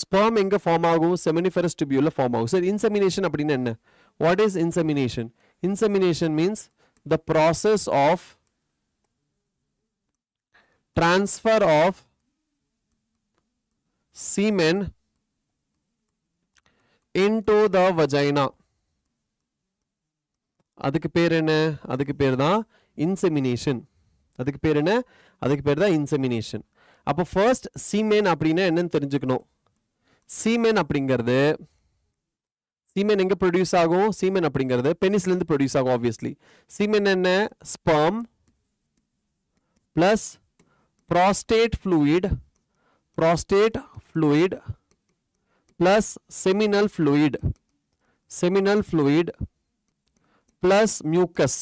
A: ஸ்பெர்ம் எங்க ஃபார்ம் ஆகும்? செமினிஃபெரஸ் டியூபியூல்ல ஃபார்ம் ஆகும். சரி, இன்செமினேஷன் அப்படின்னா என்ன? What is insemination? Insemination means the process of transfer of semen into the vagina. அதுக்கு பேர் என்ன? அதுக்கு பேர் தான் இன்செமினேஷன். அதுக்கு பேர் என்ன? அதுக்கு பேர் தான் இன்செமினேஷன். அப்போ ஃபர்ஸ்ட் சீமென் அப்படின்னா என்னன்னு தெரிஞ்சுக்கணும். சீமென் அப்படிங்கிறது, சீமென் எங்க ப்ரொடியூஸ் ஆகும்? சீமென் அப்படிங்கிறது பெனிஸ்ல இருந்து ப்ரொடியூஸ் ஆகும். ஆப்வியஸ்லி சீமென் என்ன? Sperm plus prostate fluid plus seminal fluid plus mucus.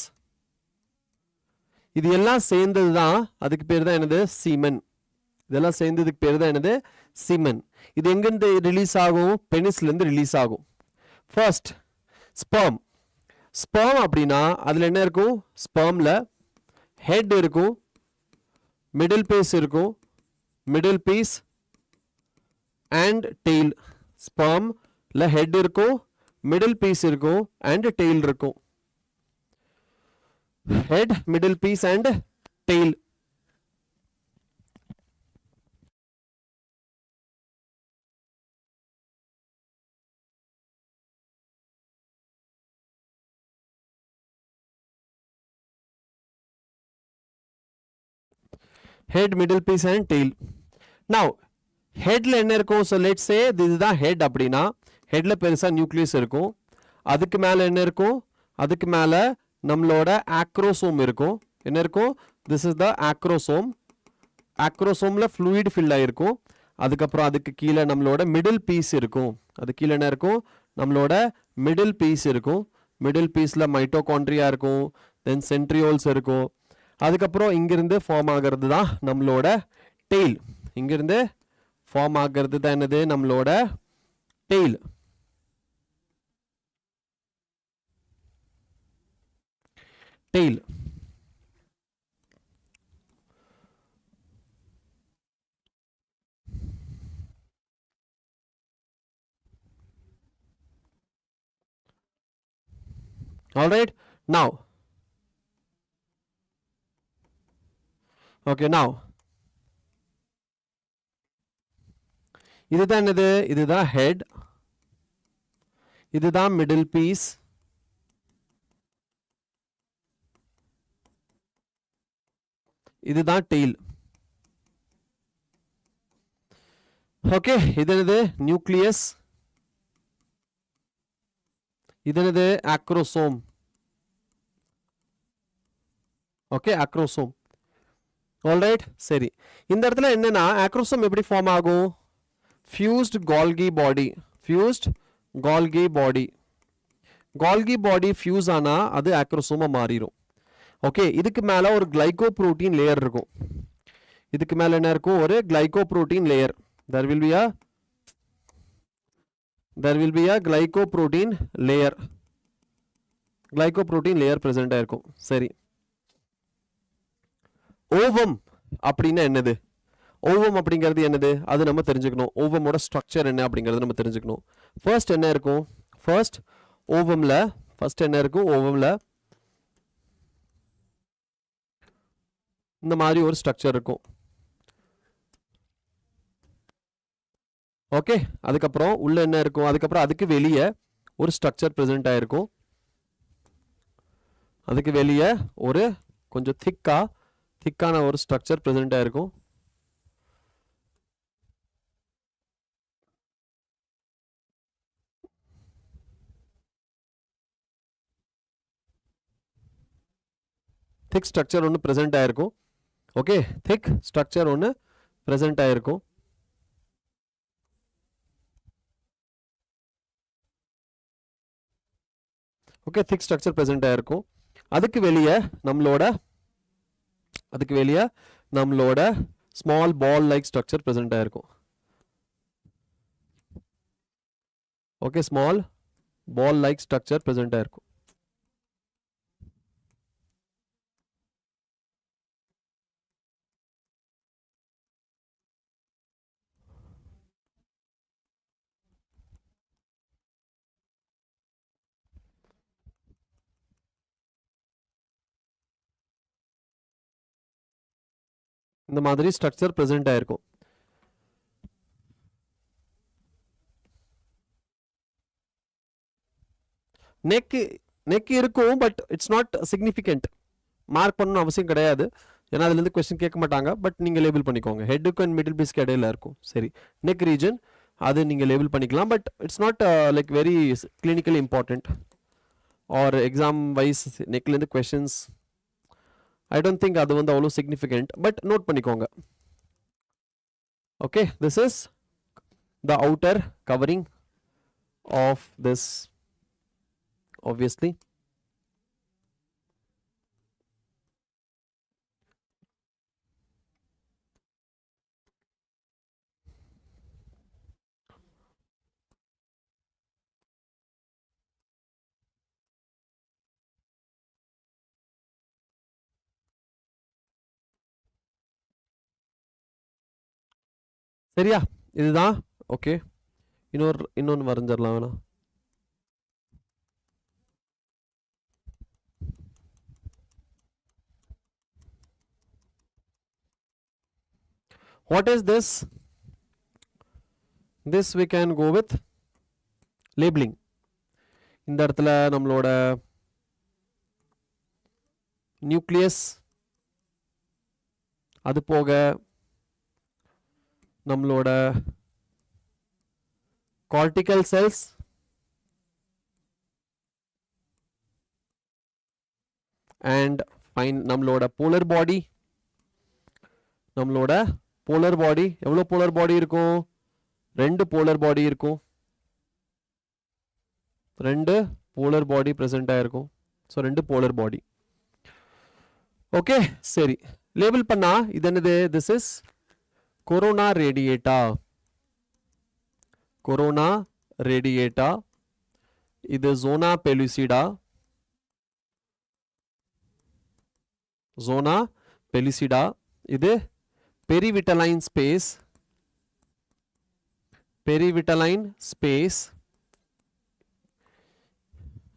A: இது எல்லாம் சேர்ந்தது தான் அதுக்கு பேர் தான் என்னது? சீமன். இதெல்லாம் சேர்ந்ததுக்கு பேர் தான் என்னது? சீமன். இது எங்கிருந்து ரிலீஸ் ஆகும்? பெனிஸ்ல இருந்து ரிலீஸ் ஆகும். First sperm. ஸ்பெர்ம் அப்படின்னா அதுல என்ன இருக்கும்? ஸ்பெர்ம்ல ஹெட் இருக்கும், மிடில் பீஸ் இருக்கும், மிடில் பீஸ் அண்ட் டெயில். ஸ்பெர்ம்ல ஹெட் இருக்கும், மிடில் பீஸ் இருக்கும் அண்ட் டெயில் இருக்கும். Head, middle piece and tail. head, middle piece and tail. now headல என்ன இருக்கும்? so let's say this is the head அப்படினா headல பெருசா நியூக்ளியஸ் இருக்கும். அதுக்கு மேல என்ன இருக்கும்? அதுக்கு மேல நம்மளோட acrosome இருக்கும். என்ன இருக்கும்? this is the acrosome. acrosomeல fluid fill ஆயிருக்கும். அதுக்கப்புறம் அதுக்கு கீழே நம்மளோட middle piece இருக்கும். அது கீழே என்ன இருக்கும்? நம்மளோட middle piece இருக்கும். middle pieceல மைட்டோகாண்ட்ரியா இருக்கும். தென் சென்ட்ரியோல்ஸ் இருக்கும். அதுக்கப்புறம் இங்கிருந்து ஃபார்ம் ஆகிறது தான் நம்மளோட டெய்ல். இங்கிருந்து ஃபார்ம் ஆகிறது தான் என்னது நம்மளோட tail. Tail all right. Now okay, now இதுதான் என்னது, இதுதான் ஹெட், இதுதான் மிடில் பீஸ், இதுதான் டெய்ல். ஓகே, இது என்னது நியூக்ளியஸ், இது என்னது ஆக்ரோசோம். ஓகே, ஆக்ரோசோம். ஆல்ரைட், சரி. இந்த இடத்துல என்னன்னா ஆக்ரோசோம் எப்படி ஃபார்ம் ஆகும்? ஃபியூஸ்ட் கால்கி பாடி, ஃபியூஸ்ட் கால்கி பாடி, கால்கி பாடி ஃபியூஸ் ஆனா அது ஆக்ரோசோமா மாறிடும். ஓகே, இதுக்கு மேல ஒரு கிளைகோப்ரோட்டீன் லேயர் இருக்கும். இதுக்கு மேல என்ன இருக்கும்? ஒரு glycoprotein layer. there will be a glycoprotein layer, glycoprotein layer present ஆயிருக்கும். சரி, ஓவம் அப்படின்னா என்னது? ஓவம் அப்படிங்கிறது என்னது அது நம்ம தெரிஞ்சுக்கணும். ஓவமோட ஸ்ட்ரக்சர் என்ன அப்படிங்கிறது நம்ம தெரிஞ்சுக்கணும். ஃபர்ஸ்ட் என்ன இருக்கும்? ஃபர்ஸ்ட் ஓவம்ல ஃபர்ஸ்ட் என்ன இருக்கும்? ஓவம்ல இந்த மாதிரி ஒரு ஸ்ட்ரக்சர் இருக்கும். ஓகே, அதுக்கப்புறம் உள்ள என்ன இருக்கும்? அதுக்கப்புறம் அதுக்கு வெளியே ஒரு ஸ்ட்ரக்சர் பிரசன்ட் ஆயிருக்கும். அதுக்கு வெளியே ஒரு கொஞ்சம் திக்கான ஒரு ஸ்ட்ரக்சர் பிரசன்ட் ஆயிருக்கும். திக் ஸ்ட்ரக்சர் ஒன்று பிரசன்ட் ஆயிருக்கும். ஓகே, திக் ஸ்ட்ரக்சர் ஒன்று பிரசன்ட் ஆயிருக்கும். ஓகே, திக் ஸ்ட்ரக்சர் பிரசன்ட் ஆயிருக்கும். அதுக்கு வெளியே நம்மளோட small ball like structure present ஆயிருக்கும். Okay, small ball like structure present ஆயிருக்கும். இந்த மாதிரி ஸ்ட்ரக்சர் பிரசன்ட் ஆயிருக்கும். நெக் இருக்கும், but it's not significant. Mark பண்ணணும் அவசியம் கிடையாது, ஏன்னா அதுலேருந்து கொஸ்டின் கேட்க மாட்டாங்க. பட் நீங்கள் லேபிள் பண்ணிக்கோங்க. ஹெட்டுக்கு அண்ட் மிடில் பீஸ்க்கு இடையில இருக்கும். சரி, நெக் ரீஜன் அது நீங்கள் லேபிள் பண்ணிக்கலாம். But it's not like very clinically important or exam wise நெக்லேருந்து கொஸ்டின்ஸ் I don't think அது வந்து அவ்வளோ significant, but note பண்ணிக்கோங்க. Okay, this is the outer covering of this, obviously. சரியா, இதுதான். ஓகே, இன்னொன்று வரைஞ்சிடலாம் வேணா. What is this? This we can go with labeling. இந்த இடத்துல நம்மளோட நியூக்ளியஸ், அது போக நம்மளோட cortical cells, and fine நம்மளோட polar body. நம்மளோட polar body எவ்வளோ polar body இருக்கும்? 2 polar body இருக்கும். 2 polar body present ஆயிருக்கும். So 2 polar body. ஓகே சரி லேபிள் பண்ணா இது என்னது this is corona radiata corona radiata இது zona pellucida zona pellucida இது perivitelline space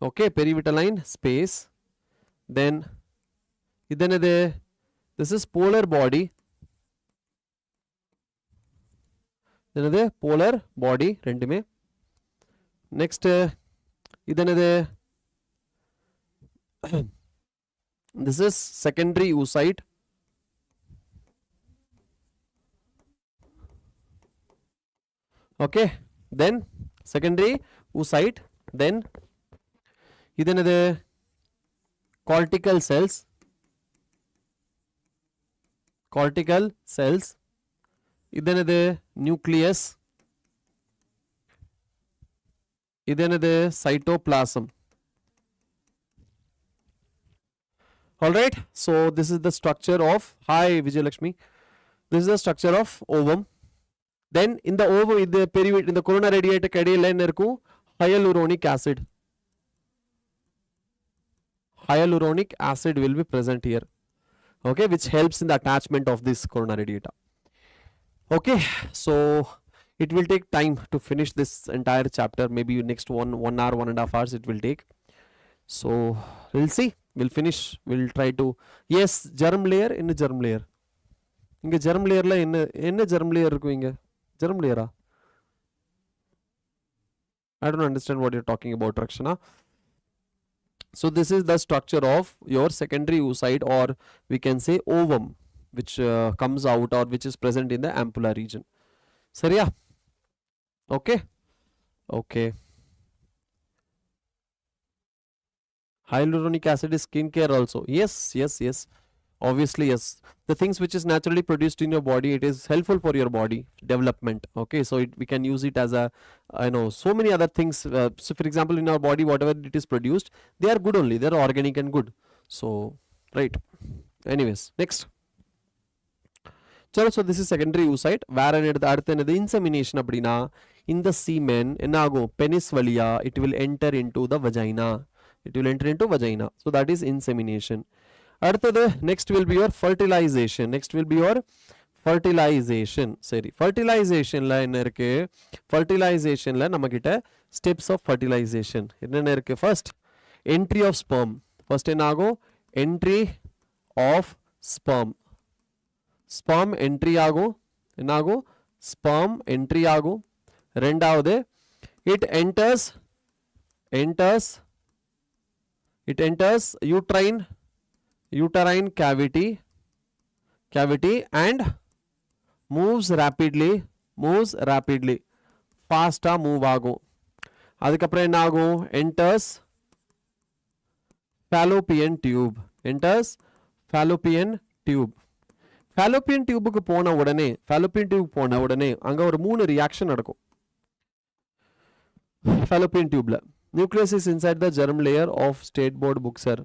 A: okay perivitelline space then idanade this is polar body idanade polar body rendume next idanade this is secondary oocyte okay then secondary oocyte then idanade cortical cells idanade nucleus idanade cytoplasm. All right, so this is the structure of hi Vijayalakshmi, this is the structure of ovum. Then in the ovum in the corona radiata kadiyila enna irukum hyaluronic acid will be present here, okay, which helps in the attachment of this corona radiata. Okay, so it will take time to finish this entire chapter, maybe next 1 hour 1.5 hours it will take, so we'll see, we'll finish, we'll try to. Yes, germ layer in germ layer inga germ layer la enna germ layer irukum inga germ layer I don't understand what you're talking about Rakshana. So this is the structure of your secondary oocyte, or we can say ovum, which comes out or which is present in the ampulla region. Sariya? Okay. Okay. Hyaluronic acid is skincare also. Yes, yes, yes. Obviously, yes. The things which is naturally produced in your body, it is helpful for your body development. Okay, so we can use it as a, so many other things. So for example, in our body, whatever it is produced, they are good only. They are organic and good. So, right. Anyways, next. So this is secondary oocyte. Where the insemination appadina in the semen, enago penis valia, it will enter into the vagina. It will enter into vagina. So that is insemination. Next will be your fertilization. Next will be your fertilization. Sorry, fertilization la enna irukku? Fertilization la namakita steps of fertilization enna irukku? First, entry of sperm. First enago entry of sperm. Sperm entry ago enago sperm entry ago. Rendavade it enters uterine cavity and moves rapidly fast move agum. Adukapra enna agum? Enters fallopian tube. fallopian tube க்கு போன உடனே அங்க ஒரு 3 reaction நடக்கும் fallopian tube la. Nucleus is inside the germ layer of State Board book, sir.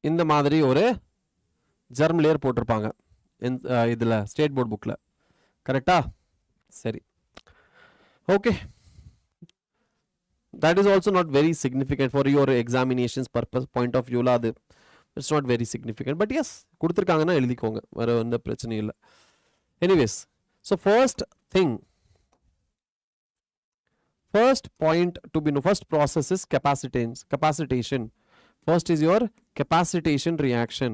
A: இந்த மாதிரி ஒரு germ layer போட்டிருப்பாங்க இதுல ஸ்டேட் போர்ட் புக்ல. கரெக்டா? சரி. Okay. That is also not very significant for your examinations purpose point of view la. It's not very significant, but yes, கொடுத்திருக்காங்கன்னா எழுதிக்கோங்க, வேற எந்த பிரச்சனையும் இல்லை. Anyways, so first point to be known, first process is capacitation. First is your capacitation reaction.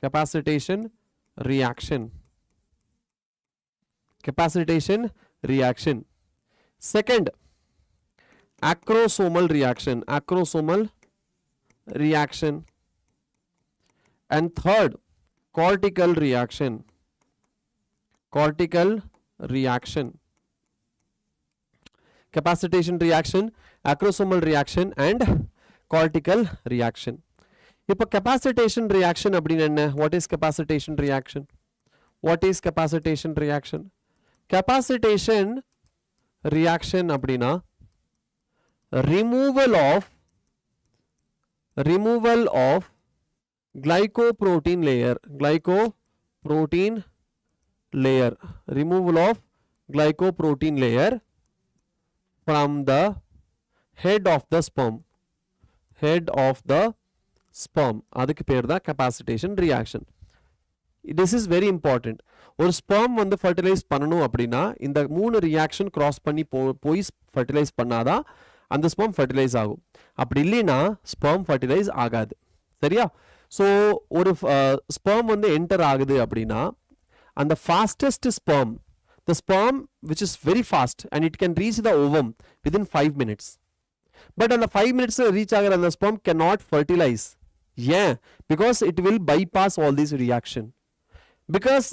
A: Capacitation reaction. Second, acrosomal reaction. And third, cortical reaction. Capacitation reaction, acrosomal reaction and cortical reaction. இப்போ capacitation reaction அப்படின்னா என்ன? What is capacitation reaction? What is capacitation reaction? Capacitation reaction அப்படின்னா removal of glycoprotein layer, removal of glycoprotein layer from the head of the sperm, அதுக்கு பேர் தான் capacitation reaction. This is very important. ஒரு sperm வந்து fertilize பண்ணணும் அப்படின்னா இந்த மூணு ரியாக்ஷன் கிராஸ் பண்ணி போய் fertilize பண்ணாதான் அந்த sperm fertilize ஆகும். அப்படி இல்லைன்னா sperm fertilize ஆகாது. சரியா? ஸோ ஒரு sperm வந்து enter ஆகுது அப்படின்னா அந்த fastest sperm, the sperm which is very fast and it can reach the ovum within 5 minutes. But அந்த 5 minutes reach ஆகிற அந்த sperm cannot fertilize. Yeah, because it will bypass all these reaction. Because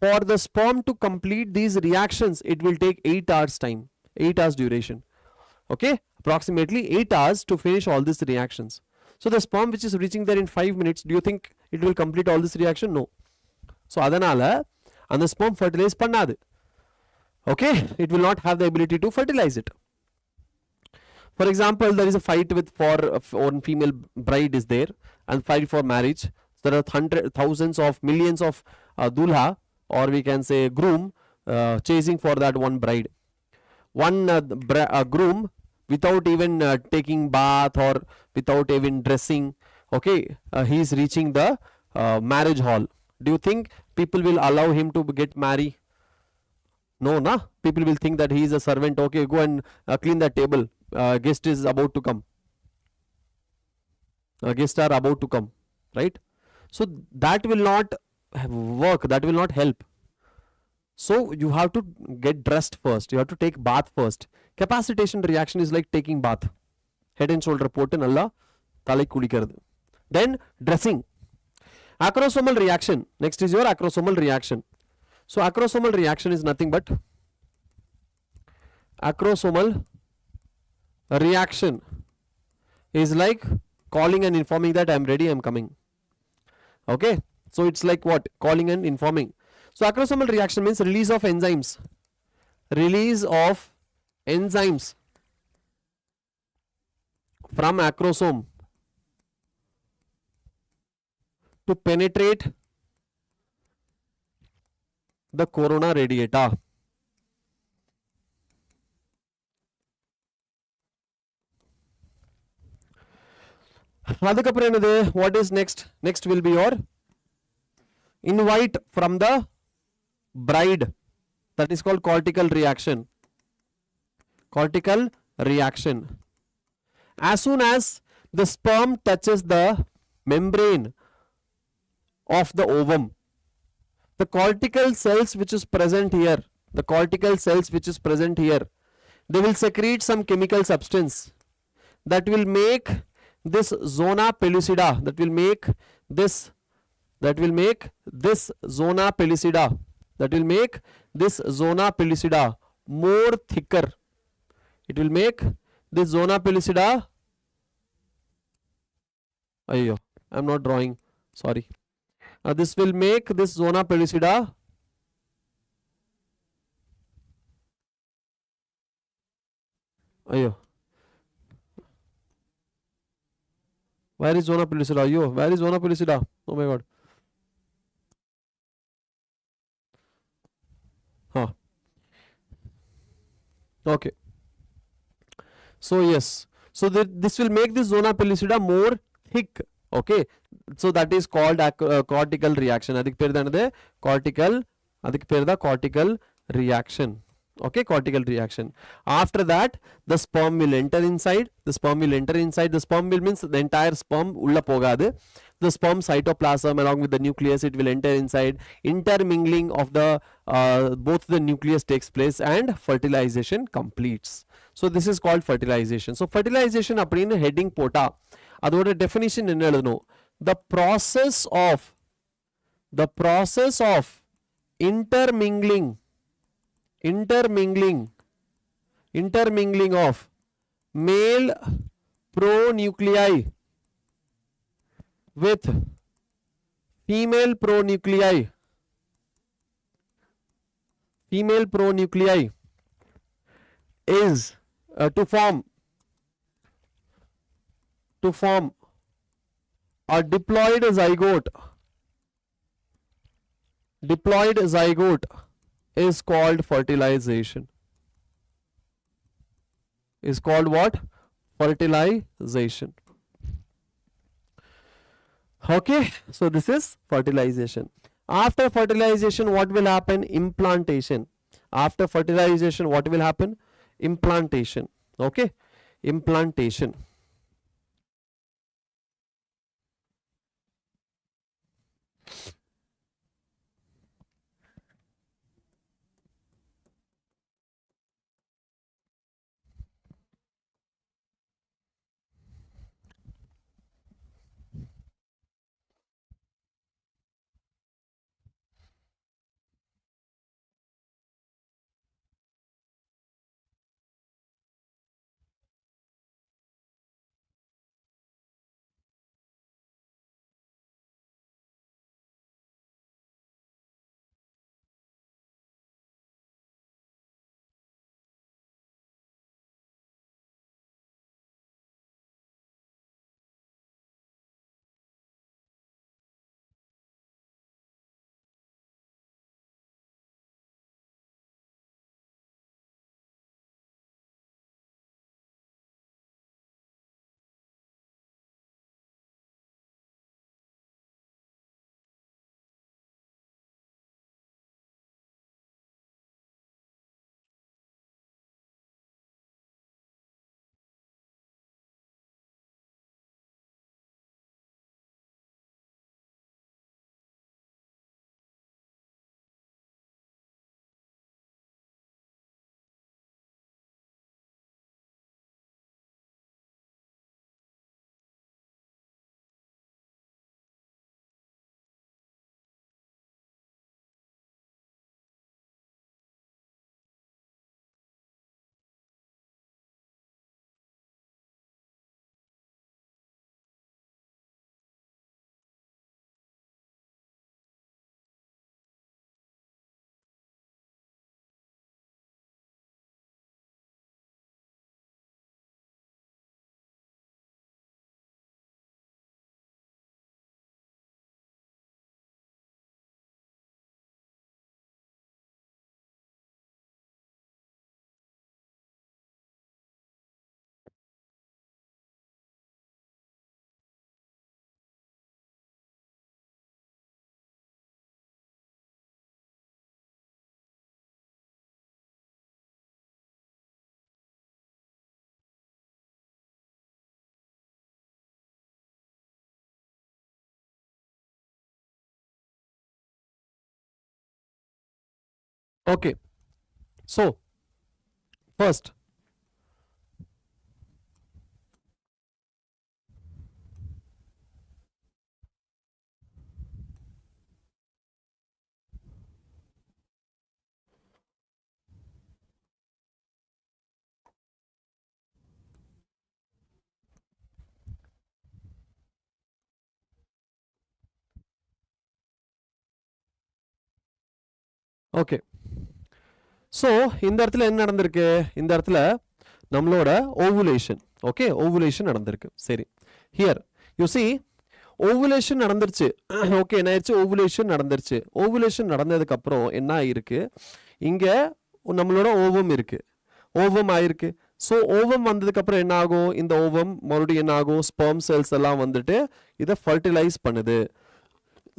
A: for the sperm to complete these reactions, it will take 8 hours time, 8 hours duration. Okay, approximately 8 hours to finish all these reactions. So the sperm which is reaching there in 5 minutes, do you think it will complete all this reaction? No. So அதனால அந்த sperm fertilize பண்ணாது. Okay, it will not have the ability to fertilize it. For example, there is a fight for one female bride is there and fight for marriage. There are thousands of millions of dulha, or we can say groom, chasing for that one bride. One groom, without even taking bath or without even dressing, okay, he is reaching the marriage hall. Do you think people will allow him to get married? No, na? People will think that he is a servant. Okay, go and clean that table. Guest is about to come. Guests are about to come, right? So that will not work. That will not help. So you have to get dressed first. You have to take bath first. Capacitation reaction is like taking bath. Head and shoulder போட்டு நல்லா தலை குளிக்கிறது. Then dressing. Acrosomal reaction. Next is your acrosomal reaction. So acrosomal reaction is nothing but acrosomal reaction is like calling and informing that I am ready, I am coming. Okay, so it's like what? Calling and informing. So acrosomal reaction means release of enzymes from acrosome to penetrate the corona radiata. அதுக்கப்புறம் என்னது? What is next? Next will be your invite from the bride. That is called cortical reaction. As soon as the sperm touches the membrane of the ovum, the cortical cells which is present here, they will secrete some chemical substance that will make this zona pellucida, more thicker. It will make this zona pellucida, ayyo, I am not drawing, sorry. This will make this zona pellucida ayyo, where is zona pellucida? Ayyo, where is zona pellucida? Oh my god. Okay, so yes, so this will make this zona pellucida more thick. Okay, so that is called cortical reaction. ಅದಕ್ಕೆ peer ಏನದೆ? cortical reaction. Okay, cortical reaction. After that, the sperm will enter inside. The sperm will means the entire sperm ulla pogadu. The sperm cytoplasm along with the nucleus, it will enter inside. Intermingling of the both the nucleus takes place and fertilization completes. So this is called fertilization. So fertilization அப்படின்னு heading போட்டா அதோட definition என்ன எழுதணும்? The process of intermingling of male pronuclei with female pronuclei is to form a diploid zygote is called fertilization. Is called what? Fertilization. Okay, so this is fertilization. After fertilization, what will happen? Implantation. After fertilization, what will happen? Implantation. Okay, implantation. Okay, so first, okay, so இந்த இடத்துல என்ன நடந்திருக்கு? இந்த இடத்துல நம்மளோட ovulation. Okay, ovulation நடந்திருக்கு. சரி, here you see ovulation நடந்துருச்சு. ஓகே, என்ன ஆயிடுச்சு? ஓவுலேஷன் நடந்துருச்சு. ஓவுலேஷன் நடந்ததுக்கு அப்புறம் என்ன ஆயிருக்கு? இங்க நம்மளோட ஓவம் இருக்கு, ஓவம் ஆயிருக்கு. ஸோ ஓவம் வந்ததுக்கு அப்புறம் என்ன ஆகும்? இந்த ஓவம் மறுபடியும் என்ன ஆகும்? ஸ்பெர்ம் செல்ஸ் எல்லாம் வந்துட்டு இதை ஃபர்டிலைஸ் பண்ணுது.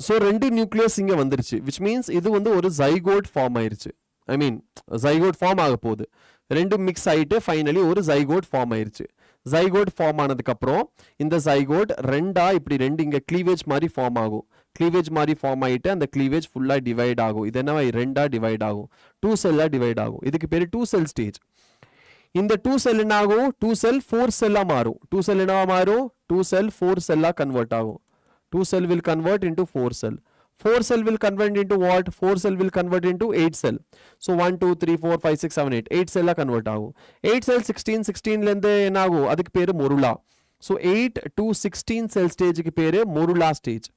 A: ஸோ 2 நியூக்ளியஸ் இங்க வந்துருச்சு, விச் மீன்ஸ் இது வந்து ஒரு ஜைகோட் ஃபார்ம் ஆயிருச்சு. ஐ மீன் ஜைகோட் ஃபார்ம் ஆக போகுது. 2 மிக்ஸ் ஆயிட்டு ஃபைனலி ஒரு ஜைகோட் ஃபார்ம் ஆயிருச்சு. ஜைகோட் ஃபார்ம் ஆனதுக்கு அப்புறம் இந்த ஜைகோட் ரெண்டா இப்படி 2 இங்க க்ளீவேஜ் மாதிரி ஃபார்ம் ஆகும். க்ளீவேஜ் மாதிரி ஃபார்ம் ஆயிட்டு அந்த க்ளீவேஜ் ஃபுல்லா டிவைட் ஆகும். இது என்ன? ரெண்டா டிவைட் ஆகும், 2 செல்லா டிவைட் ஆகும். இதுக்கு பேரு 2 செல் ஸ்டேஜ். இந்த 2 செல் என்ன ஆகும்? 2 செல் 4 செல்லா மாறும். 2 செல் என்ன மாறும்? 2 செல் 4 செல்லா கன்வெர்ட் ஆகும். 2 cell will convert into 4 cell. 4 cell will convert into what? 4 cell will convert into 8 cell. So 1 2 3 4 5 6 7 8 8 cell convert ஆகும். 8 cell 16 16 ல இருந்து என்ன ஆகும்? அதுக்கு பேரு மொருலா. ஸோ 8 to 16 செல் ஸ்டேஜுக்கு பேர் மொருலா ஸ்டேஜ்.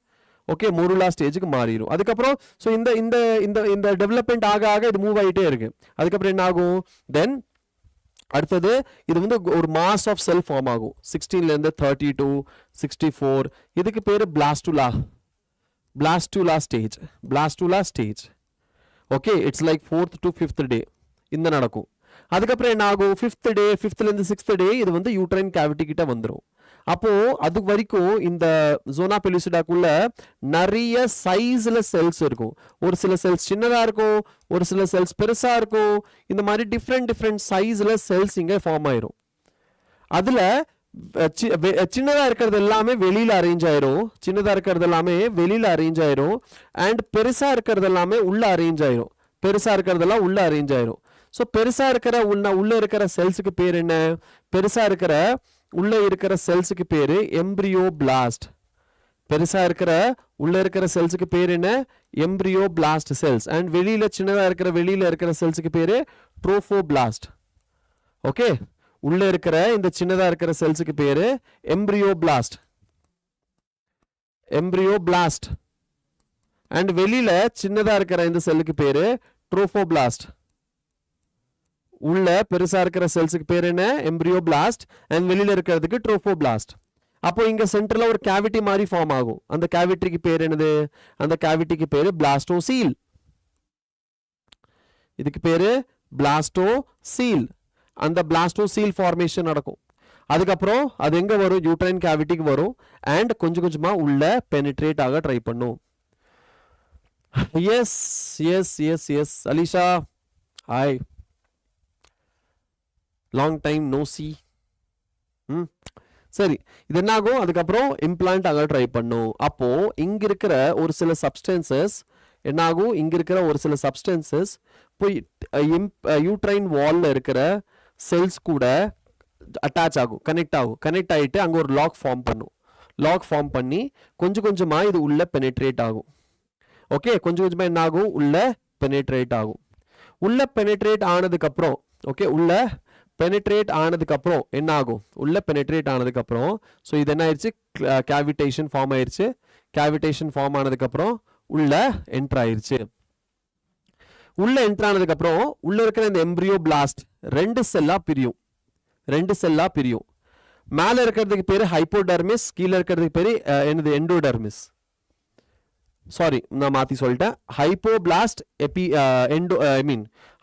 A: ஓகே, மொருலா ஸ்டேஜுக்கு மாறிடும். அதுக்கப்புறம் ஸோ இந்த இந்த இந்த இந்த டெவலப்மெண்ட் ஆக ஆக இது மூவ் ஆகிட்டே இருக்கு. அதுக்கப்புறம் என்ன ஆகும், தென் அடுத்தது இது வந்து ஒரு மாஸ் ஆஃப் செல் ஃபார்ம் ஆகும் 16லேருந்து 32 64. இதுக்கு பேர் blastula stage. Blastula stage. Okay, it's like 4th to 5th டே இந்த நடக்கும். அதுக்கப்புறம் என்ன ஆகும், 5th டே 5thலேருந்து 6th டே இது வந்து யூட்ரைன் கேவிட்டி கிட்ட வந்துடும். அப்போ அது வரைக்கும் இந்த ஜோனா பெலுசிடாக்குள்ள நிறைய சைஸ்ல செல்ஸ் இருக்கும். ஒரு சில செல்ஸ் சின்னதா இருக்கும், ஒரு சில செல்ஸ் பெருசா இருக்கும். இந்த மாதிரி டிஃப்ரெண்ட் சைஸ்ல செல்ஸ் இங்க ஃபார்ம் ஆயிரும். அதுல சின்னதா இருக்கிறது எல்லாமே வெளியில அரேஞ்ச் ஆயிரும், சின்னதா இருக்கிறது எல்லாமே வெளியில அரேஞ்ச் ஆயிரும். அண்ட் பெருசா இருக்கிறது எல்லாமே உள்ள அரேஞ்ச் ஆயிரும், பெருசா இருக்கிறதெல்லாம் உள்ள அரேஞ்ச் ஆயிரும். ஸோ பெருசா இருக்கிற உள்ள இருக்கிற செல்ஸுக்கு பேர் என்ன, பெருசா இருக்கிற உள்ள இருக்கிற செல்ஸுக்கு பேரு எம்ப்ரியோ பிளாஸ்ட். பெருசா இருக்கிற உள்ள இருக்கிற செல்ஸுக்கு பேர் என்ன, எம்ப்ரியோ பிளாஸ்ட் செல்ஸ். அண்ட் வெளியில சின்னதா வெளியில இருக்கிற செல்ஸுக்கு பேரு ட்ரோஃபோபிளாஸ்ட். ஓகே, உள்ள இருக்கிற இந்த சின்னதா இருக்கிற செல்ஸுக்கு பேரு எம்ப்ரியோ பிளாஸ்ட். அண்ட் வெளியில சின்னதா இருக்கிற இந்த செல்லுக்கு பேரு ட்ரோஃபோபிளாஸ்ட். உள்ள பெருசா இருக்கிற செல்ஸுக்கு பேர் என்ன, எம்ப்ரியோபிளாஸ்ட். அண்ட் வெளியில இருக்கிறதுக்கு ட்ரோஃபோபிளாஸ்ட். அப்போ இங்க சென்டர்ல ஒரு கேவிட்டி மாதிரி ஃபார்ம் ஆகும். அந்த கேவிட்டிக்கு பேர் என்னது, அந்த கேவிட்டிக்கு பேரு பிளாஸ்டோசீல். இதுக்கு பேரு பிளாஸ்டோசீல். அந்த பிளாஸ்டோசீல் ஃபார்மேஷன் நடக்கும். அதுக்கப்புறம் அது எங்க வரும், யூட்ரைன் கேவிட்டிக்கு வரும். அண்ட் கொஞ்சம் கொஞ்சமா உள்ள பெனிட்ரேட் ஆக ட்ரை பண்ணும். Yes yes yes yes Alisha, hi, long time no see. சரி, இது என்ன ஆகும், அதுக்கப்புறம் இம்ப்ளான்ட் ஆக ட்ரை பண்ணும். அப்போ இங்க இருக்கிற ஒரு சில சப்ஸ்டன்சஸ் என்ன ஆகும், இங்க இருக்கிற ஒரு சில சப்ஸ்டன்சஸ் போய் யூட்ரைன் வால்ல இருக்கிற செல்ஸ் கூட அட்டாச் ஆகும், கனெக்ட் ஆகிட்டு அங்கே ஒரு லாக் ஃபார்ம் பண்ணும். லாக் ஃபார்ம் பண்ணி கொஞ்சம் கொஞ்சமாக இது உள்ள பெனிட்ரேட் ஆகும். ஓகே, கொஞ்சம் கொஞ்சமாக என்ன ஆகும், உள்ள பெனிட்ரேட் ஆகும். உள்ள பெனிட்ரேட் ஆனதுக்கப்புறம் ஓகே, உள்ள பெனிட்ரேட் ஆனதுக்கப்புறம் என்ன ஆகும், உள்ள பெனிட்ரேட் ஆனதுக்கப்புறம் ஸோ இது என்ன ஆயிடுச்சு, கேவிட்டேஷன் ஃபார்ம் ஆயிடுச்சு. கேவிட்டேஷன் ஃபார்ம் ஆனதுக்கப்புறம் உள்ள என்ட்ரு ஆயிடுச்சு. உள்ள என்ட்ரு ஆனதுக்கப்புறம் உள்ள இருக்கிற இந்த எம்ப்ரியோ பிளாஸ்ட் ரெண்டு செல்லா பிரியும். மேலே இருக்கிறதுக்கு பேர் ஹைப்போடர்மிஸ், கீழே இருக்கிறதுக்கு பேர் என்னது, எண்டோடர்மிஸ். சாரி, நான் மாற்றி சொல்லிட்டேன். ஹைப்போபிளாஸ்ட்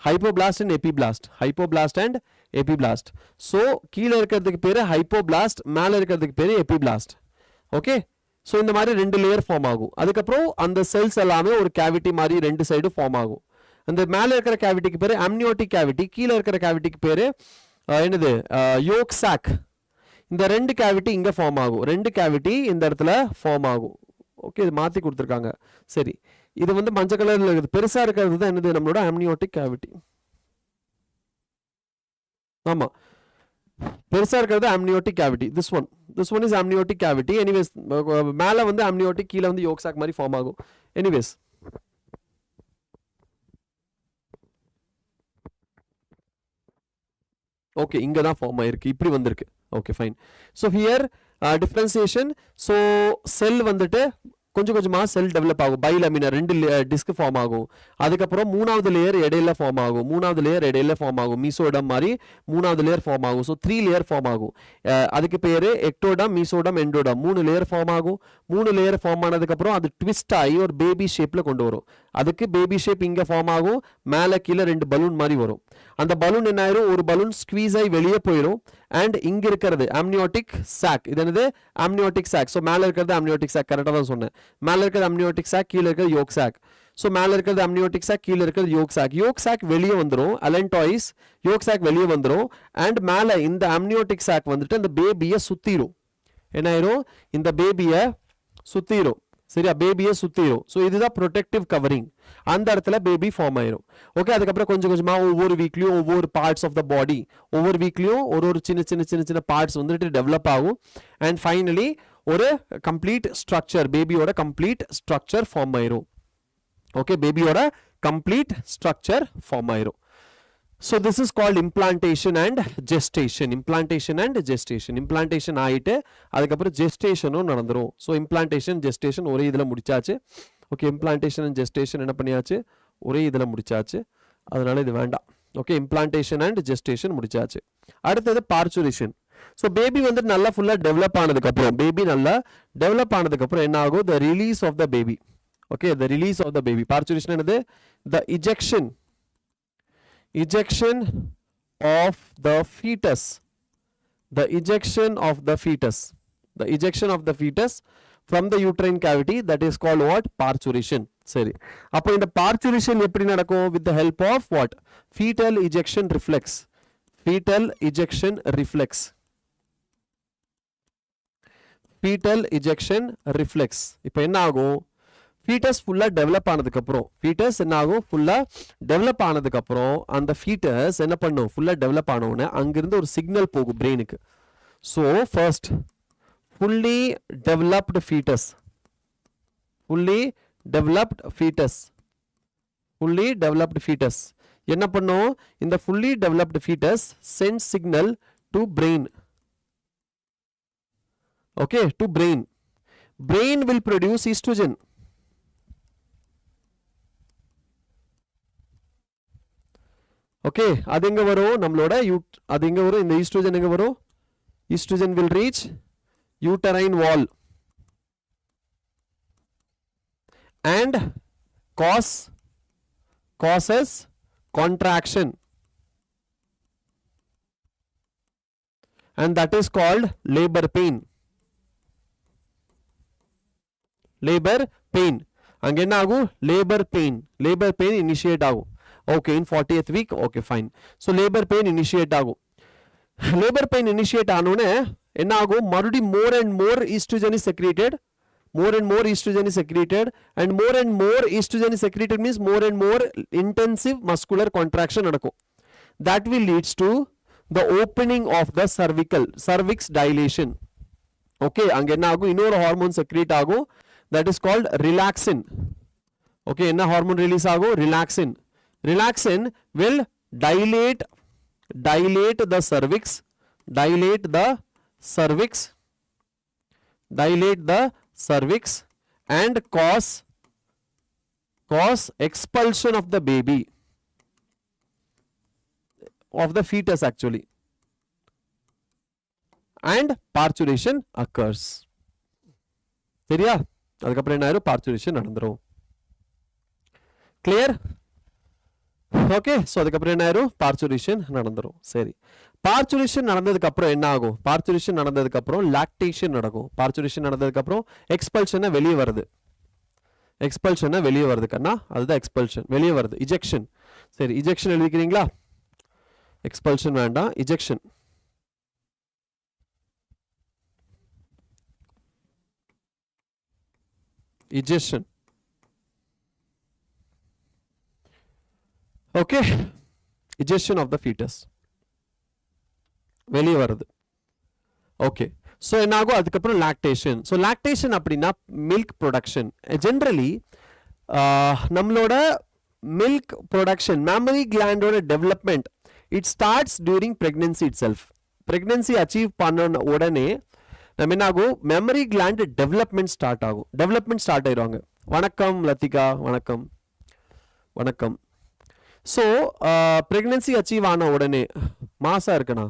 A: ஹைப்போபிளாஸ்ட் அண்ட் எபிபிளாஸ்ட். ஸோ கீழே இருக்கிறதுக்கு பேர் ஹைப்போபிளாஸ்ட், மேலே இருக்கிறதுக்கு பேர் எபிபிளாஸ்ட். ஓகே, ஸோ இந்த மாதிரி ரெண்டு லேயர் ஃபார்ம் ஆகும். அதுக்கப்புறம் அந்த செல்ஸ் எல்லாமே ஒரு கேவிட்டி மாதிரி ரெண்டு சைடு ஃபார்ம் ஆகும். அந்த மேலே இருக்கிற கேவிட்டிக்கு பேர் அம்னியோட்டிக் கேவிட்டி, கீழே இருக்கிற கேவிட்டிக்கு பேர் என்னது, யோக் சாக். இந்த ரெண்டு கேவிட்டி இங்கே ஃபார்ம் ஆகும், ரெண்டு கேவிட்டி இந்த இடத்துல ஃபார்ம் ஆகும். ஓகே, இது மாற்றி கொடுத்துருக்காங்க. சரி, இது வந்து மஞ்சள் கலரில் இருக்குது, பெருசாக இருக்கிறது தான் என்னது, நம்மளோட அம்னியோட்டிக் கேவிட்டி. ஆமாம், பெருசாக இருக்கிறது amniotic cavity. This one is amniotic cavity. Anyways, மேலே வந்து அம்னியோட்டிக், கீழே வந்து யோக் சாக் மாதிரி ஃபார்ம் ஆகும். எனிவேஸ், ஓகே, இங்கே தான் ஃபார்ம் ஆயிருக்கு, இப்படி வந்திருக்கு. Okay, fine. So here differentiation. So cell வந்துட்டு கொஞ்சம் கொஞ்சமாக செல் டெவலப் ஆகும். பைலமினர் ரெண்டு டிஸ்க் ஃபார்ம் ஆகும். அதுக்கப்புறம் மூணாவது லேயர் இடையில ஃபார்ம் ஆகும். மீசோடம் மாதிரி மூணாவது லேயர் ஃபார்ம் ஆகும். ஸோ 3 லேயர் ஃபார்ம் ஆகும். அதுக்கு பேர் ectoderm, mesoderm, endoderm. 3 layer form ஆகும். 3 லேயர் ஃபார்ம் ஆனதுக்கப்புறம் அது ட்விஸ்ட் ஆகி ஒரு பேபி ஷேப்பில் கொண்டு வரும். அதுக்கு பேபி ஷேப் இங்கே ஃபார்ம் ஆகும். மேலே கீழே 2 பலூன் மாதிரி வரும். அந்த பலூன் என்ன ஆயிரும், ஒரு பலூன் ஸ்குவீஸ் ஆகி வெளியே போயிடும். அண்ட் இங்க இருக்கிறது அம்னியோட்டிக் சாக். இது என்னது, அம்னியோட்டிக் சாக். ஸோ மேலே இருக்கிறது அம்னியோட்டிக் சாக், கரெக்டாக தான் சொன்னேன். மேலே இருக்கிறது அம்னியோட்டிக் சாக், கீழே இருக்கிறது யோக் சாக். ஸோ மேலே இருக்கிறது அம்னியோட்டிக் சாக், கீழே இருக்கிறது யோக் சாக். யோக் சாக் வெளியே வந்துடும், அலன்டாய்ஸ். யோக் சாக் வெளியே வந்துடும். அண்ட் மேலே இந்த அம்னியோட்டிக் சாக் வந்துட்டு அந்த பேபியை சுத்திரும். என்ன ஆயிரும், இந்த பேபியை சுத்திரும். சரியா, பேபியை சுத்திரும். ஸோ இதுதான் ப்ரொடெக்டிவ் கவரிங். அந்த இடத்துல பேபி ஃபார்ம் ஆயிரும். ஓகே, அதுக்கப்புறம் கொஞ்சம் கொஞ்சமாக ஒவ்வொரு வீக்லையும் ஒவ்வொரு பார்ட்ஸ் ஆஃப் த பாடி, ஒவ்வொரு வீக்லையும் ஒரு சின்ன பார்ட்ஸ் வந்துட்டு டெவலப் ஆகும். அண்ட் ஃபைனலி ஒரு கம்ப்ளீட் ஸ்ட்ரக்சர், பேபியோட கம்ப்ளீட் ஸ்ட்ரக்சர் ஃபார்ம் ஆயிரும். ஓகே, பேபியோட கம்ப்ளீட் ஸ்ட்ரக்சர் ஃபார்ம் ஆயிரும். So this is called implantation and gestation. Implantation and gestation. Implantation ஆயிட்டு அதுக்கப்புறம் gestationும் நடந்துரும். So implantation gestation ஒரே இதுல முடிச்சாச்சு. Okay, implantation and gestation என்ன பண்ணியாச்சு, ஒரே இதுல முடிச்சாச்சு. அதனால இது வேண்டாம். Okay, implantation and gestation முடிச்சாச்சு. அடுத்தது parturition. So baby வந்து நல்லா ஃபுல்லா டெவலப் ஆனதுக்கு அப்புறம், பேபி நல்லா டெவலப் ஆனதுக்கு அப்புறம் என்ன ஆகும், the release of the baby. Okay, the release of the baby. Parturition என்னது, the ejection of the fetus. The ejection of the fetus. The ejection of the fetus from the uterine cavity, that is called what? Parturition. சரி, அப்போ இந்த parturition எப்படி நடக்கும்? With the help of what? Fetal ejection reflex. Fetal ejection reflex. Fetal ejection reflex. இப்போ என்ன ஆகும், foetus ஃபுல்லாக develop ஆனதுக்கப்புறம், ஃபீட்டஸ் என்ன ஆகும், ஃபுல்லாக டெவலப் ஆனதுக்கப்புறம் அந்த ஃபீட்டஸ் என்ன பண்ணும், ஃபுல்லாக டெவலப் ஆனவுடனே அங்கிருந்து ஒரு சிக்னல் போகும் பிரெயினுக்கு. So first fully developed foetus, fully developed foetus, fully developed foetus என்ன பண்ணும், இந்த fully developed foetus send signal to brain. Okay, to brain. Brain will produce oestrogen. Okay, அது எங்க வரும், நம்மளோட அது எங்க வரும், இந்த ஈஸ்ட்ரோஜன் எங்க வரும், oestrogen will reach uterine wall and causes contraction, and that is called labor pain. Labor pain. அங்க என்ன ஆகும், labor pain initiate ஆகும். Okay, in 40th week. Okay, fine. So labor pain initiate ஆகும். Labor pain initiate ஆனோனே என்ன ஆகும், மறுபடி more and more estrogen is secreted. More and more estrogen is secreted, and more estrogen is secreted means more and more intensive muscular contraction நடக்கும். That will leads to the opening of the cervix dilation. Okay, அங்க என்ன ஆகும், இன்னொரு hormone secrete ஆகும், that is called relaxin. Okay, என்ன hormone release ஆகும், relaxin. Relaxin will dilate the cervix, and cause expulsion of the baby, of the fetus actually, and parturition occurs. சரியா, அதுக்கப்புறம் என்ன ஆயிரும், parturition நடந்துரும். Clear? ஓகே, ஸோ அதுக்கப்புறம் என்ன ஆயிரும், பார்ச்சுரேஷன் நடந்துரும். சரி, பார்ச்சுரேஷன் நடந்ததுக்கு அப்புறம் என்ன ஆகும், பார்ச்சுரேஷன் நடந்ததுக்கு அப்புறம் லாக்டேஷன் நடக்கும். பார்ச்சுரேஷன் நடந்ததுக்கு அப்புறம் எக்ஸ்பல்ஷனை வெளியே வருது, எக்ஸ்பல்ஷனை வெளியே வருது கண்ணா, அதுதான் எக்ஸ்பல்ஷன், வெளியே வருது. இஜெக்ஷன். சரி, இஜெக்ஷன் எழுதிக்கிறீங்களா, எக்ஸ்பல்ஷன் வேண்டாம், ejection. Ejection. Okay, ejection of the fetus வெளியே வருது. ஓகே, ஸோ என்ன ஆகும், அதுக்கப்புறம் லாக்டேஷன். ஸோ லாக்டேஷன் அப்படின்னா மில்க் ப்ரொடக்ஷன். ஜென்ரலி நம்மளோட மில்க் ப்ரொடக்ஷன், மேமரி கிளாண்டோட development, it starts during pregnancy itself. Pregnancy achieve பண்ண உடனே நம்ம என்ன ஆகும், மெமரி கிளாண்ட் டெவலப்மெண்ட் ஸ்டார்ட் ஆகும். டெவலப்மெண்ட் ஸ்டார்ட் ஆயிடுவாங்க. வணக்கம் லத்திகா, வணக்கம் வணக்கம். ஸோ ப்ரெக்னன்சி அச்சீவ் ஆன உடனே மாசா இருக்குண்ணா,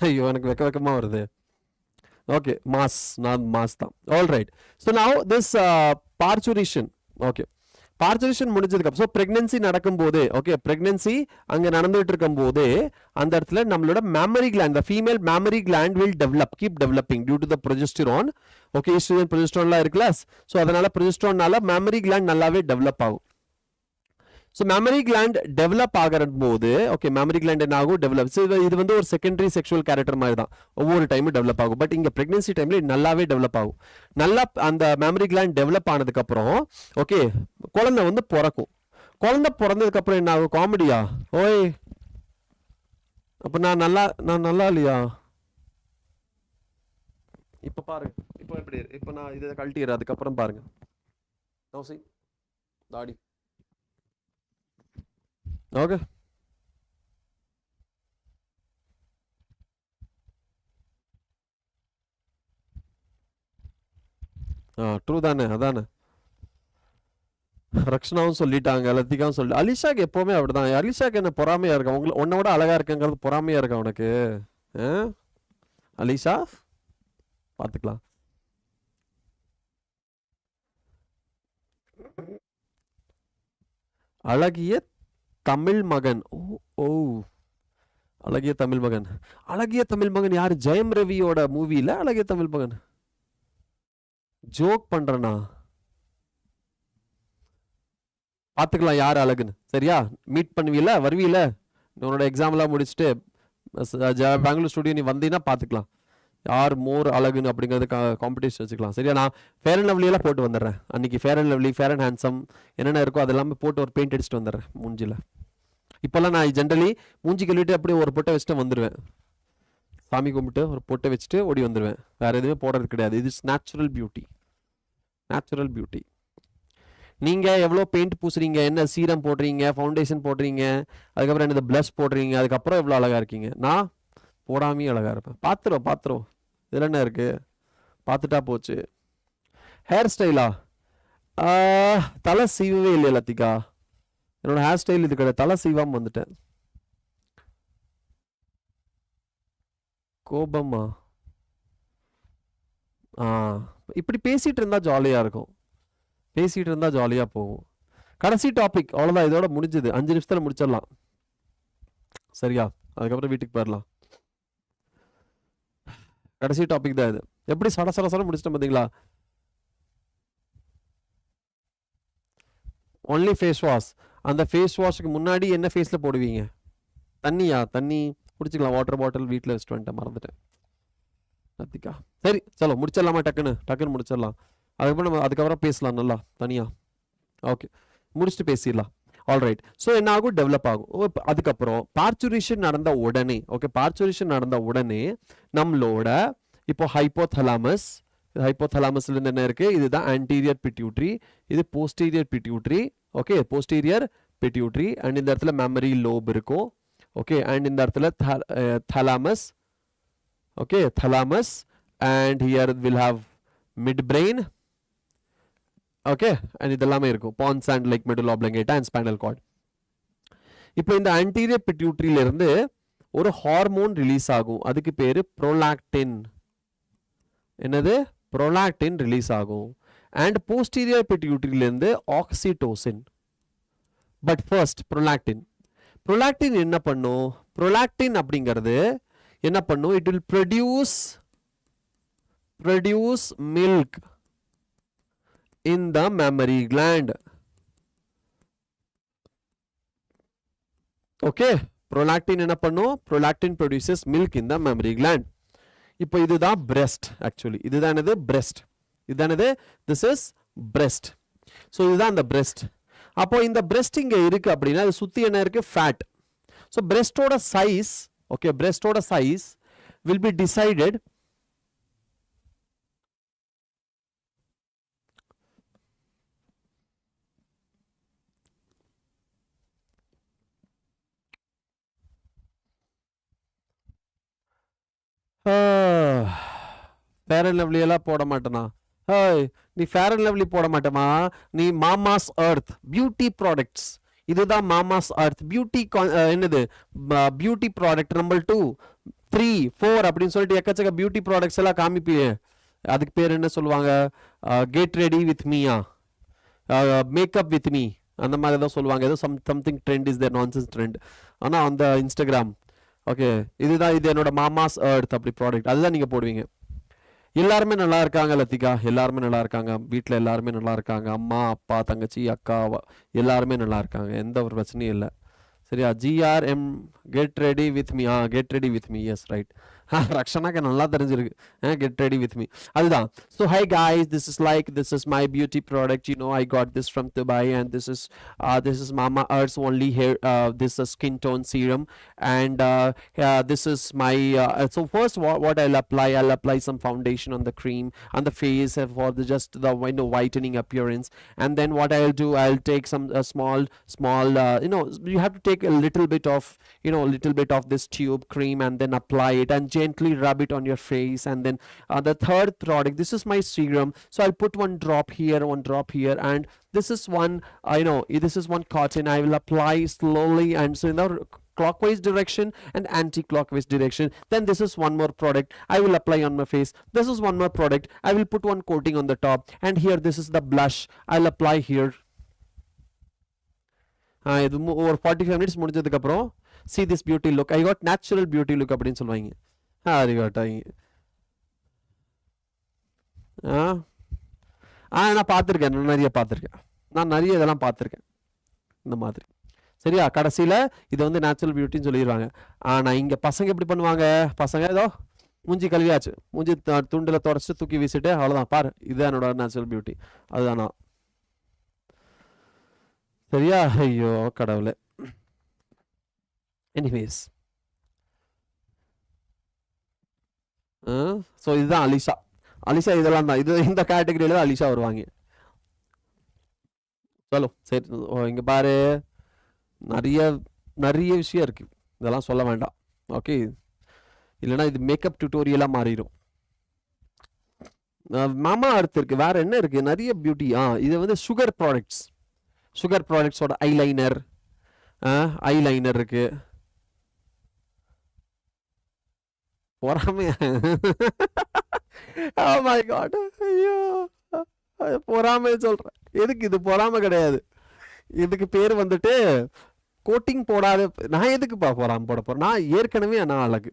A: ஐயோ எனக்கு வெக்கமா வருது. ஓகே, நான் மாஸ் தான். All right. So now this parturition. Okay, parturition முடிஞ்சதுக்கு அப்புறம், ஸோ பிரெக்னன்சி நடக்கும் போதே, ஓகே, பிரெக்னன்சி அங்கே நடந்துட்டு இருக்கும் போதே அந்த இடத்துல நம்மளோட mammary gland, female mammary gland will keep developing due to the progesterone. Okay, oestrogen ப்ரொஜெஸ்டரான்லாம் இருக்குல்ல, ஸோ அதனால ப்ரொஜெஸ்டரான்னால மேமரி கிளாண்ட் நல்லாவே டெவலப் ஆகும். ஸோ மெமரி கிளாண்ட் டெவலப் ஆகிற போது, ஓகே, மெமரி கிளாண்ட் என்ன ஆகும், டெவலப். இது வந்து ஒரு செகண்டரி செக்ஷுவல் கேரக்டர் மாதிரி தான், ஒவ்வொரு டைமும் டெவலப் ஆகும். பட் இங்கே பிரெக்னன்சி டைம்ல நல்லாவே டெவலப் ஆகும். நல்லா அந்த மெமரி கிளாண்ட் டெவலப் ஆனதுக்கு அப்புறம், ஓகே, குழந்தை வந்து பிறக்கும். குழந்தை பிறந்ததுக்கு அப்புறம் என்ன ஆகும், காமெடியா, ஓய் அப்ப நான் நல்லா இல்லையா, இப்ப பாருங்க, இப்ப எப்படி, இப்ப நான் இதை கழட்டிடுறேன், அதுக்கப்புறம் பாருங்க. Now see, தாடி. Okay. ட்ரூ தானே, அதானே. ரக்ஷனாவும் சொல்லிட்டாங்க, லத்திகாவும் சொல்லி. அலிஷாக்கு எப்பவுமே அப்படிதான். அலிஷாக்கு என்ன பொறாமையா இருக்கா? உன்னை விட அழகா இருக்குங்கிறது பொறாமையா இருக்கா உனக்கு? அலிஷா பார்த்துக்கலாம். அழகிய தமிழ் மகன். ஓ அழகிய தமிழ் மகன். அழகிய தமிழ் மகன் யாரு? ஜெயம் ரவியோட மூவில அழகிய தமிழ் மகன். ஜோக் பண்றனா? பார்த்துக்கலாம் யார் அழகுன்னு. சரியா? மீட் பண்ணுவீல, வருவீல, உன்னோட எக்ஸாம்லாம் முடிச்சுட்டு பெங்களூர் ஸ்டுடியோ நீ வந்தீங்கன்னா பார்த்துக்கலாம் யார் மோர் அழகுன்னு அப்படிங்கிறது காம்படிஷன் வச்சுக்கலாம். சரியா? நான் ஃபேர் அண்ட் லவ்லியெல்லாம் போட்டு வந்துடுறேன். அன்றைக்கி Fair and Lovely, Fair and Handsome என்னென்ன இருக்கோ அதெல்லாமே போட்டு ஒரு பெயிண்ட் அடிச்சுட்டு வந்துடுறேன் மூஞ்சியில். இப்போல்லாம் நான் ஜென்ரலி மூஞ்சி கழுவிட்டு அப்படியே ஒரு பொட்டை வச்சுட்டு வந்துடுவேன். சாமி கும்பிட்டு ஒரு பொட்டை வச்சுட்டு ஓடி வந்துடுவேன். வேறு எதுவுமே போடுறது கிடையாது. இது நேச்சுரல் பியூட்டி. Natural beauty. நீங்கள் எவ்வளோ பெயிண்ட் பூசுறீங்க, என்ன சீரம் போடுறீங்க, ஃபவுண்டேஷன் போடுறீங்க, அதுக்கப்புறம் என்ன ப்ளஷ் போடுறீங்க, அதுக்கப்புறம் எவ்வளோ அழகாக இருக்கீங்க. நான் போடாமையும் அழகாக இருப்பேன். பார்த்துரும் இதில் என்ன இருக்குது, பார்த்துட்டா போச்சு. ஹேர் ஸ்டைலா? தலை சீவவே இல்லை லத்திகா. என்னோட ஹேர் ஸ்டைல் இது கிடையாது. தலை சீவாமல் வந்துட்டேன். கோபமா? இப்படி பேசிகிட்டு இருந்தால் ஜாலியாக இருக்கும். பேசிகிட்டு இருந்தால் ஜாலியாக போகும். கடைசி டாபிக் அவ்வளோதான். இதோட முடிஞ்சது. 5 நிமிஷத்தில் முடிச்சிடலாம். சரியா? அதுக்கப்புறம் வீட்டுக்கு போயிடலாம். கடைசி டாபிக் தான் இது. எப்படி சட முடிச்சிட்டேன் பார்த்தீங்களா? Only face wash. அந்த ஃபேஸ் வாஷுக்கு முன்னாடி என்ன ஃபேஸில் போடுவீங்க? தண்ணியா? தண்ணி குடிச்சிக்கலாம். வாட்டர் பாட்டில் வீட்டில் வச்சுட்டு வந்துட்டேன், மறந்துட்டேன். லத்திகா சரி, சலோ முடிச்சிடலாமா? டக்குன்னு முடிச்சிடலாம். அதுக்கப்புறம் பேசலாம் நல்லா தனியாக. ஓகே, முடிச்சுட்டு பேசிடலாம். ஆல்ரைட். ஸோ என்ன ஆகும்? டெவலப் ஆகும். அதுக்கப்புறம் பார்ச்சுரேஷன் நடந்த உடனே, ஓகே, பார்ச்சுரேஷன் நடந்த உடனே நம்மளோட இப்போ ஹைப்போதலாமஸ்லேருந்து என்ன இருக்குது? இதுதான் ஆன்டீரியர் பிட்யூட்ரி, இது posterior pituitary. Okay, posterior pituitary. And இந்த இடத்துல மெமரி லோப் இருக்கும். ஓகே, அண்ட் இந்த இடத்துல thalamus. Okay, thalamus. And here will have midbrain. Okay, and இதெல்லாமே இருக்கும். Pons and like medulla oblongata and spinal cord. இப்போ இந்த ஆன்டீரியர் பிட்யூட்ரியிலிருந்து ஒரு ஹார்மோன் ரிலீஸ் ஆகும். அதுக்கு பேர் ப்ரோலாக்டின். என்னது? ப்ரோலாக்டின் ரிலீஸ் ஆகும். அண்ட் போஸ்டீரியர் பிட்யூட்ரியிலிருந்து ஆக்சிடோசின். பட் ஃபர்ஸ்ட் ப்ரோலாக்டின் என்ன பண்ணும்? ப்ரோலாக்டின் அப்படிங்கிறது என்ன பண்ணும்? It will produce milk in the mammary gland. Okay, prolactin என்ன பண்ணும்? Prolactin produces milk in the mammary gland. இப்போ இதுதான் breast. Actually இதுதான் என்னது? breast. இதுதான் என்னது? This is breast. So இதுதான் அந்த breast. அப்போ இந்த breast இங்க இருக்கு அப்படின்னா அது சுத்தி என்ன இருக்கு? fat. So breast ஓட size, okay, breast ஓட size will be decided Fair and Lovely எல்லாம் போட மாட்டேனா? நீ ஃபேர் அண்ட் லவ்லி போட மாட்டேமா? நீ மாமாஸ் எர்த் பியூட்டி ப்ராடக்ட்ஸ். இதுதான் மாமாஸ் எர்த் பியூட்டி. என்னது? பியூட்டி ப்ராடக்ட் நம்பர் 2, 3, 4 அப்படின்னு சொல்லிட்டு எக்கச்சக்க பியூட்டி ப்ராடக்ட்ஸ் எல்லாம் காமிப்பியே. அதுக்கு பேர் என்ன சொல்லுவாங்க? கெட் ரெடி வித் மீயா, மேக்கப் வித் மீ, அந்த மாதிரி தான் சொல்லுவாங்க. ஏதோ something trend is there, nonsense trend. ஆனால் அந்த இன்ஸ்டாகிராம், ஓகே, இதுதான் இது என்னோட மாமாஸ் எர்த் அப்படி ப்ராடக்ட். அதுதான் நீங்கள் போடுவீங்க. எல்லாருமே நல்லா இருக்காங்க லத்திகா, எல்லாருமே நல்லா இருக்காங்க. வீட்டில் எல்லாருமே நல்லா இருக்காங்க. அம்மா, அப்பா, தங்கச்சி, அக்கா எல்லாருமே நல்லா இருக்காங்க. எந்த ஒரு பிரச்சனையும் இல்லை. சரியா? GRM get ready with me. Get ready with me. Yes, right. ரக்ஷனாக்கு நல்லா தெரிஞ்சிருக்கு. Get ready with me. அதுதான். So hi guys, this is my beauty product. You know, I got this from Dubai, and this is Mama Earth's only hair. This is skin tone serum, and this is my. So first, what I'll apply some foundation on the cream on the face for just the whitening appearance, and then what I'll do, I'll take some small. You have to take a little bit of this tube cream and then apply it and gently rub it on your face. And then the third product, this is my serum, so I'll put one drop here, and this is one cotton. I will apply slowly and so clockwise direction and anti-clockwise direction. Then this is one more product I will apply on my face. This is one more product I will put one coating on the top, and here this is the blush I'll apply here. இது ஒரு 45 minutes முடிஞ்சதுக்கு அப்புறம் see this beauty look. I got natural beauty look அப்படின்னு சொல்லுவாங்க. நான் பார்த்துருக்கேன், நான் நிறைய இதெல்லாம் பார்த்துருக்கேன் இந்த மாதிரி. சரியா? கடைசியில் இதை வந்து நேச்சுரல் பியூட்டின்னு சொல்லிடுவாங்க. ஆனால் இங்கே பசங்க எப்படி பண்ணுவாங்க? பசங்க ஏதோ மூஞ்சி கழுவியாச்சு, மூஞ்சி துண்டில் தொடச்சிட்டு தூக்கி வீசிட்டு அவ்வளோதான், பாரு இதுதான் என்னோட நேச்சுரல் பியூட்டி, அதுதானா? சரியா? ஐயோ கடவுளே. எனிவேஸ், ஸோ இதுதான் அலிஷா இதெல்லாம் தான், இந்த கேட்டகரியில தான் அலிஷா வருவாங்க. சொல்லு சரி. இங்கே பாரு, நிறைய விஷயம் இருக்கு, இதெல்லாம் சொல்ல வேண்டாம். ஓகே, இல்லைன்னா இது மேக்கப் டியூட்டோரியலாக மாறிடும். மாமா அர்த் இருக்கு, வேற என்ன இருக்கு? நிறைய பியூட்டி. இது வந்து சுகர் ப்ராடக்ட்ஸோட ஐலைனர் இருக்கு. பொறாமையா? Oh my God. ஐயோ, பொறாமை சொல்றேன். எதுக்கு? இது பொறாமை கிடையாது, இதுக்கு பேர் வந்துட்டு கோட்டிங் போடாத. நான் எதுக்குப்பா பொறாமை போட போறேன்? நான் ஏற்கனவே நான் அழகு,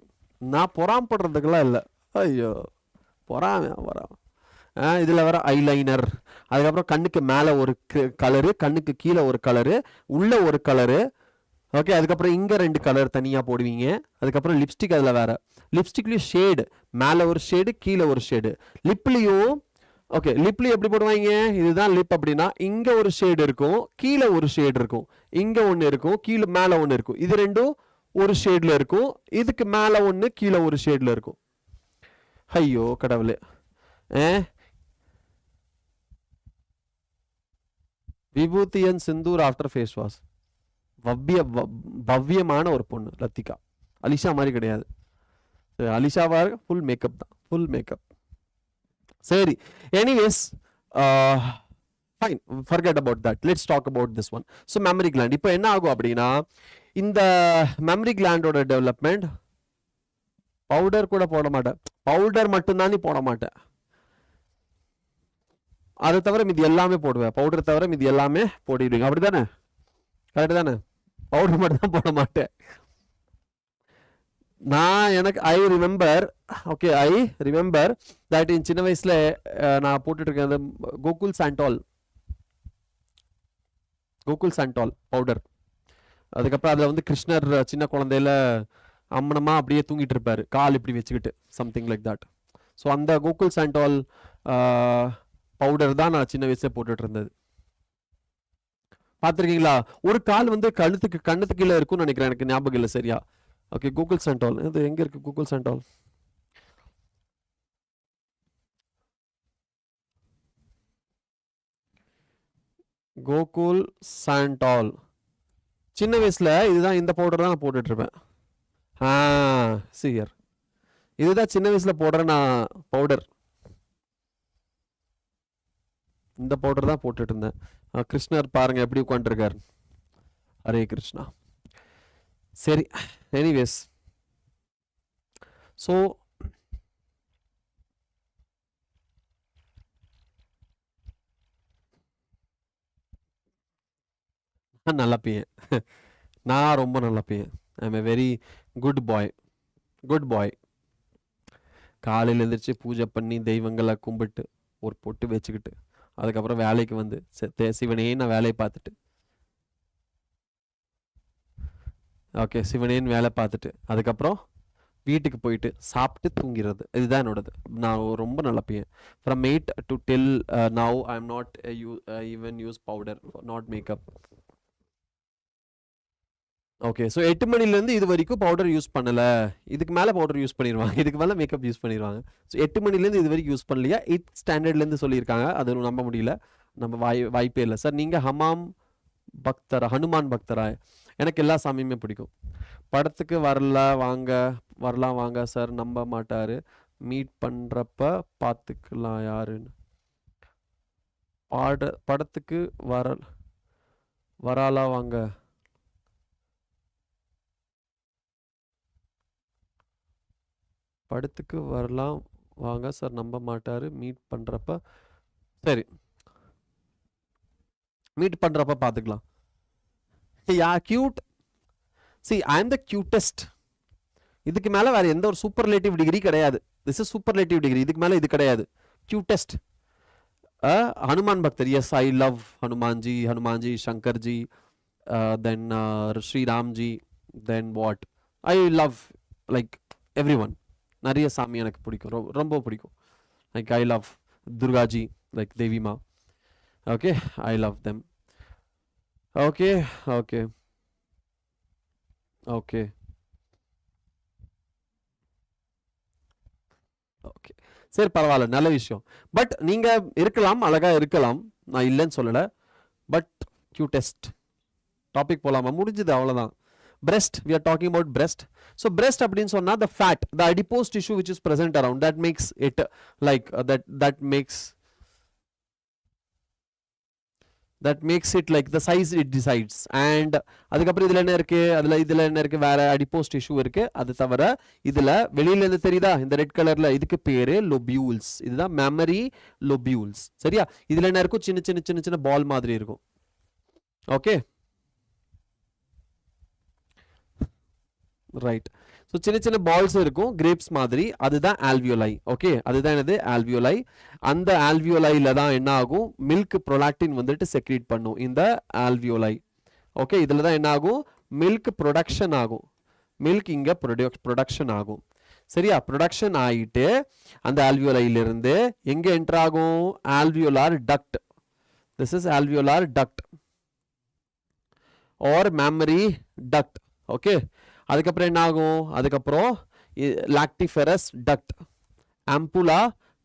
A: நான் பொறாமப்படுறதுக்கெல்லாம் இல்லை. ஐயோ, பொறாமை. இதில் வர ஐலைனர், அதுக்கப்புறம் கண்ணுக்கு மேலே ஒரு கலரு, கண்ணுக்கு கீழே ஒரு கலரு, உள்ள ஒரு கலரு. ஓகே, அதுக்கப்புறம் இங்கே 2 கலர் தனியாக போடுவீங்க. அதுக்கப்புறம் லிப்ஸ்டிக், அதில் வேற லிப்ஸ்டிக்லேயும் ஷேடு, மேலே ஒரு ஷேடு கீழே ஒரு ஷேடு. லிப்லேயும் ஓகே, லிப்லேயும் எப்படி போடுவாங்க? இதுதான் லிப் அப்படின்னா இங்கே ஒரு ஷேடு இருக்கும், கீழே ஒரு ஷேடு இருக்கும், இங்கே ஒன்று இருக்கும், கீழே மேலே ஒன்று இருக்கும். இது ரெண்டும் ஒரு ஷேடில் இருக்கும், இதுக்கு மேலே ஒன்று கீழே ஒரு ஷேடில் இருக்கும். ஐயோ கடவுளே. Vibhuti and sindoor after face wash. பவ்யமான ஒரு பொண்ணு லத்திகா. அலிஷா மாதிரி கிடையாது. அலிஷாவா ஃபுல் மேக்கப் தான், ஃபுல் மேக்கப். சரி, anyways, fine, forget about that. Let's talk about this one. So mammary gland இப்போ என்ன ஆகும் அப்படின்னா, இந்த மெமரி கிளாண்டோட டெவலப்மெண்ட், பவுடர் கூட போட மாட்டேன், பவுடர் மட்டும்தான் நீ போட மாட்டேன், அதை தவிர மீதி எல்லாமே போடுவேன். பவுடர் தவிர மீதி எல்லாமே போட்டிடுவீங்க, அப்படிதானே? கரெக்டு தானே? பவுடர் மட்டும் தான் போட மாட்டேன். ஐ ரிமெம்பர் தட் இன் சின்ன வயசுல நான் போட்டுட்டு இருக்கேன் அந்த கோகுல் சாண்டோல் பவுடர். அதுக்கப்புறம் அதில் வந்து கிருஷ்ணர் சின்ன குழந்தையில அம்மனமா அப்படியே தூங்கிட்டு இருப்பாரு, கால் இப்படி வச்சுக்கிட்டு, சம்திங் லைக் தட். ஸோ அந்த கோகுல் சாண்டோல் பவுடர் தான் நான் சின்ன வயசுல போட்டுட்டு இருந்தது. பார்த்துருக்கீங்களா? ஒரு கால் வந்து கண்ணுக்கு கீழே இருக்கும்னு நினைக்கிறேன், எனக்கு ஞாபகம் இல்லை சரியா. ஓகே, கூகுள் சாண்டோல் இது எங்க இருக்கு? கூகுள் சாண்டோல் சின்ன வயசுல இதுதான், இந்த பவுடர் தான் நான் போட்டுட்டு இருப்பேன். சியர், இதுதான் சின்ன வயசுல போடுற நான் பவுடர், இந்த பவுடர் தான் போட்டுட்டு இருந்தேன். கிருஷ்ணர் பாருங்க எப்படி உட்காந்துருக்காரு, ஹரே கிருஷ்ணா. சரி, எனிவேஸ், ஸோ நான் நல்ல பையன், நான் ரொம்ப நல்ல பையன். I am a very good boy. காலையில் எழுந்திரிச்சு பூஜை பண்ணி தெய்வங்களை கும்பிட்டு ஒரு பொட்டு வச்சுக்கிட்டு, அதுக்கப்புறம் வேலைக்கு வந்து சிவனேன்னு வேலையை பார்த்துட்டு, ஓகே சிவனேன்னு வேலை பார்த்துட்டு, அதுக்கப்புறம் வீட்டுக்கு போயிட்டு சாப்பிட்டு தூங்கிறது, இதுதான் என்னோடது. நான் ரொம்ப நல்ல பையன். From 8 to till now I am not even use powder, not makeup. Okay, so 8 மணிலேருந்து இது வரைக்கும் பவுடர் யூஸ் பண்ணலை. இதுக்கு மேலே பவுடர் யூஸ் பண்ணிடுவாங்க, இதுக்கு மேலே மேக்கப் யூஸ் பண்ணிடுவாங்க. ஸோ 8 மணிலேருந்து இது வரைக்கும் யூஸ் பண்ணலையா, 8th ஸ்டாண்டர்ட்லேருந்து சொல்லியிருக்காங்க. அது நம்ப முடியல, நம்ம வாய்ப்பே இல்லை. சார் நீங்கள் ஹனுமான் பக்தரா? எனக்கு எல்லா சாமியுமே பிடிக்கும். படத்துக்கு வரலாம் வாங்க சார், நம்ப மாட்டார், மீட் பண்ணுறப்ப பார்த்துக்கலாம் யாருன்னு. படத்துக்கு வராலா வாங்க. படத்துக்கு வரலாம் வாங்க சார், நம்ப மாட்டார், மீட் பண்ணுறப்ப. சரி, மீட் பண்ணுறப்ப பார்த்துக்கலாம். Yeah cute. See I am the cutest. இதுக்கு மேலே வேறு எந்த ஒரு சூப்பர்லேட்டிவ் டிகிரி கிடையாது. திஸ் இஸ் சூப்பர்லேட்டிவ் டிகிரி, இதுக்கு மேலே இது கிடையாது. கியூட்டஸ்ட். ஹனுமான் பக்தர், yes I love Hanumanji, Shankarji, then Shriramji, then what I love like everyone. நிறைய சாமி எனக்கு பிடிக்கும், ரொம்ப பிடிக்கும். Like I love Durgaji, like Devima. Okay, I love them. Okay okay okay okay சரி, பரவாயில்ல, நல்ல விஷயம். பட் நீங்கள் இருக்கலாம், அழகாக இருக்கலாம், நான் இல்லைன்னு சொல்லலை. But cutest. டாபிக் போகலாமா? முடிஞ்சது, அவ்வளோதான். Breast, we are talking about breast. So breast அப்படினு சொன்னா the fat, the adipose tissue which is present around, that makes it like that makes it like the size it decides. And அதுக்கப்புறம் இதில் என்ன இருக்கு, இதில் என்ன இருக்கு, வேற adipose tissue இருக்கு. அது தவிர இதில் வெளியில இருந்து தெரியுதா இந்த ரெட் கலர்ல, இதுக்கு பேரு lobules. இதுதான் mammary lobules. சரியா? இதில் என்ன இருக்கும், சின்ன சின்ன பால் மாதிரி இருக்கும். Okay, right. ஸோ சின்ன பால்ஸ் இருக்கும், கிரேப்ஸ் மாதிரி. அதுதான் ஆல்வியோலை. ஓகே, அதுதான் என்னது, ஆல்வியோலை. அந்த ஆல்வியோலைல தான் என்ன ஆகும், மில்க் ப்ரொலாக்டின் வந்துட்டு செக்ரீட் பண்ணும் இந்த ஆல்வியோலை. ஓகே, இதில் தான் என்ன ஆகும், மில்க் ப்ரொடக்ஷன் ஆகும். மில்க் இங்கே ப்ரொடக்ஷன் ஆகும். சரியா? ப்ரொடக்ஷன் ஆகிட்டு அந்த ஆல்வியோலையிலிருந்து எங்கே என்டர் ஆகும், alveolar duct. This is alveolar duct or mammary duct. Okay, அதுக்கப்புறம் என்ன ஆகும், அதுக்கப்புறம் lactiferous duct. Ampulla,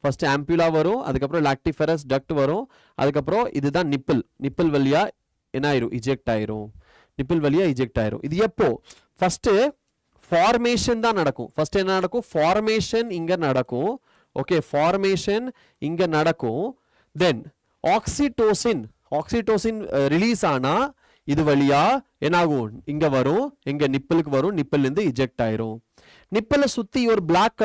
A: first ampulla வரும், அதுக்கப்புறம் லாக்டிஃபெரஸ் டக்ட் வரும், அதுக்கப்புறம் இதுதான் நிப்பிள் வழியா என்ன ஆயிரும், இஜெக்ட் ஆயிரும். நிப்பிள் வழியா இஜெக்ட் ஆயிரும். இது எப்போ, ஃபர்ஸ்ட் ஃபார்மேஷன் தான் நடக்கும். ஃபர்ஸ்ட் என்ன நடக்கும், ஃபார்மேஷன் இங்க நடக்கும். ஓகே, ஃபார்மேஷன் இங்க நடக்கும். தென் ஆக்சிடோசின் ரிலீஸ் ஆனா இது வழியா என்ன ஆகும், இங்க வரும், இங்க நிப்பிளுக்கு வரும், நிப்பிள் இருந்து இஜெக்ட் ஆயிரும். நிப்பிளை சுத்தி ஒரு black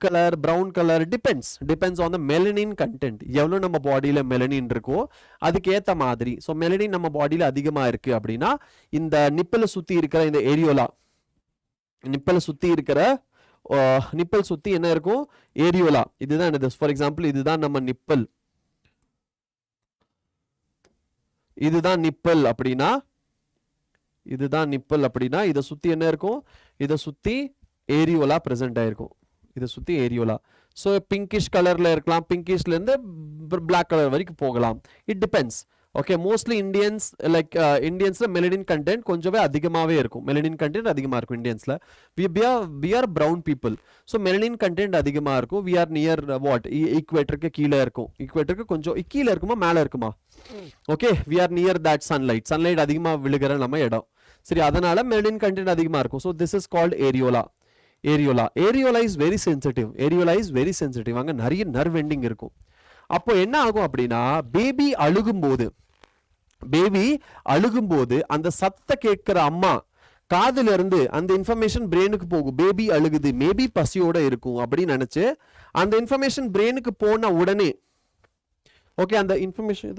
A: colour, brown colour, depends on the melanin content. எவ்வளவு நம்ம பாடியில மெலனின் இருக்கோ அதுக்கு ஏத்த மாதிரி. ஸோ மெலனின் நம்ம பாடியில அதிகமா இருக்கு அப்படின்னா இந்த நிப்பிளை சுத்தி இருக்கிற இந்த ஏரியோலா, நிப்பிளை சுத்தி இருக்கிற நிப்பிள் சுத்தி என்ன இருக்கும், ஏரியோலா. இதுதான் என்னது, ஃபார் எக்ஸாம்பிள் இதுதான் நம்ம நிப்பிள், இதுதான் நிப்பிள் அப்படின்னா, இதை சுத்தி என்ன இருக்கும், இதை சுத்தி ஏரியோலா பிரசன்ட் ஆயிருக்கும். இதை சுத்தி ஏரியோலா. ஸோ பிங்கிஷ் கலர்ல இருக்கலாம், பிங்கிஷ்ல இருந்து பிளாக் கலர் வரைக்கும் போகலாம். It depends. ஓகே, மோஸ்ட்லி இந்தியன்ஸ்ல மெலனின் கண்டென்ட் கொஞ்சமே அதிகமாகவே இருக்கும். மெலனின் கண்டென்ட் அதிகமாக இருக்கும் இந்தியன்ஸ்ல. We are brown people. So melanin content அதிகமாக இருக்கும். வி ஆர் நியர் வாட், ஈக்குவேட்டருக்கு கீழே இருக்கும். ஈக்குவேட்டருக்கு கொஞ்சம் கீழே இருக்குமா மேலே இருக்குமா? Okay, we are near that sunlight அதிகமாக விழுகிற நம்ம இடம். சரி, அதனால மெலனின் கண்டென்ட் அதிகமாக இருக்கும். So this is called areola. Areola is very sensitive. அங்கே நிறைய நர்வ் எண்டிங் இருக்கும். அப்போ என்ன ஆகும் அப்படின்னா, பேபி அழுகும்போது அந்த சத்த கேட்கிற அம்மா காதுல இருந்து அந்த இன்ஃபர்மேஷன் பிரெயினுக்கு போகும். பேபி அழுகுது, மேபி பசியோட இருக்கும் அப்படின்னு நினைச்சு அந்த இன்ஃபர்மேஷன் பிரெயினுக்கு போன உடனே, ஓகே, அந்த இன்ஃபர்மேஷன்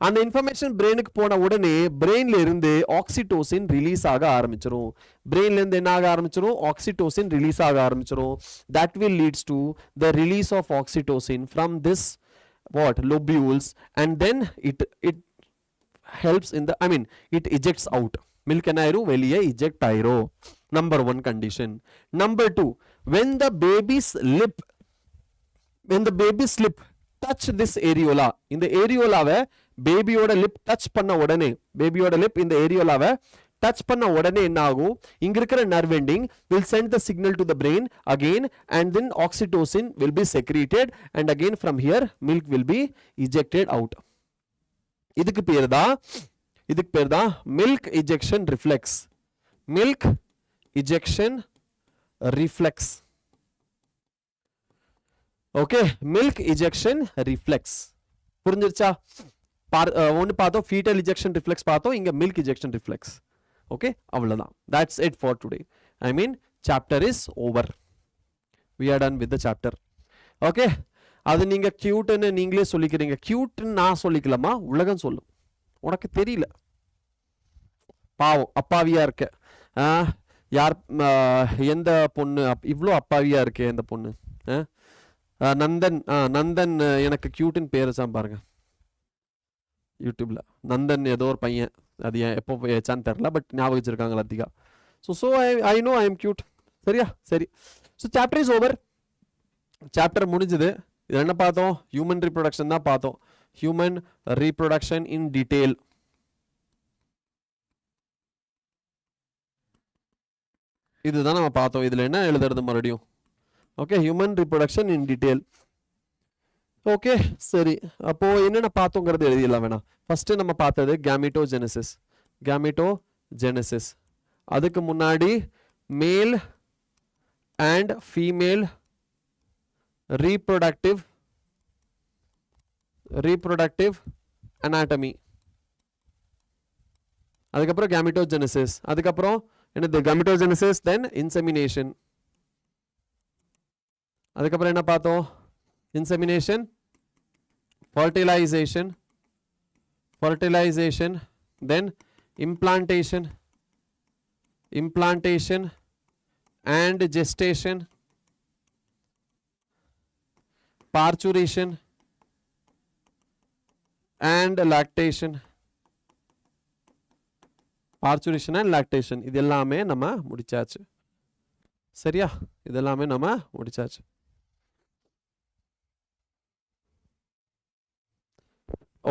A: அந்த இன்ஃபர்மேஷன் பிரெயினுக்கு போன உடனே பிரெயின்ல இருந்து ஆக்சிடோசின் ரிலீஸ் ஆக ஆரம்பிச்சிரும். பிரெயின்ல இருந்து என்ன ஆக ஆரம்பிச்சிரும், ஆக்சிடோசின் ரிலீஸ் ஆக ஆரம்பிச்சிரும். that will leads to the release of oxytocin from this lobules, and then it helps in the, it ejects out. milk என்ன ஆயிரும் வெளியே eject ஆயிரும். Number 1 condition. Number 2, when the baby's lip touch this areola, இந்த ஏரியோலாவை பேபியோட lip touch பண்ண உடனே, பேபியோட lip இந்த ஏரியோலாவை டச் பண்ண உடனே என்ன ஆகும், இங்க இருக்கிற nerve ending will send the signal to the brain again, and then oxytocin will be secreted, and again from here milk will be ejected out. இதுக்கு பேர் தான் milk ejection reflex. Milk ejection reflex. Okay, milk ejection reflex. புரிஞ்சிருச்சா? ஒன்னு பார்த்தோம் fetal ejection reflex, பார்த்தோம் இங்க milk ejection reflex. Okay, அவ்வளவுதான். That's it for today. I mean, chapter is over. We are done with the chapter. Okay, அது நீங்க கியூட்னு நீங்களே சொல்லிக்கிறீங்க. கியூட்னு நான் சொல்லிக்கலாமா? உலகம் சொல்லும். உனக்கு தெரியல, பாவம் அப்பாவியா இருக்க. யார் எந்த பொண்ணு இவ்வளோ அப்பாவியா இருக்கே எந்த பொண்ணு? நந்தன் எனக்கு கியூட்னு பேர் வச்சான் பாருங்க யூடியூப்ல. நந்தன் ஏதோ ஒரு பையன், அது எப்போ வச்சான்னு தெரில, பட் ஞாபகம் வச்சிருக்காங்க Lathika. So I know I am cute. சரியா? சரி. So chapter is over. Chapter முடிஞ்சது. இது என்ன பார்த்தோம்? ஹியூமன் ரீப்ரொடக்ஷன் தான் பார்த்தோம். Human reproduction in detail. இதுதான் நம்ம பார்த்தோம். இதுல என்ன எழுதுறது மறுபடியும்? Okay, human reproduction in detail. Okay, சரி. அப்போ என்னென்ன பார்த்தோங்கிறது எழுதிடலாம் வேணாம். ஃபர்ஸ்ட் நம்ம பார்த்தது கேமிட்டோஜெனசிஸ். அதுக்கு முன்னாடி மேல் அண்ட் ஃபீமேல் reproductive anatomy. அதுக்கப்புறம் gametogenesis. அதுக்கப்புறம் என்னது? gametogenesis, then insemination. அதுக்கப்புறம் என்ன பார்த்தோம்? insemination, fertilization, then implantation and gestation, Parturition and lactation. இது எல்லாமே நம்ம முடிச்சாச்சு. சரியா? இதெல்லாமே நம்ம முடிச்சாச்சு.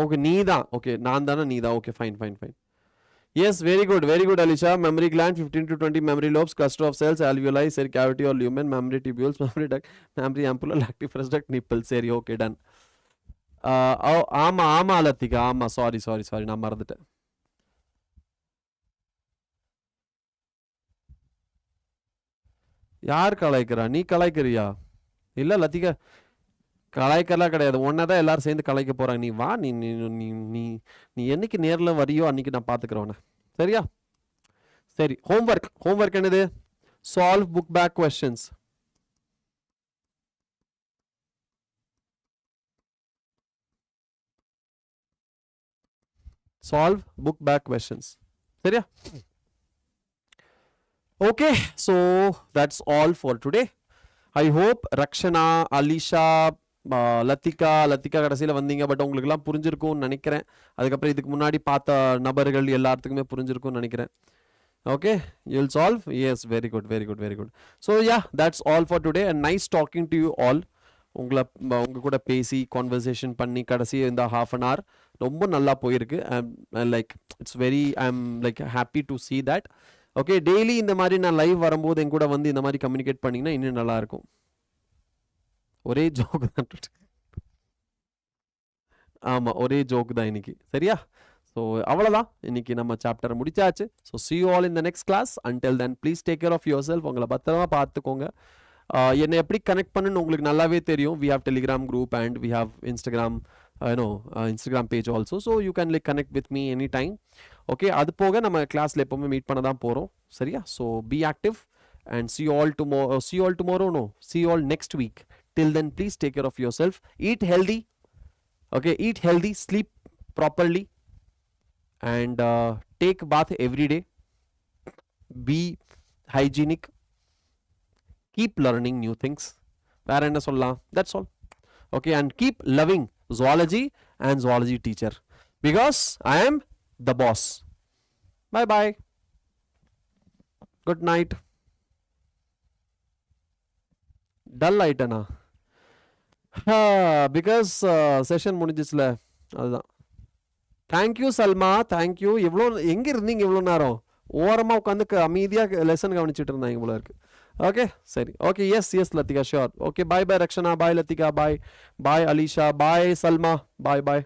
A: ஓகே, நீதான். ஓகே, நான் தானே நீதான். Okay, fine. Yes, very good Alisha. Mammary gland, 15 to 20 mammary lobes, cluster of cells, alveoli, cell cavity or lumen, mammary tubules, mammary duct, mammary ampulla, lactiferous duct, nipple. சரி, ஓகே, டன். ஆமா லத்திகா, ஆமா. Sorry, நான் மறந்துட்டேன். யார் கலாய்க்கிறா? நீ கலாய்க்கிறியா? இல்ல லத்திகா, கலாய்க்கெல்லாம் கிடையாது. ஒன்னதான் எல்லாரும் சேர்ந்து கலாய்க்க போறாங்க. நீ வா, நீ நீ என்னைக்கு நேர்ல வரியோ அன்னைக்கு நான் பாத்துக்கிறவன. சரியா? சரி. ஹோம்ஒர்க் என்னது? Solve book back questions. சரியா? Okay, so that's all for today. I hope Rakshana, Alisha, Lathika கடைசியில் வந்தீங்க. பட் உங்களுக்கு எல்லாம் புரிஞ்சிருக்கும்னு நினைக்கிறேன். அதுக்கப்புறம் இதுக்கு முன்னாடி பார்த்த நபர்கள் எல்லாத்துக்குமே புரிஞ்சிருக்கும்னு நினைக்கிறேன். Okay, you'll solve? Yes, very good. So yeah, that's all for today, and nice talking to you all. உங்க கூட பேசி கான்வர்சேஷன் பண்ணி கடைசி இந்த half an hour ரொம்ப நல்லா போயிருக்கு. I'm happy to see that. Okay, daily இந்த மாதிரி நான் லைவ் வரும்போது என் கூட வந்து இந்த மாதிரி கம்யூனிகேட் பண்ணீங்கன்னா இன்னும் நல்லா இருக்கும். ஒரே ஜோக் தான். ஆமா, ஒரே ஜோக் தான் இன்னைக்கு. சரியா? ஸோ அவ்வளோதான், இன்னைக்கு நம்ம சாப்டர் முடிச்சாச்சு. So see you all in the next class. Until then, please take care of yourself. உங்களை பத்திரமா பார்த்துக்கோங்க. என்னை எப்படி கனெக்ட் பண்ணுன்னு உங்களுக்கு நல்லாவே தெரியும். We have Telegram group and we have Instagram page also. So you can connect with me anytime. Okay, அது போக நம்ம கிளாஸ்ல எப்பவுமே மீட் பண்ண தான் போறோம். சரியா? So be active and see you all tomorrow. See you all next week. Till then, please take care of yourself. Eat healthy. Okay, eat healthy, sleep properly, and take bath every day. Be hygienic. Keep learning new things. வேற என்ன சொல்லலாம்? That's all. Okay, and keep loving zoology and zoology teacher, because I am the boss. Bye bye. Good night. Dull ஆயிட்டேனா? Because session முடிஞ்சிச்சுல, அதுதான். Thank you Salma, thank you. எவ்வளோ எங்கே இருந்தீங்க இவ்வளோ நேரம்? ஓரமாக உட்காந்து அமைதியாக லெசன் கவனிச்சுட்டு இருந்தாங்க இவ்வளோ இருக்கு. ஓகே சரி, okay, yes yes Lathika, sure. Okay, bye bye Rakshana, bye Lathika, bye bye Alisha, bye Salma, bye பாய்.